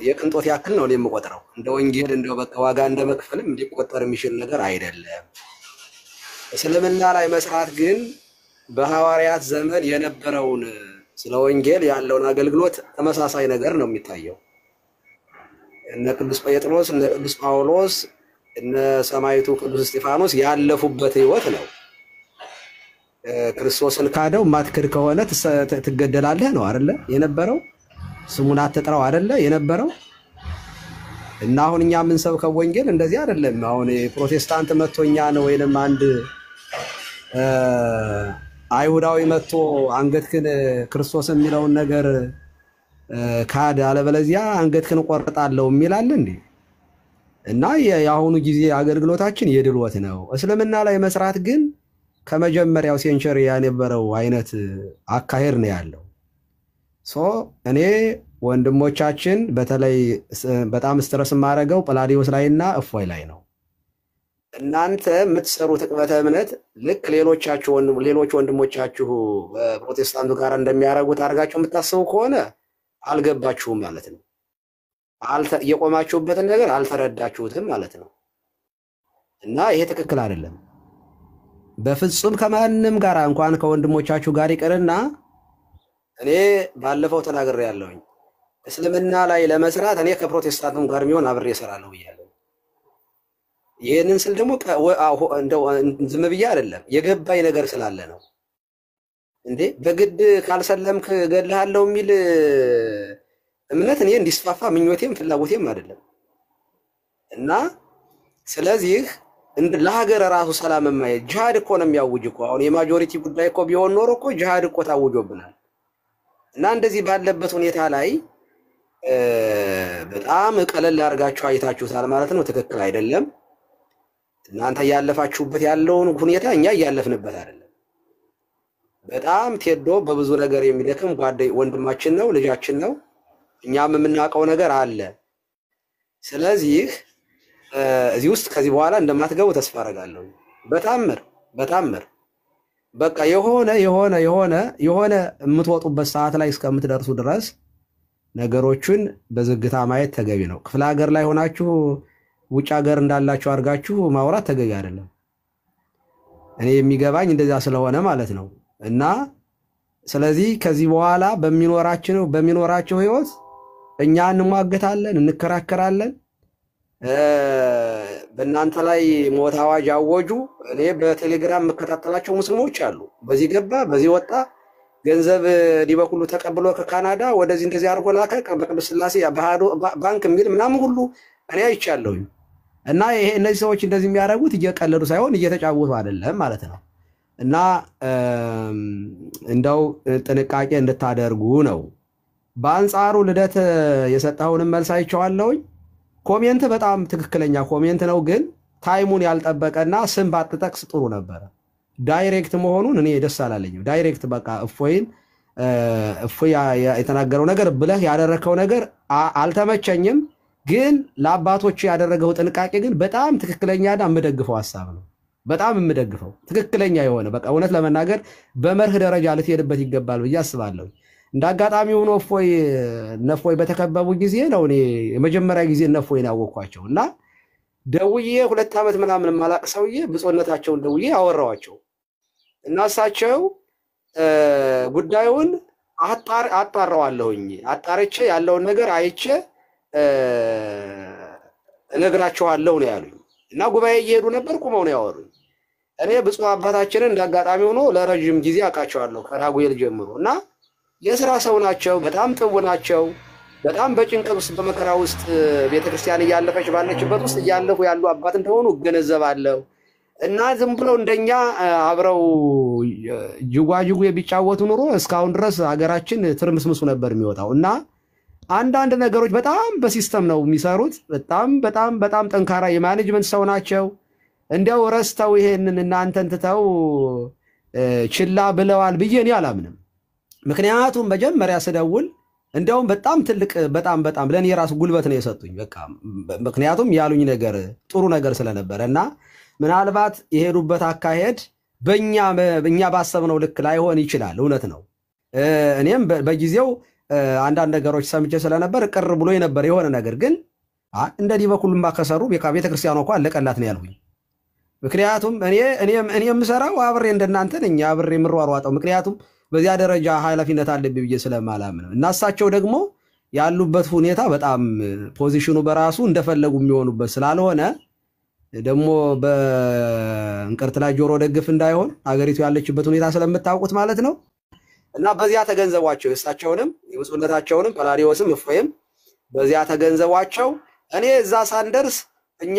የቅንጦት ያክል ነው የምቆጥረው። እንደ ወንጌል እንደው በቃ ዋጋ እንደመክፈልም ሊቆጠር የሚችል ነገር አይደለም። እስልምና ላይ መስራት ግን በሐዋርያት ዘመን የነበረውን ስለ ወንጌል ያለውን አገልግሎት ተመሳሳይ ነገር ነው የሚታየው። እነ ቅዱስ ጴጥሮስ እነ ቅዱስ ጳውሎስ እነ ሰማዕቱ ቅዱስ እስጢፋኖስ ያለፉበት ህይወት ነው። ክርስቶስን ካደው ማትክድ ከሆነ ትገደላለህ ነው አይደለ የነበረው? ስሙን አትጥራው አይደለ የነበረው? እና አሁን እኛ የምንሰብከው ወንጌል እንደዚህ አይደለም። አሁን ፕሮቴስታንት መጥቶኛ ነው ወይንም አንድ አይሁዳዊ መጥቶ አንገትክን ክርስቶስ የሚለውን ነገር ካድ አለበለዚያ አንገትክን ቆርጣለሁ የሚላል እንዴ? እና የአሁኑ ጊዜ አገልግሎታችን የድልወት ነው። እስልምና ላይ መስራት ግን ከመጀመሪያው ሴንቸሪ የነበረው አይነት አካሄድ ነው ያለው። እኔ ወንድሞቻችን በተለይ በጣም ስትረስ የማደርገው ጳላዲዮስ ላይና እፎይ ላይ ነው። እናንተ የምትሰሩት ዕቅበተ እምነት ልክ ሌሎች ወንድሞቻችሁ በፕሮቴስታንቱ ጋር እንደሚያደርጉት አድርጋችሁ የምታስቡ ከሆነ አልገባችሁም ማለት ነው። የቆማችሁበትን ነገር አልተረዳችሁትም ማለት ነው። እና ይሄ ትክክል አይደለም በፍጹም። ከማንም ጋር እንኳን ከወንድሞቻችሁ ጋር ይቅርና እኔ ባለፈው ተናግሬያለሁኝ። እስልምና ላይ ለመስራት እኔ ከፕሮቴስታንቱም ጋር የሚሆን አብሬ እሰራለሁ ብያለሁ። ይህንን ስል ደግሞ ዝም ብዬ አይደለም፣ የገባኝ ነገር ስላለ ነው። እንዴ በግድ ካልሰለምክ እገድልሃለሁ የሚል እምነት እኔ እንዲስፋፋ ምኞቴም ፍላጎቴም አይደለም። እና ስለዚህ ለሀገር ራሱ ሰላም የማየት ጂሃድ እኮ ነው የሚያውጅ እኮ። አሁን የማጆሪቲ ጉዳይ እኮ ቢሆን ኖሮ እኮ ጂሃድ እኮ ታውጆብናል። እና እንደዚህ ባለበት ሁኔታ ላይ በጣም ቀለል አድርጋችሁ አይታችሁታል ማለት ነው። ትክክል አይደለም። እናንተ ያለፋችሁበት ያለውን ሁኔታ እኛ እያለፍንበት አይደለም። በጣም ቴዶ በብዙ ነገር የሚደክም ወንድማችን ነው፣ ልጃችን ነው። እኛም የምናውቀው ነገር አለ። ስለዚህ እዚህ ውስጥ ከዚህ በኋላ እንደማትገቡ ተስፋ አደርጋለሁ። በታምር በቃ የሆነ የምትወጡበት ሰዓት ላይ እስከምትደርሱ ድረስ ነገሮችን በዝግታ ማየት ተገቢ ነው። ክፍለ ሀገር ላይ ሆናችሁ ውጭ ሀገር እንዳላችሁ አድርጋችሁ ማውራት ተገቢ አይደለም። እኔ የሚገባኝ እንደዛ ስለሆነ ማለት ነው። እና ስለዚህ ከዚህ በኋላ በሚኖራቸው ህይወት እኛ እንሟገታለን፣ እንከራከራለን። በእናንተ ላይ ሞት አዋጅ አወጁ። እኔ በቴሌግራም የምከታተላቸው ሙስሊሞች አሉ። በዚህ ገባ በዚህ ወጣ፣ ገንዘብ ዲበኩሉ ተቀብሎ ከካናዳ ወደዚህ እንደዚህ አድርጎ ላከ፣ በቅዱስ ሥላሴ ባንክ የሚል ምናምን ሁሉ እኔ አይቻለሁኝ። እና ይሄ እነዚህ ሰዎች እንደዚህ የሚያደርጉት እየቀለዱ ሳይሆን እየተጫወቱ አይደለም ማለት ነው። እና እንደው ጥንቃቄ እንድታደርጉ ነው። በአንጻሩ ልደት የሰጠውንም መልስ አይቼዋለሁኝ። ኮሜንት በጣም ትክክለኛ ኮሜንት ነው፣ ግን ታይሙን ያልጠበቀና ስም ባትጠቅስ ጥሩ ነበረ። ዳይሬክት መሆኑን እኔ ደስ አላለኝም። ዳይሬክት በቃ እፎይ የተናገረው ነገር ብለህ ያደረከው ነገር አልተመቸኝም። ግን ለአባቶች ያደረገው ጥንቃቄ ግን በጣም ትክክለኛና የምደግፈው ሐሳብ ነው። በጣም የምደግፈው ትክክለኛ የሆነ በቃ እውነት ለመናገር በመርህ ደረጃ ልትሄድበት ይገባል ብዬ አስባለሁ። እንደ አጋጣሚ ሆኖ እፎይ በተከበቡ ጊዜ ነው እኔ የመጀመሪያ ጊዜ እፎይን ያወቅኳቸው እና ደውዬ 2 ዓመት ምናምን ማላቅ ሰውዬ ብፁዕነታቸውን ደውዬ አወራዋቸው እና እሳቸው ጉዳዩን አጣራዋለሁኝ አጣርቼ ያለውን ነገር አይቼ እነግራቸዋለሁ ነው ያሉኝ። እና ጉባኤ እየሄዱ ነበር፣ ቁመው ነው ያወሩኝ። እኔ ብፁዕ አባታችንን እንዳጋጣሚ ሆኖ ለረጅም ጊዜ አውቃቸዋለሁ ከራጉኤል ጀምሮ እና የሥራ ሰው ናቸው። በጣም ጥቡ ናቸው። በጣም በጭንቀት ውስጥ በመከራ ውስጥ ቤተክርስቲያን እያለፈች ባለችበት ውስጥ እያለፉ ያሉ አባት እንደሆኑ እገነዘባለሁ። እና ዝም ብለው እንደኛ አብረው ጅጓጅጉ ቢጫወቱ ኑሮ እስካሁን ድረስ ሀገራችን ትርምስምሱ ነበር የሚወጣው። እና አንዳንድ ነገሮች በጣም በሲስተም ነው የሚሰሩት። በጣም ጠንካራ የማኔጅመንት ሰው ናቸው። እንዲያው ረስተው ይሄንን እናንተን ትተው ችላ ብለዋል ብዬ እኔ አላምንም። ምክንያቱም መጀመሪያ ስደውል እንዲያውም በጣም ትልቅ በጣም ለእኔ የራሱ ጉልበት ነው የሰጡኝ። በቃ ምክንያቱም ያሉኝ ነገር ጥሩ ነገር ስለነበረ እና ምናልባት የሄዱበት አካሄድ በእኛ ባሰብነው ልክ ላይሆን ይችላል። እውነት ነው። እኔም በጊዜው አንዳንድ ነገሮች ሰምቼ ስለነበር ቅር ብሎ የነበር የሆነ ነገር ግን እንደዚህ በኩልማ ከሰሩ ቤተክርስቲያኗ እኮ አለቀላት ነው ያልኩኝ። ምክንያቱም እኔ የምሰራው አብሬ እንደናንተ ነኝ፣ አብሬ የምሯሯጠው። ምክንያቱም በዚያ ደረጃ ኃላፊነት አለብኝ ብዬ ስለማላምን እና እሳቸው ደግሞ ያሉበት ሁኔታ በጣም ፖዚሽኑ በራሱ እንደፈለጉ የሚሆኑበት ስላልሆነ ደግሞ በእንቅርት ላይ ጆሮ ደግፍ እንዳይሆን ሀገሪቱ ያለችበት ሁኔታ ስለምታውቁት ማለት ነው። እና በዚያ ተገንዘቧቸው፣ የእሳቸውንም የብፁዕነታቸውንም ጳላዲዮስም እፎይም በዚያ ተገንዘቧቸው። እኔ እዛ ሳንደርስ እኛ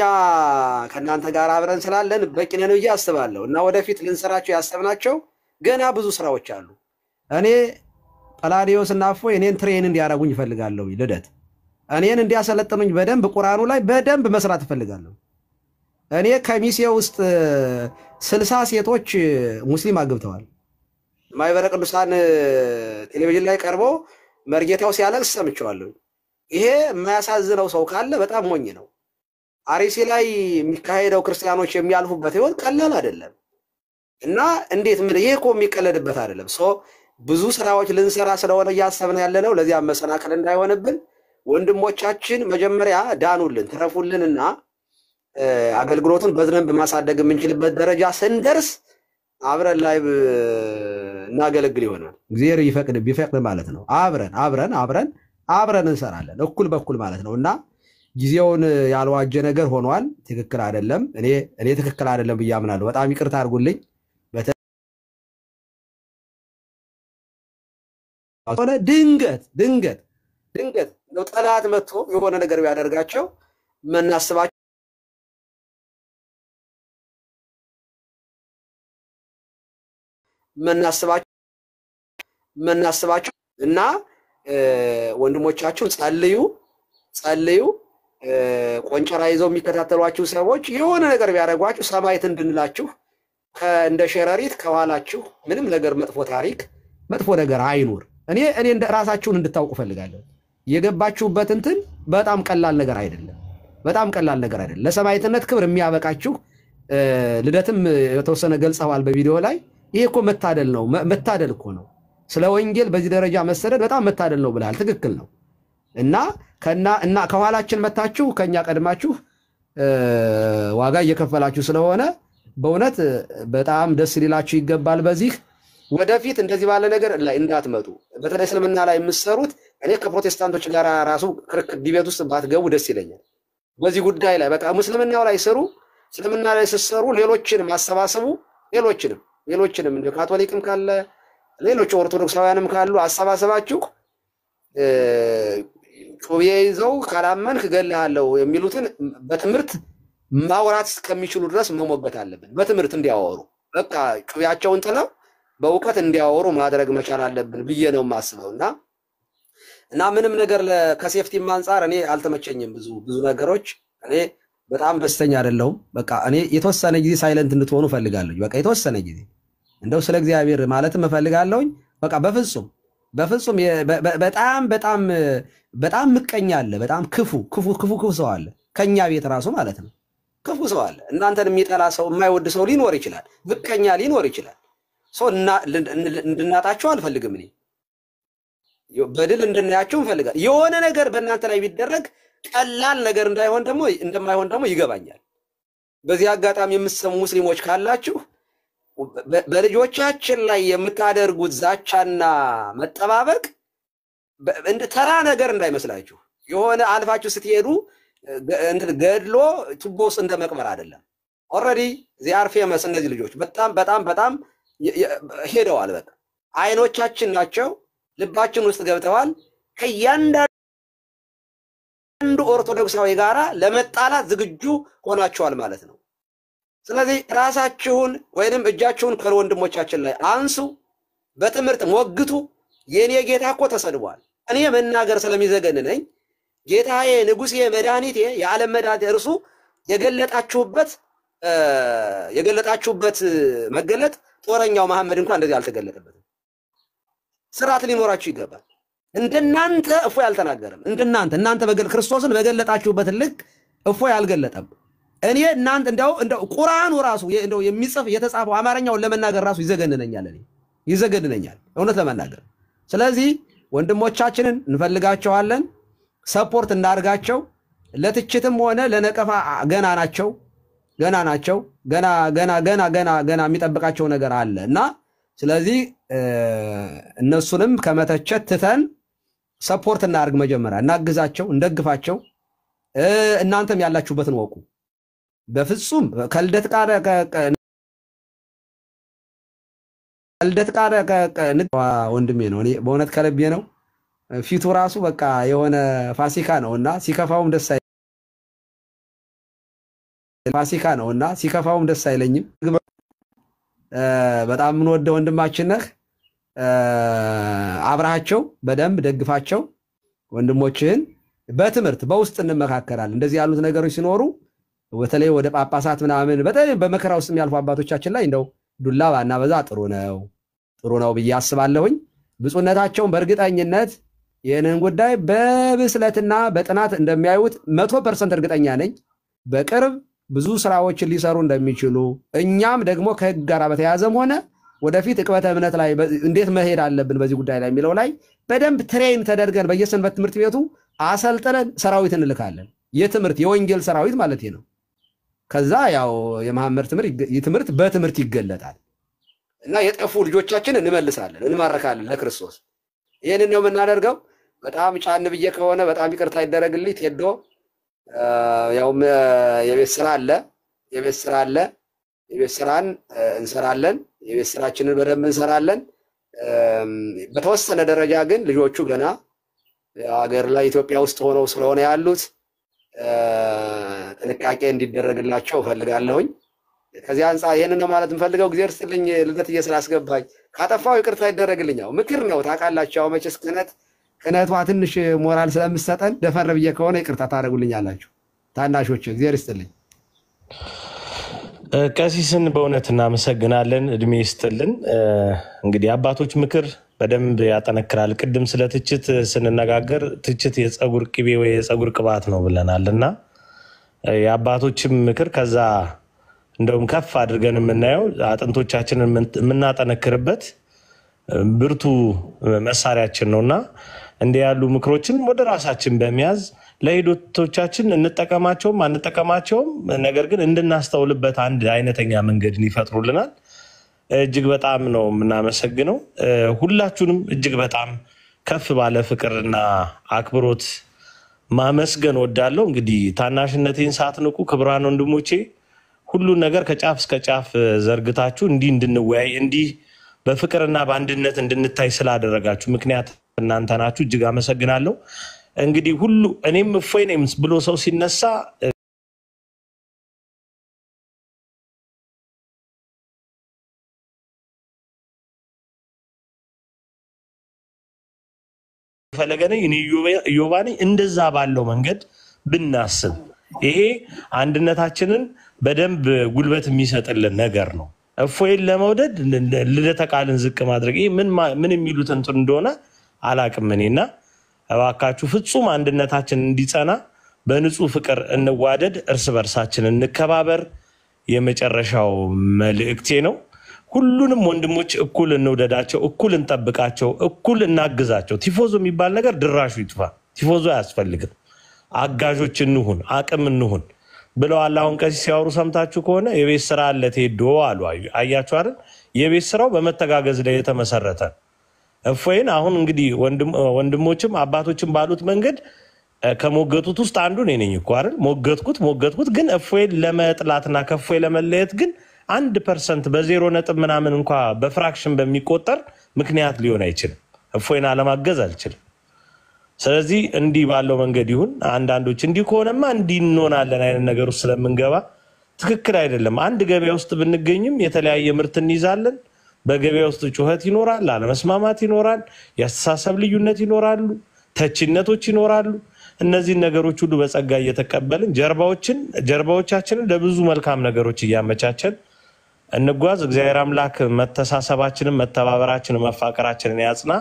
ከእናንተ ጋር አብረን ስላለን በቂ ነን ብዬ አስባለሁ። እና ወደፊት ልንሰራቸው ያሰብናቸው ገና ብዙ ስራዎች አሉ። እኔ ጳላዲዮስ እና እፎይ እኔን ትሬን እንዲያደርጉኝ እፈልጋለሁ። ልደት እኔን እንዲያሰለጥኑኝ በደንብ ቁርአኑ ላይ በደንብ መስራት እፈልጋለሁ። እኔ ከሚሴ ውስጥ 60 ሴቶች ሙስሊም አግብተዋል። ማይበረ ቅዱሳን ቴሌቪዥን ላይ ቀርቦ መርጌታው ሲያለቅስ ሰምቼዋለሁ። ይሄ የማያሳዝነው ሰው ካለ በጣም ሞኝ ነው። አርሲ ላይ የሚካሄደው ክርስቲያኖች የሚያልፉበት ህይወት ቀላል አይደለም። እና እንዴት ይሄ እኮ የሚቀለድበት አይደለም። ብዙ ስራዎች ልንሰራ ስለሆነ እያሰብን ያለነው ለዚያ መሰናከል እንዳይሆንብን ወንድሞቻችን መጀመሪያ ዳኑልን፣ ተረፉልንና አገልግሎቱን በደንብ ማሳደግ የምንችልበት ደረጃ ስንደርስ አብረን ላይ እናገለግል ይሆናል። እግዚአብሔር ቢፈቅድ ማለት ነው። አብረን እንሰራለን እኩል በኩል ማለት ነው። እና ጊዜውን ያልዋጀ ነገር ሆኗል። ትክክል አይደለም። እኔ ትክክል አይደለም ብዬ አምናለሁ። በጣም ይቅርታ አድርጉልኝ። ድንገት ነው ጠላት መጥቶ የሆነ ነገር ቢያደርጋቸው መናስባቸው እና ወንድሞቻችሁን ጸልዩ። ቆንጨራ ይዘው የሚከታተሏችሁ ሰዎች የሆነ ነገር ቢያደርጓችሁ ሰማዕት እንድንላችሁ እንደ ሸረሪት ከኋላችሁ ምንም ነገር መጥፎ ነገር አይኑር። እኔ ራሳችሁን እንድታውቁ ፈልጋለሁ። የገባችሁበት እንትን በጣም ቀላል ነገር አይደለም። በጣም ቀላል ነገር አይደለም። ለሰማዕትነት ክብር የሚያበቃችሁ ልደትም የተወሰነ ገልጸዋል በቪዲዮ ላይ። ይሄ እኮ መታደል ነው፣ መታደል እኮ ነው። ስለ ወንጌል በዚህ ደረጃ መሰደድ በጣም መታደል ነው ብለሃል። ትክክል ነው። እና ከኋላችን መታችሁ ከኛ ቀድማችሁ ዋጋ እየከፈላችሁ ስለሆነ በእውነት በጣም ደስ ሊላችሁ ይገባል። በዚህ ወደፊት እንደዚህ ባለ ነገር ላይ እንዳትመጡ። በተለይ እስልምና ላይ የምትሰሩት እኔ ከፕሮቴስታንቶች ጋር ራሱ ክርክር ዲቤት ውስጥ ባትገቡ ደስ ይለኛል። በዚህ ጉዳይ ላይ በቃ ሙስልምናው ላይ ስሩ። እስልምና ላይ ስትሰሩ ሌሎችንም አሰባስቡ። ሌሎችንም እንደ ካቶሊክም ካለ ሌሎች ኦርቶዶክሳውያንም ካሉ አሰባሰባችሁ ጩቤ ይዘው ካላመንክ እገልሃለሁ የሚሉትን በትምህርት ማውራት እስከሚችሉ ድረስ መሞገት አለብን። በትምህርት እንዲያወሩ በቃ ጩቤያቸውን ጥለው በእውቀት እንዲያወሩ ማድረግ መቻል አለብን ብዬ ነው የማስበው። እና ምንም ነገር ከሴፍቲም አንፃር እኔ አልተመቸኝም። ብዙ ነገሮች እኔ በጣም ደስተኛ አይደለሁም። በቃ እኔ የተወሰነ ጊዜ ሳይለንት እንድትሆኑ ፈልጋለሁ። በቃ የተወሰነ ጊዜ እንደው ስለ እግዚአብሔር ማለትም እፈልጋለሁኝ። በቃ በፍጹም በጣም ምቀኛ አለ። በጣም ክፉ ሰው አለ። ከኛ ቤት ራሱ ማለት ነው ክፉ ሰው አለ። እናንተን የሚጠላ ሰው የማይወድ ሰው ሊኖር ይችላል። ምቀኛ ሊኖር ይችላል። ሰው እንድናጣቸው አልፈልግም። እኔ በድል እንድናያቸው እንፈልጋለን። የሆነ ነገር በእናንተ ላይ ቢደረግ ቀላል ነገር እንደማይሆን ደግሞ ይገባኛል። በዚህ አጋጣሚ የምትሰሙ ሙስሊሞች ካላችሁ በልጆቻችን ላይ የምታደርጉት ዛቻና መጠባበቅ እንደ ተራ ነገር እንዳይመስላችሁ። የሆነ አልፋችሁ ስትሄዱ ገድሎ ቱቦ ውስጥ እንደመቅበር አይደለም። ኦልሬዲ ዚአር ፌመስ እነዚህ ልጆች በጣም ሄደዋል። በቃ አይኖቻችን ናቸው፣ ልባችን ውስጥ ገብተዋል። ከእያንዳንዱ ኦርቶዶክሳዊ ጋራ ለመጣላት ዝግጁ ሆናችኋል ማለት ነው። ስለዚህ ራሳችሁን ወይንም እጃችሁን ከወንድሞቻችን ላይ አንሱ፣ በትምህርት ሞግቱ። የኔ ጌታ እኮ ተሰድቧል። እኔ መናገር ስለሚዘገንነኝ ጌታዬ፣ ንጉሴ፣ መድኃኒቴ፣ የዓለም መድኃኒት እርሱ የገለጣችሁበት መገለጥ ጦረኛው መሐመድ እንኳን እንደዚህ አልተገለጠበትም። ስርዓት ሊኖራችሁ ይገባል። እንደናንተ እፎይ አልተናገረም። እናንተ ክርስቶስን በገለጣችሁበት ልክ እፎይ አልገለጠም። እኔ እናንተ እንደው ቁርአኑ ራሱ እንደው የተጻፈው አማርኛውን ለመናገር ራሱ ይዘገንነኛል እውነት ለመናገር። ስለዚህ ወንድሞቻችንን እንፈልጋቸዋለን፣ ሰፖርት እናርጋቸው። ለትችትም ሆነ ለነቀፋ ገና ናቸው። ገና የሚጠብቃቸው ነገር አለ እና ስለዚህ እነሱንም ከመተቸት ትተን ሰፖርት እናርግ። መጀመሪያ እናግዛቸው፣ እንደግፋቸው። እናንተም ያላችሁበትን ወቁ። በፍጹም ከልደት ቃል ወንድሜ ነው። እኔ በእውነት ከልቤ ነው። ፊቱ ራሱ በቃ የሆነ ፋሲካ ነውና ሲከፋውም ደስ አይለኝም። በጣም የምንወደው ወንድማችን ነህ። አብራቸው፣ በደንብ ደግፋቸው። ወንድሞችህን በትምህርት በውስጥ እንመካከራለን። እንደዚህ ያሉት ነገሮች ሲኖሩ በተለይ ወደ ጳጳሳት ምናምን በተለይ በመከራ ውስጥ የሚያልፉ አባቶቻችን ላይ እንደው ዱላ ባናበዛ ጥሩ ነው ብዬ አስባለሁኝ። ብፁዕነታቸውን በእርግጠኝነት ይህንን ጉዳይ በብስለትና በጥናት እንደሚያዩት 100% እርግጠኛ ነኝ። በቅርብ ብዙ ስራዎችን ሊሰሩ እንደሚችሉ እኛም ደግሞ ከህግ ጋር በተያያዘም ሆነ ወደፊት ዕቅበተ እምነት ላይ እንዴት መሄድ አለብን በዚህ ጉዳይ ላይ የሚለው ላይ በደንብ ትሬን ተደርገን በየሰንበት ትምህርት ቤቱ አሰልጥነን ሰራዊት እንልካለን። የወንጌል ሰራዊት ማለት ነው። ከዛ ያው የመሐመድ ትምህርት በትምህርት ይገለጣል እና የጠፉ ልጆቻችን እንመልሳለን፣ እንማረካለን ለክርስቶስ። ይህንን ነው የምናደርገው። በጣም ጫን ብዬ ከሆነ በጣም ይቅርታ ይደረግልኝ። ቴዶ ያው የቤት ስራ አለ። የቤት ስራን እንሰራለን። የቤት ስራችንን በደንብ እንሰራለን። በተወሰነ ደረጃ ግን ልጆቹ ገና ሀገር ላይ ኢትዮጵያ ውስጥ ሆነው ስለሆነ ያሉት ጥንቃቄ እንዲደረግላቸው እፈልጋለሁኝ። ከዚህ አንፃር ይሄንን ነው ማለት እንፈልገው። እግዚአብሔር ይስጥልኝ ልደትዬ ስላስገባኝ። ካጠፋው ይቅርታ ይደረግልኝ። ያው ምክር ነው ታውቃላችሁ። ያው መቼስ ክህነቷ ትንሽ ሞራል ስለምሰጠን ደፈር ብዬ ከሆነ ይቅርታ ታደርጉልኛላችሁ ታናሾች። እግዚአብሔር ይስጥልኝ። ቀሲስን በእውነት እናመሰግናለን። እድሜ ይስጥልን። እንግዲህ አባቶች ምክር በደንብ ያጠነክራል። ቅድም ስለ ትችት ስንነጋገር ትችት የፀጉር ቅቤ ወይ የፀጉር ቅባት ነው ብለናል እና የአባቶችም ምክር ከዛ እንደውም ከፍ አድርገን የምናየው አጥንቶቻችንን የምናጠነክርበት ብርቱ መሳሪያችን ነውና እንዲህ ያሉ ምክሮችን ወደ ራሳችን በመያዝ ለሂደቶቻችን እንጠቀማቸውም አንጠቀማቸውም፣ ነገር ግን እንድናስተውልበት አንድ አይነተኛ መንገድን ይፈጥሩልናል። እጅግ በጣም ነው የምናመሰግነው። ሁላችሁንም እጅግ በጣም ከፍ ባለ ፍቅርና አክብሮት ማመስገን ወዳለው። እንግዲህ ታናሽነቴን ሳትንቁ ክቡራን ወንድሞቼ ሁሉን ነገር ከጫፍ እስከ ጫፍ ዘርግታችሁ እንዲህ እንድንወያይ እንዲህ በፍቅርና በአንድነት እንድንታይ ስላደረጋችሁ ምክንያት እናንተ ናችሁ። እጅግ አመሰግናለሁ። እንግዲህ ሁሉ እኔም እፎይ ነኝ ብሎ ሰው ሲነሳ ፈለገ ነኝ እኔ ኢዮባ ነኝ እንደዛ ባለው መንገድ ብናስብ ይሄ አንድነታችንን በደንብ ጉልበት የሚሰጥልን ነገር ነው። እፎይን ለመውደድ ልደተ ቃልን ዝቅ ማድረግ ይሄ ምን የሚሉት እንትን እንደሆነ አላቅም እኔና እባካችሁ ፍጹም አንድነታችን እንዲጸና በንጹህ ፍቅር እንዋደድ፣ እርስ በርሳችን እንከባበር የመጨረሻው መልእክቴ ነው። ሁሉንም ወንድሞች እኩል እንውደዳቸው፣ እኩል እንጠብቃቸው፣ እኩል እናግዛቸው። ቲፎዞ የሚባል ነገር ድራሹ ይጥፋ። ቲፎዞ አያስፈልግም። አጋዦች እንሁን፣ አቅም እንሁን ብለዋል። አሁን ቀሲስ ሲያወሩ ሰምታችሁ ከሆነ የቤት ስራ አለ ቴዶ አሉ። አያችሁ አይደል? የቤት ስራው በመተጋገዝ ላይ የተመሰረተ እፎይን አሁን እንግዲህ ወንድሞችም አባቶችም ባሉት መንገድ ከሞገቱት ውስጥ አንዱ እኔ ነኝ እኮ አይደል? ሞገትኩት ግን እፎይን ለመጥላትና ከእፎይ ለመለየት ግን 1% በዜሮ ነጥብ ምናምን እንኳ በፍራክሽን በሚቆጠር ምክንያት ሊሆን አይችልም። እፎይን አለማገዝ አልችልም። ስለዚህ እንዲህ ባለው መንገድ ይሁን። አንዳንዶች እንዲህ ከሆነማ እንዲህ እንሆናለን አይነት ነገር ውስጥ ስለምንገባ ትክክል አይደለም። አንድ ገበያ ውስጥ ብንገኝም የተለያየ ምርት እንይዛለን። በገበያ ውስጥ ጩኸት ይኖራል፣ አለመስማማት ይኖራል፣ የአስተሳሰብ ልዩነት ይኖራሉ፣ ተችነቶች ይኖራሉ። እነዚህን ነገሮች ሁሉ በጸጋ እየተቀበልን ጀርባዎቻችንን ለብዙ መልካም ነገሮች እያመቻቸን እንጓዝ። እግዚአብሔር አምላክ መተሳሰባችንን፣ መተባበራችንን፣ መፋቀራችንን ያጽና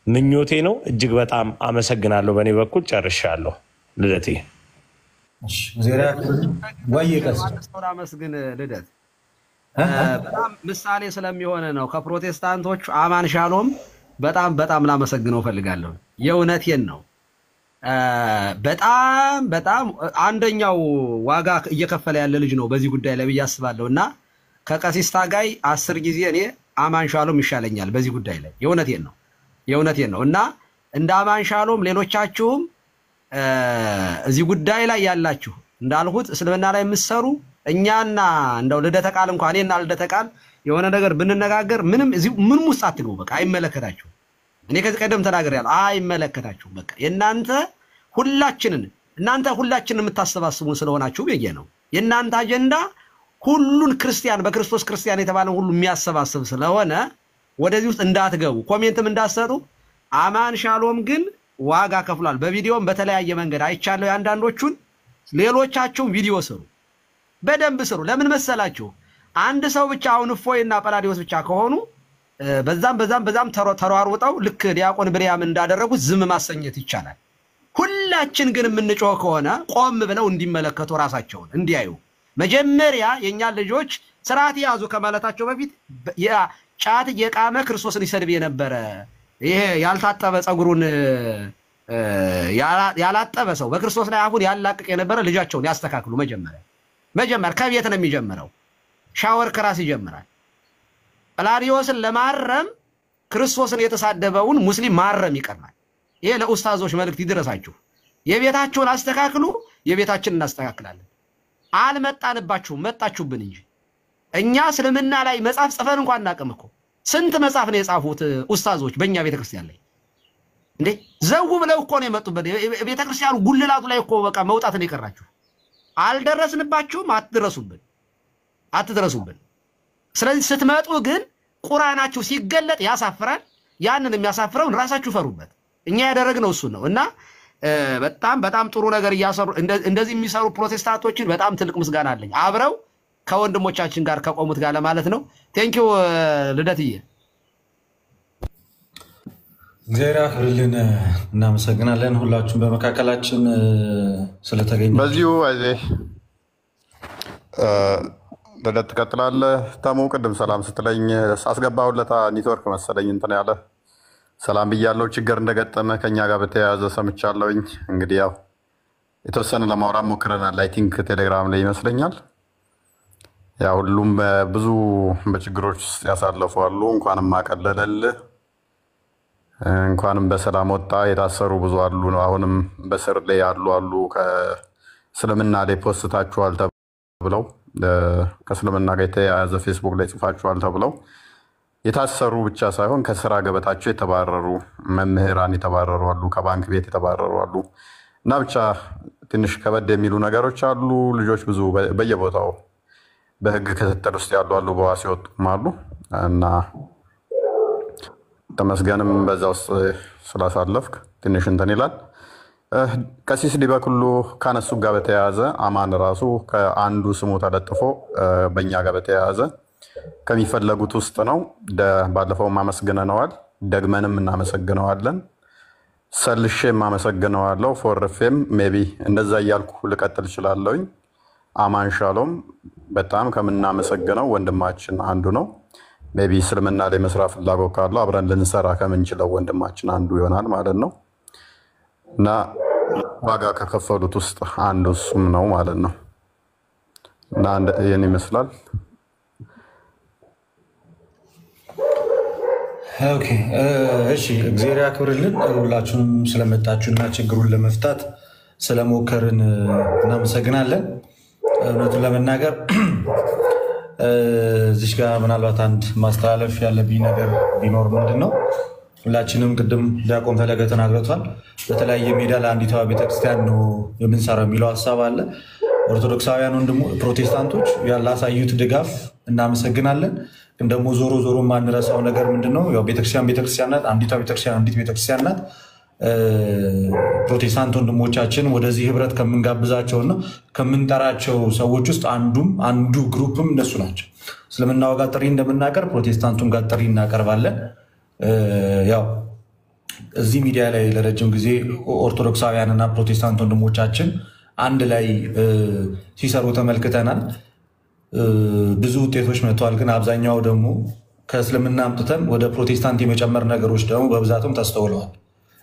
ምኞቴ ነው። እጅግ በጣም አመሰግናለሁ። በእኔ በኩል ጨርሻለሁ። ልደቴ አመስግን ልደት በጣም ምሳሌ ስለሚሆነ ነው። ከፕሮቴስታንቶች አማን ሻሎም በጣም ላመሰግነው ፈልጋለሁ። የእውነቴን ነው። በጣም አንደኛው ዋጋ እየከፈለ ያለ ልጅ ነው በዚህ ጉዳይ ላይ ብዬ አስባለሁ እና ከቀሲስ ታጋይ 10 ጊዜ እኔ አማን ሻሎም ይሻለኛል በዚህ ጉዳይ ላይ። የእውነቴን ነው እና እንደ አማን ሻሎም ሌሎቻችሁም እዚህ ጉዳይ ላይ ያላችሁ እንዳልሁት እስልምና ላይ የምትሰሩ እኛና እንደው ልደተ ቃል እንኳን እኔና ልደተ ቃል የሆነ ነገር ብንነጋገር ምንም ውስጥ አትግቡ። በቃ አይመለከታችሁም። እኔ ከዚህ ቀደም ተናግሬያለሁ። አይመለከታችሁም። በቃ እናንተ ሁላችንን የምታሰባስቡን ስለሆናችሁ ብዬ ነው። የእናንተ አጀንዳ ሁሉን ክርስቲያን በክርስቶስ ክርስቲያን የተባለ ሁሉ የሚያሰባስብ ስለሆነ ወደዚህ ውስጥ እንዳትገቡ፣ ኮሜንትም እንዳትሰጡ። አማን ሻሎም ግን ዋጋ ከፍሏል። በቪዲዮም በተለያየ መንገድ አይቻለሁ ያንዳንዶቹን። ሌሎቻችሁም ቪዲዮ ስሩ፣ በደንብ ስሩ። ለምን መሰላችሁ? አንድ ሰው ብቻ አሁን እፎይና ጳላዲዮስ ብቻ ከሆኑ በዛም ተሯሩጠው ልክ ዲያቆን ብንያም እንዳደረጉት ዝም ማሰኘት ይቻላል። ሁላችን ግን የምንጮህ ከሆነ ቆም ብለው እንዲመለከቱ ራሳቸውን እንዲያዩ መጀመሪያ የኛ ልጆች ስርዓት ያዙ ከማለታቸው በፊት ጫት እየቃመ ክርስቶስን ይሰድብ የነበረ ይሄ ያልታጠበ ጸጉሩን ያላጠበ ሰው በክርስቶስ ላይ አሁን ያላቅቅ የነበረ ልጃቸውን ያስተካክሉ። መጀመሪያ ከቤት ነው የሚጀምረው። ሻወር ከራስ ይጀምራል። ጳላዲዮስን ለማረም ክርስቶስን የተሳደበውን ሙስሊም ማረም ይቀርማል። ይሄ ለኡስታዞች መልእክት ይድረሳችሁ። የቤታችሁን አስተካክሉ፣ የቤታችንን እናስተካክላለን። አልመጣንባችሁም፣ መጣችሁብን እንጂ እኛ እስልምና ላይ መጽሐፍ ጽፈን እንኳን እናቅም እኮ። ስንት መጽሐፍ ነው የጻፉት ኡስታዞች በእኛ ቤተክርስቲያን ላይ እንዴ? ዘው ብለው እኮ ነው የመጡበት። ቤተክርስቲያኑ ጉልላቱ ላይ እኮ በቃ መውጣት ነው የቀራችሁ። አልደረስንባችሁም፣ አትድረሱብን። ስለዚህ ስትመጡ ግን ቁርአናችሁ ሲገለጥ ያሳፍራል። ያንን የሚያሳፍረውን ራሳችሁ ፈሩበት። እኛ ያደረግነው እሱን ነው እና በጣም ጥሩ ነገር እያሰሩ እንደዚህ የሚሰሩ ፕሮቴስታንቶችን በጣም ትልቅ ምስጋና አለኝ። አብረው ከወንድሞቻችን ጋር ከቆሙት ጋር ለማለት ነው። ቴንኪው ልደትዬ። እግዚአብሔር ያክብርልን። እናመሰግናለን ሁላችሁም በመካከላችን ስለተገኘ። በዚሁ አይዜ ልደት ትቀጥላለህ። ተሙ ቅድም ሰላም ስትለኝ አስገባሁለታ ኔትወርክ መሰለኝ እንትን ያለ ሰላም ብያለው። ችግር እንደገጠመ ከኛ ጋር በተያያዘ ሰምቻለሁኝ። እንግዲህ ያው የተወሰነ ለማውራት ሞክረናል። አይ ቲንክ ቴሌግራም ላይ ይመስለኛል። ያ ሁሉም ብዙ በችግሮች ውስጥ ያሳለፉ አሉ። እንኳንም አቀለለልህ፣ እንኳንም በሰላም ወጣ። የታሰሩ ብዙ አሉ ነው። አሁንም በስር ላይ አሉ ከእስልምና ላይ ፖስታችኋል ተብለው ከእስልምና ጋር የተያያዘ ፌስቡክ ላይ ጽፋችኋል ተብለው የታሰሩ ብቻ ሳይሆን ከስራ ገበታቸው የተባረሩ መምህራን የተባረሩ አሉ፣ ከባንክ ቤት የተባረሩ አሉ። እና ብቻ ትንሽ ከበድ የሚሉ ነገሮች አሉ። ልጆች ብዙ በየቦታው በህግ ክትትል ውስጥ ያሉ አሉ፣ በዋስ ይወጡም አሉ። እና ተመስገንም በዛ ውስጥ ስላሳለፍክ ትንሽ እንትን ይላል። ቀሲስ ዲበኩሉ ካነሱ ጋር በተያያዘ አማን ራሱ ከአንዱ ስሙ ተለጥፎ በእኛ ጋር በተያያዘ ከሚፈለጉት ውስጥ ነው። ባለፈውም አመስግነነዋል፣ ደግመንም እናመሰግነዋለን። ሰልሼም አመሰግነዋለሁ፣ ፎርፌም ሜቢ እንደዛ እያልኩ ልቀጥል እችላለሁኝ። አማን ሻሎም በጣም ከምናመሰግነው ወንድማችን አንዱ ነው። ሜቢ እስልምና ላይ መስራት ፍላጎት ካለው አብረን ልንሰራ ከምንችለው ወንድማችን አንዱ ይሆናል ማለት ነው እና ዋጋ ከከፈሉት ውስጥ አንዱ እሱም ነው ማለት ነው እና ይህን ይመስላል። ኦኬ እሺ፣ እግዚአብሔር ያክብርልን። ሁላችሁም ስለመጣችሁና ችግሩን ለመፍታት ስለሞከርን እናመሰግናለን። እውነቱን ለመናገር እዚች ጋር ምናልባት አንድ ማስተላለፍ ያለብኝ ነገር ቢኖር ምንድን ነው፣ ሁላችንም ቅድም ዲያቆን ፈለገ ተናግረቷል። በተለያየ ሜዳ ለአንዲቷ ቤተክርስቲያን ነው የምንሰራው የሚለው ሀሳብ አለ። ኦርቶዶክሳውያን ወንድሞ ፕሮቴስታንቶች ያላሳዩት ድጋፍ እናመሰግናለን። ግን ደግሞ ዞሮ ዞሮ የማንረሳው ነገር ምንድነው፣ ያው ቤተክርስቲያን ናት። አንዲቷ ቤተክርስቲያን አንዲት ቤተክርስቲያን ናት። ፕሮቴስታንት ወንድሞቻችን ወደዚህ ህብረት ከምንጋብዛቸውና ከምንጠራቸው ሰዎች ውስጥ አንዱ ግሩፕም እነሱ ናቸው። እስልምናው ጋር ጥሪ እንደምናቀርብ ፕሮቴስታንቱም ጋር ጥሪ እናቀርባለን። ያው እዚህ ሚዲያ ላይ ለረጅም ጊዜ ኦርቶዶክሳውያንና ፕሮቴስታንት ወንድሞቻችን አንድ ላይ ሲሰሩ ተመልክተናል። ብዙ ውጤቶች መጥተዋል። ግን አብዛኛው ደግሞ ከእስልምና አምጥተን ወደ ፕሮቴስታንት የመጨመር ነገሮች ደግሞ በብዛትም ተስተውለዋል።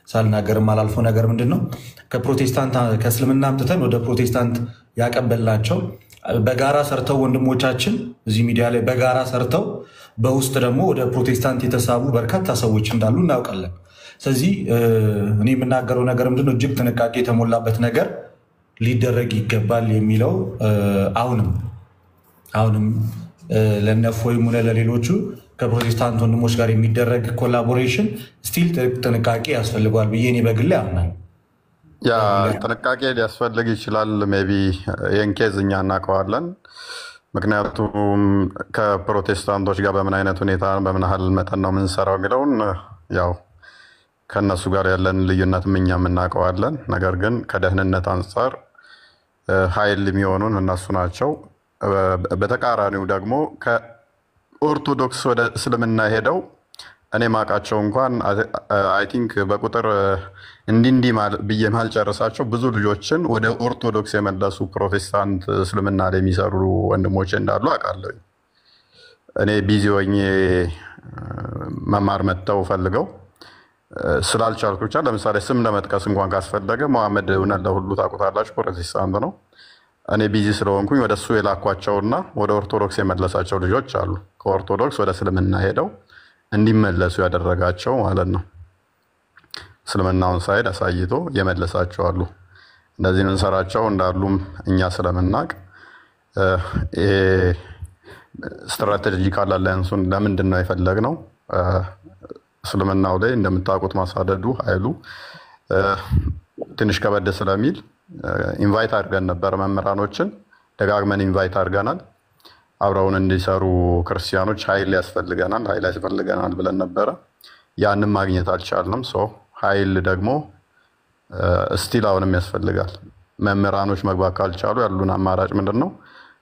ሳልናገርም አላልፈው ነገር ምንድን ነው፣ ከእስልምና አምጥተን ወደ ፕሮቴስታንት ያቀበልናቸው በጋራ ሰርተው ወንድሞቻችን እዚህ ሚዲያ ላይ በጋራ ሰርተው በውስጥ ደግሞ ወደ ፕሮቴስታንት የተሳቡ በርካታ ሰዎች እንዳሉ እናውቃለን። ስለዚህ እኔ የምናገረው ነገር ምንድነው፣ እጅግ ጥንቃቄ የተሞላበት ነገር ሊደረግ ይገባል የሚለው አሁንም ለነፎይም ሆነ ለሌሎቹ ከፕሮቴስታንት ወንድሞች ጋር የሚደረግ ኮላቦሬሽን ስቲል ጥንቃቄ ያስፈልገዋል ብዬ እኔ በግሌ አምናለሁ። ያ ጥንቃቄ ሊያስፈልግ ይችላል። ሜይ ቢ ይህን ኬዝ እኛ እናውቀዋለን። ምክንያቱም ከፕሮቴስታንቶች ጋር በምን አይነት ሁኔታ በምን ያህል መጠን ነው የምንሰራው የሚለውን ያው ከእነሱ ጋር ያለን ልዩነት እኛም እናውቀዋለን። ነገር ግን ከደህንነት አንጻር ኃይል የሚሆኑን እነሱ ናቸው። በተቃራኒው ደግሞ ከኦርቶዶክስ ወደ እስልምና ሄደው እኔ ማውቃቸው እንኳን አይ ቲንክ በቁጥር እንዲህ ብዬ ማልጨርሳቸው ብዙ ልጆችን ወደ ኦርቶዶክስ የመለሱ ፕሮቴስታንት እስልምና ላይ የሚሰሩ ወንድሞች እንዳሉ አውቃለሁ። እኔ ቢዚ ሆኜ መማር መጥተው ፈልገው ስላልቻልኩ ብቻ ለምሳሌ ስም ለመጥቀስ እንኳን ካስፈለገ መሐመድ እውነት ለሁሉ ታውቁታላችሁ፣ ፕሮቴስታንት ነው። እኔ ቢዚ ስለሆንኩኝ ወደ እሱ የላኳቸውና ወደ ኦርቶዶክስ የመለሳቸው ልጆች አሉ። ከኦርቶዶክስ ወደ እስልምና ሄደው እንዲመለሱ ያደረጋቸው ማለት ነው። እስልምናውን ሳይድ አሳይቶ የመለሳቸው አሉ። እንደዚህ ምንሰራቸው እንዳሉም እኛ ስለምናቅ ስትራቴጂካል አላያንሱን ለምንድን ነው የፈለግነው? እስልምናው ላይ እንደምታውቁት ማሳደዱ ኃይሉ ትንሽ ከበድ ስለሚል ኢንቫይት አድርገን ነበር። መምህራኖችን ደጋግመን ኢንቫይት አድርገናል። አብረውን እንዲሰሩ ክርስቲያኖች ኃይል ያስፈልገናል ብለን ነበረ። ያንም ማግኘት አልቻልንም። ኃይል ደግሞ ስቲል አሁንም ያስፈልጋል። መምህራኖች መግባት ካልቻሉ ያሉን አማራጭ ምንድን ነው?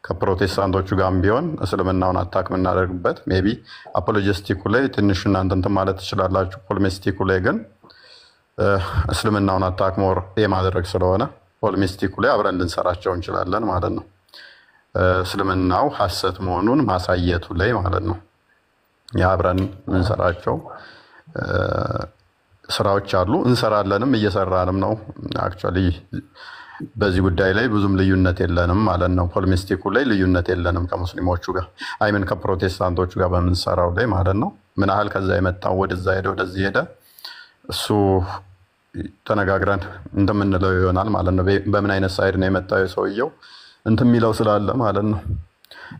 ከፕሮቴስታንቶቹ ጋርም ቢሆን እስልምናውን አታክ የምናደርግበት ሜይ ቢ አፖሎጂስቲኩ ላይ ትንሽ እናንተ እንትን ማለት ትችላላችሁ። ፖለሚስቲኩ ላይ ግን እስልምናውን አታክ ሞር የማድረግ ስለሆነ ፖለሚስቲኩ ላይ አብረን ልንሰራቸው እንችላለን ማለት ነው። እስልምናው ሐሰት መሆኑን ማሳየቱ ላይ ማለት ነው የአብረን የምንሰራቸው ስራዎች አሉ። እንሰራለንም እየሰራንም ነው። አክቹዋሊ በዚህ ጉዳይ ላይ ብዙም ልዩነት የለንም ማለት ነው። ፖለሚስቲኩ ላይ ልዩነት የለንም ከሙስሊሞቹ ጋር አይምን ከፕሮቴስታንቶቹ ጋር በምንሰራው ላይ ማለት ነው። ምን ያህል ከዛ የመጣው ወደዛ ሄደ ወደዚህ ሄደ እሱ ተነጋግረን እንደምንለው ይሆናል ማለት ነው። በምን አይነት ሳይድ ነው የመጣው ሰውየው እንትን የሚለው ስላለ ማለት ነው።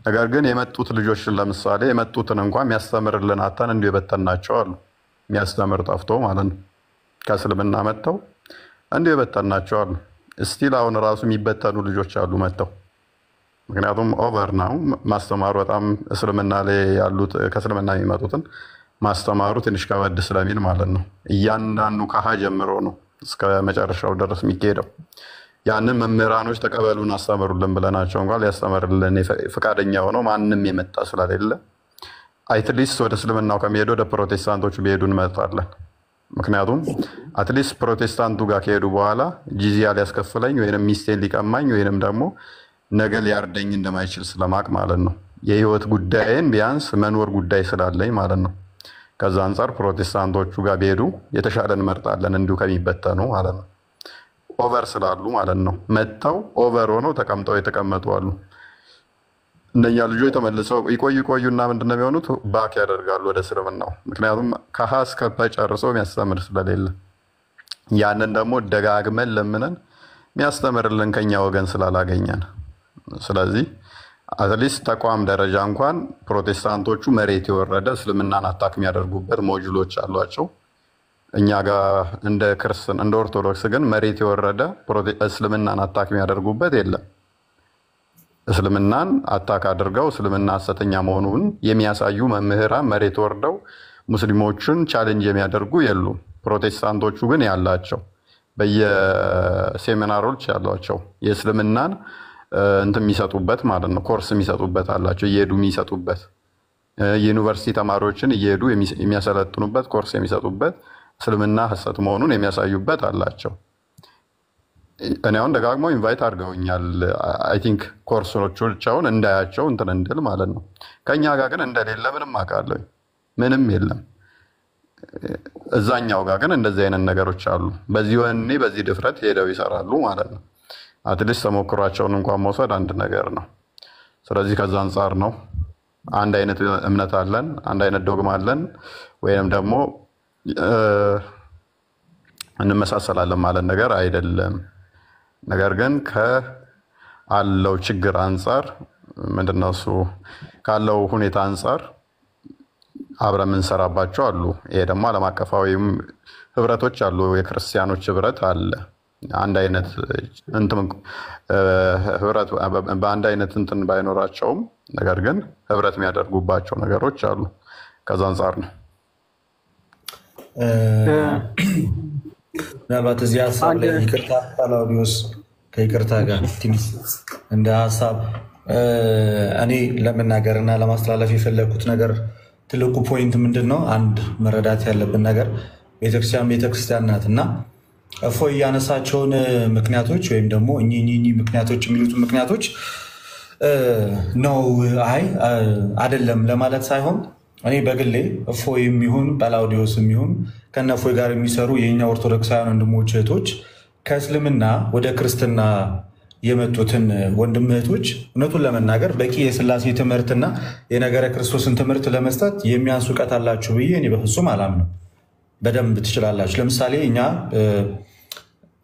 ነገር ግን የመጡት ልጆችን ለምሳሌ የመጡትን እንኳን የሚያስተምርልን አታን እንዲሁ የበተናቸው አሉ። የሚያስተምር ጠፍቶ ማለት ነው። ከእስልምና መጥተው እንዲሁ የበተናቸው አሉ። ስቲል አሁን ራሱ የሚበተኑ ልጆች አሉ መጥተው። ምክንያቱም ኦቨር ነው ማስተማሩ በጣም እስልምና ላይ ያሉት ከእስልምና የሚመጡትን ማስተማሩ ትንሽ ከበድ ስለሚል ማለት ነው። እያንዳንዱ ከሀ ጀምሮ ነው እስከ መጨረሻው ድረስ የሚካሄደው። ያንን መምህራኖች ተቀበሉን አስተምሩልን ብለናቸው እንኳን ሊያስተምርልን ፈቃደኛ ሆነው ማንም የመጣ ስለሌለ አትሊስት ወደ እስልምናው ከሚሄዱ ወደ ፕሮቴስታንቶቹ ቢሄዱ እንመርጣለን። ምክንያቱም አትሊስት ፕሮቴስታንቱ ጋር ከሄዱ በኋላ ጂዚያ ሊያስከፍለኝ ወይንም ሚስቴን ሊቀማኝ ወይንም ደግሞ ነገ ሊያርደኝ እንደማይችል ስለማቅ ማለት ነው። የህይወት ጉዳይን ቢያንስ መኖር ጉዳይ ስላለኝ ማለት ነው። ከዛ አንጻር ፕሮቴስታንቶቹ ጋር ቢሄዱ የተሻለ እንመርጣለን እንዲሁ ከሚበተኑ ማለት ነው። ኦቨር ስላሉ ማለት ነው። መጥተው ኦቨር ሆነው ተቀምጠው የተቀመጡ አሉ። እነኛ ልጆች ተመልሰው ይቆዩና ምንድነው የሚሆኑት? ባክ ያደርጋሉ ወደ እስልምናው። ምክንያቱም ከሀ እስከ ፐ ጨርሰው የሚያስተምር ስለሌለ ያንን ደግሞ ደጋግመን ለምነን የሚያስተምርልን ከኛ ወገን ስላላገኘን፣ ስለዚህ አትሊስት ተቋም ደረጃ እንኳን ፕሮቴስታንቶቹ መሬት የወረደ እስልምናን አታክ የሚያደርጉበት ሞጁሎች አሏቸው። እኛ ጋር እንደ ክርስቲያን እንደ ኦርቶዶክስ ግን መሬት የወረደ እስልምናን አታክ የሚያደርጉበት የለም። እስልምናን አታክ አድርገው እስልምና ሐሰተኛ መሆኑን የሚያሳዩ መምህራን መሬት ወርደው ሙስሊሞችን ቻሌንጅ የሚያደርጉ የሉም። ፕሮቴስታንቶቹ ግን ያላቸው በየሴሚናሮች ያሏቸው የእስልምናን እንትን የሚሰጡበት ማለት ነው። ኮርስ የሚሰጡበት አላቸው እየሄዱ የሚሰጡበት ዩኒቨርሲቲ ተማሪዎችን እየሄዱ የሚያሰለጥኑበት ኮርስ የሚሰጡበት እስልምና ሐሰት መሆኑን የሚያሳዩበት አላቸው። እኔ አሁን ደጋግሞ ኢንቫይት አድርገውኛል። አይ ቲንክ ኮርሶቻቸውን እንዳያቸው እንትን እንድል ማለት ነው። ከኛ ጋር ግን እንደሌለ ምንም አውቃለሁ። ምንም የለም። እዛኛው ጋር ግን እንደዚህ አይነት ነገሮች አሉ። በዚህ ወኔ በዚህ ድፍረት ሄደው ይሰራሉ ማለት ነው። አትሊስት ተሞክሯቸውን እንኳን መውሰድ አንድ ነገር ነው። ስለዚህ ከዛ አንጻር ነው አንድ አይነት እምነት አለን፣ አንድ አይነት ዶግማ አለን፣ ወይም ደግሞ እንመሳሰላለን ማለት ነገር አይደለም። ነገር ግን ካለው ችግር አንጻር ምንድነው እሱ ካለው ሁኔታ አንጻር አብረን የምንሰራባቸው አሉ። ይሄ ደግሞ ዓለም አቀፋዊም ህብረቶች አሉ። የክርስቲያኖች ህብረት አለ። አንድ አይነት እንትን ህብረት በአንድ አይነት እንትን ባይኖራቸውም ነገር ግን ህብረት የሚያደርጉባቸው ነገሮች አሉ። ከዛ አንጻር ነው ምናልባት እዚህ ሀሳብ ላይ ይቅርታ ፓላዲዮስ ከይቅርታ ጋር ትንሽ እንደ ሀሳብ እኔ ለመናገርና ለማስተላለፍ የፈለኩት ነገር ትልቁ ፖይንት ምንድን ነው? አንድ መረዳት ያለብን ነገር ቤተክርስቲያን ናት እና እፎይ ያነሳቸውን ምክንያቶች ወይም ደግሞ እኚህ ምክንያቶች የሚሉት ምክንያቶች ነው አይ አይደለም ለማለት ሳይሆን እኔ በግሌ እፎይ የሚሆን ጳላውዲዮስ የሚሆን ከነ እፎይ ጋር የሚሰሩ የኛ ኦርቶዶክሳውያን ወንድሞች እህቶች ከእስልምና ወደ ክርስትና የመጡትን ወንድም እህቶች እውነቱን ለመናገር በቂ የሥላሴ ትምህርትና የነገረ ክርስቶስን ትምህርት ለመስጠት የሚያንሱ እውቀት አላችሁ ብዬ እኔ በፍጹም አላምንም። በደንብ ትችላላችሁ። ለምሳሌ እኛ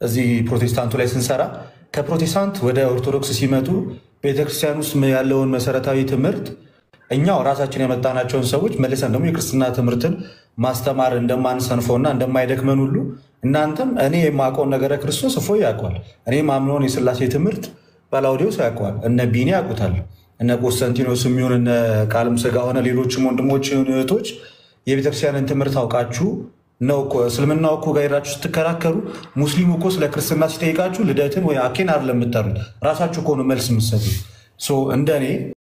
እዚህ ፕሮቴስታንቱ ላይ ስንሰራ ከፕሮቴስታንት ወደ ኦርቶዶክስ ሲመጡ ቤተክርስቲያን ውስጥ ያለውን መሰረታዊ ትምህርት እኛው ራሳችን የመጣናቸውን ሰዎች መልሰን ደግሞ የክርስትና ትምህርትን ማስተማር እንደማንሰንፈውና እንደማይደክመን ሁሉ እናንተም እኔ የማውቀውን ነገረ ክርስቶስ እፎይ ያውቀዋል። እኔ ማምነውን የሥላሴ ትምህርት ጳላውዲዮስ ያውቀዋል። እነ ቢኒ ያውቁታል። እነ ቆስጠንጢኖስ የሚሆን እነ ቃልም ሥጋ ሆነ ሌሎችም ወንድሞች እህቶች የቤተክርስቲያንን ትምህርት አውቃችሁ ነው እኮ እስልምናው እኮ ጋር ሄዳችሁ ስትከራከሩ ሙስሊሙ እኮ ስለ ክርስትና ሲጠይቃችሁ ልደትን ወይ አኬን አይደለም የምትጠሩት፣ ራሳችሁ እኮ ነው መልስ የምትሰጡት። እንደኔ